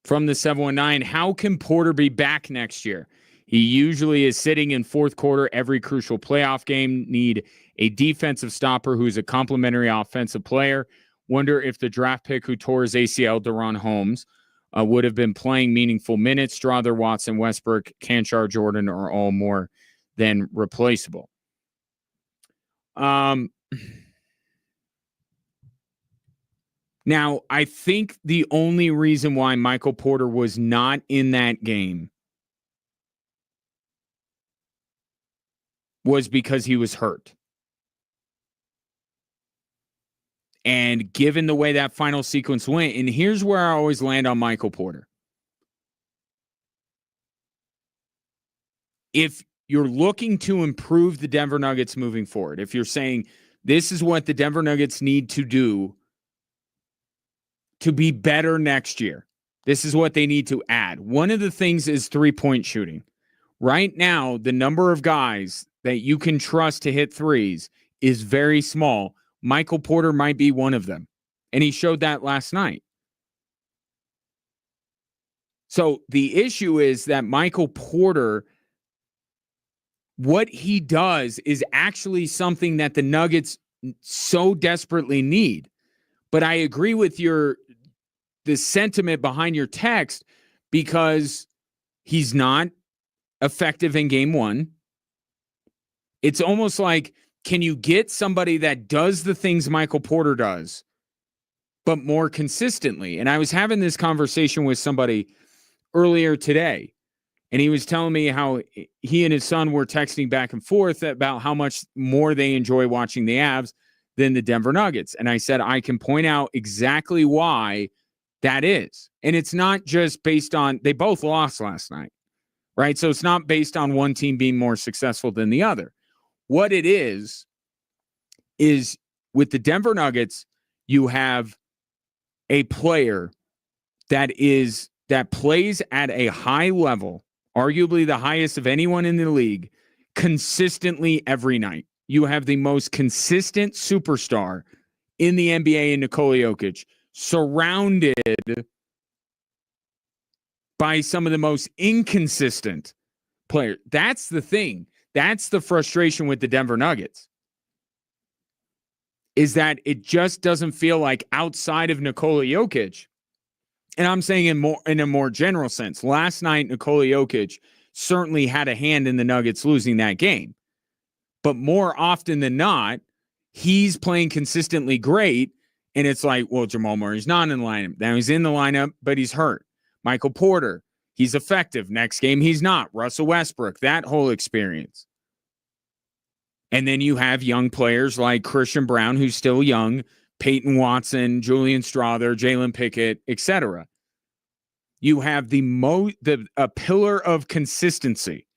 from the 719, how can Porter be back next year? He usually is sitting in fourth quarter every crucial playoff game. Need a defensive stopper who's a complementary offensive player. Wonder if the draft pick who tore his ACL, Deron Holmes, would have been playing meaningful minutes. Strother, Watson, Westbrook, Canchar, Jordan are all more than replaceable. Now, I think the only reason why Michael Porter was not in that game was because he was hurt. And given the way that final sequence went, and here's where I always land on Michael Porter. If you're looking to improve the Denver Nuggets moving forward, if you're saying this is what the Denver Nuggets need to do to be better next year, this is what they need to add. One of the things is 3-point shooting. Right now, the number of guys that you can trust to hit threes is very small. Michael Porter might be one of them. And he showed that last night. So the issue is that Michael Porter what he does is actually something that the Nuggets so desperately need. But I agree with the sentiment behind your text, because he's not effective in game one. It's almost like, can you get somebody that does the things Michael Porter does, but more consistently? And I was having this conversation with somebody earlier today, and he was telling me how he and his son were texting back and forth about how much more they enjoy watching the Avs than the Denver Nuggets. And I said, I can point out exactly why that is. And it's not just based on, they both lost last night, right? So it's not based on one team being more successful than the other. What it is with the Denver Nuggets, you have a player that plays at a high level, arguably the highest of anyone in the league, consistently every night. You have the most consistent superstar in the NBA in Nikola Jokic, surrounded by some of the most inconsistent players. That's the thing. That's the frustration with the Denver Nuggets, is that it just doesn't feel like, outside of Nikola Jokic, and I'm saying in a more general sense, last night Nikola Jokic certainly had a hand in the Nuggets losing that game. But more often than not, he's playing consistently great, and it's like, well, Jamal Murray's not in the lineup. Now he's in the lineup, but he's hurt. Michael Porter, he's effective. Next game, he's not. Russell Westbrook, that whole experience. And then you have young players like Christian Brown, who's still young, Peyton Watson, Julian Strawther, Jalen Pickett, etc. You have a pillar of consistency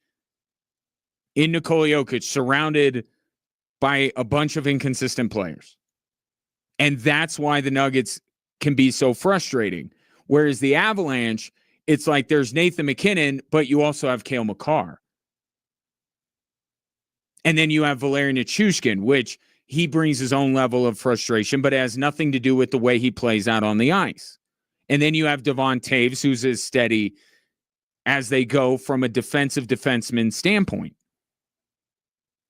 in Nikola Jokic, surrounded by a bunch of inconsistent players. And that's why the Nuggets can be so frustrating. Whereas the Avalanche, it's like there's Nathan McKinnon, but you also have Cale Makar. And then you have Valerian Nichushkin, which he brings his own level of frustration, but it has nothing to do with the way he plays out on the ice. And then you have Devon Taves, who's as steady as they go from a defensive defenseman standpoint.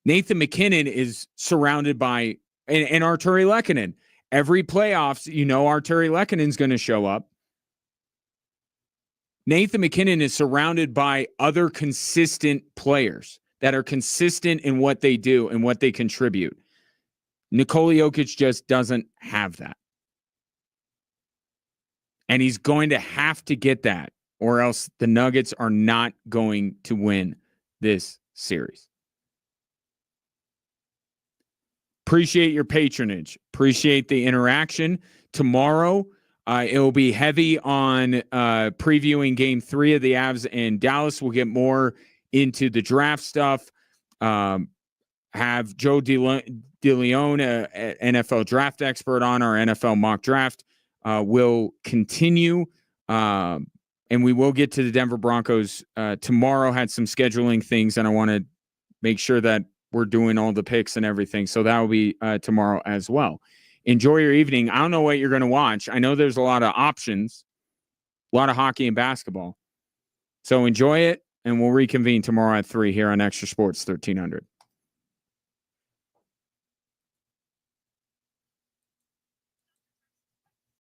Nathan McKinnon is surrounded by, and Arturi Lehkonen. Every playoffs, Arturi Lehkonen's going to show up. Nathan McKinnon is surrounded by other consistent players that are consistent in what they do and what they contribute. Nikola Jokic just doesn't have that. And he's going to have to get that, or else the Nuggets are not going to win this series. Appreciate your patronage. Appreciate the interaction. Tomorrow, it will be heavy on previewing Game 3 of the Avs and Dallas. We'll get more into the draft stuff. Have Joe DeLeon, an NFL draft expert, on our NFL mock draft. Will continue. And we will get to the Denver Broncos tomorrow. Had some scheduling things, and I want to make sure that we're doing all the picks and everything. So that will be tomorrow as well. Enjoy your evening. I don't know what you're going to watch. I know there's a lot of options, a lot of hockey and basketball. So enjoy it, and we'll reconvene tomorrow at 3 here on Extra Sports 1300.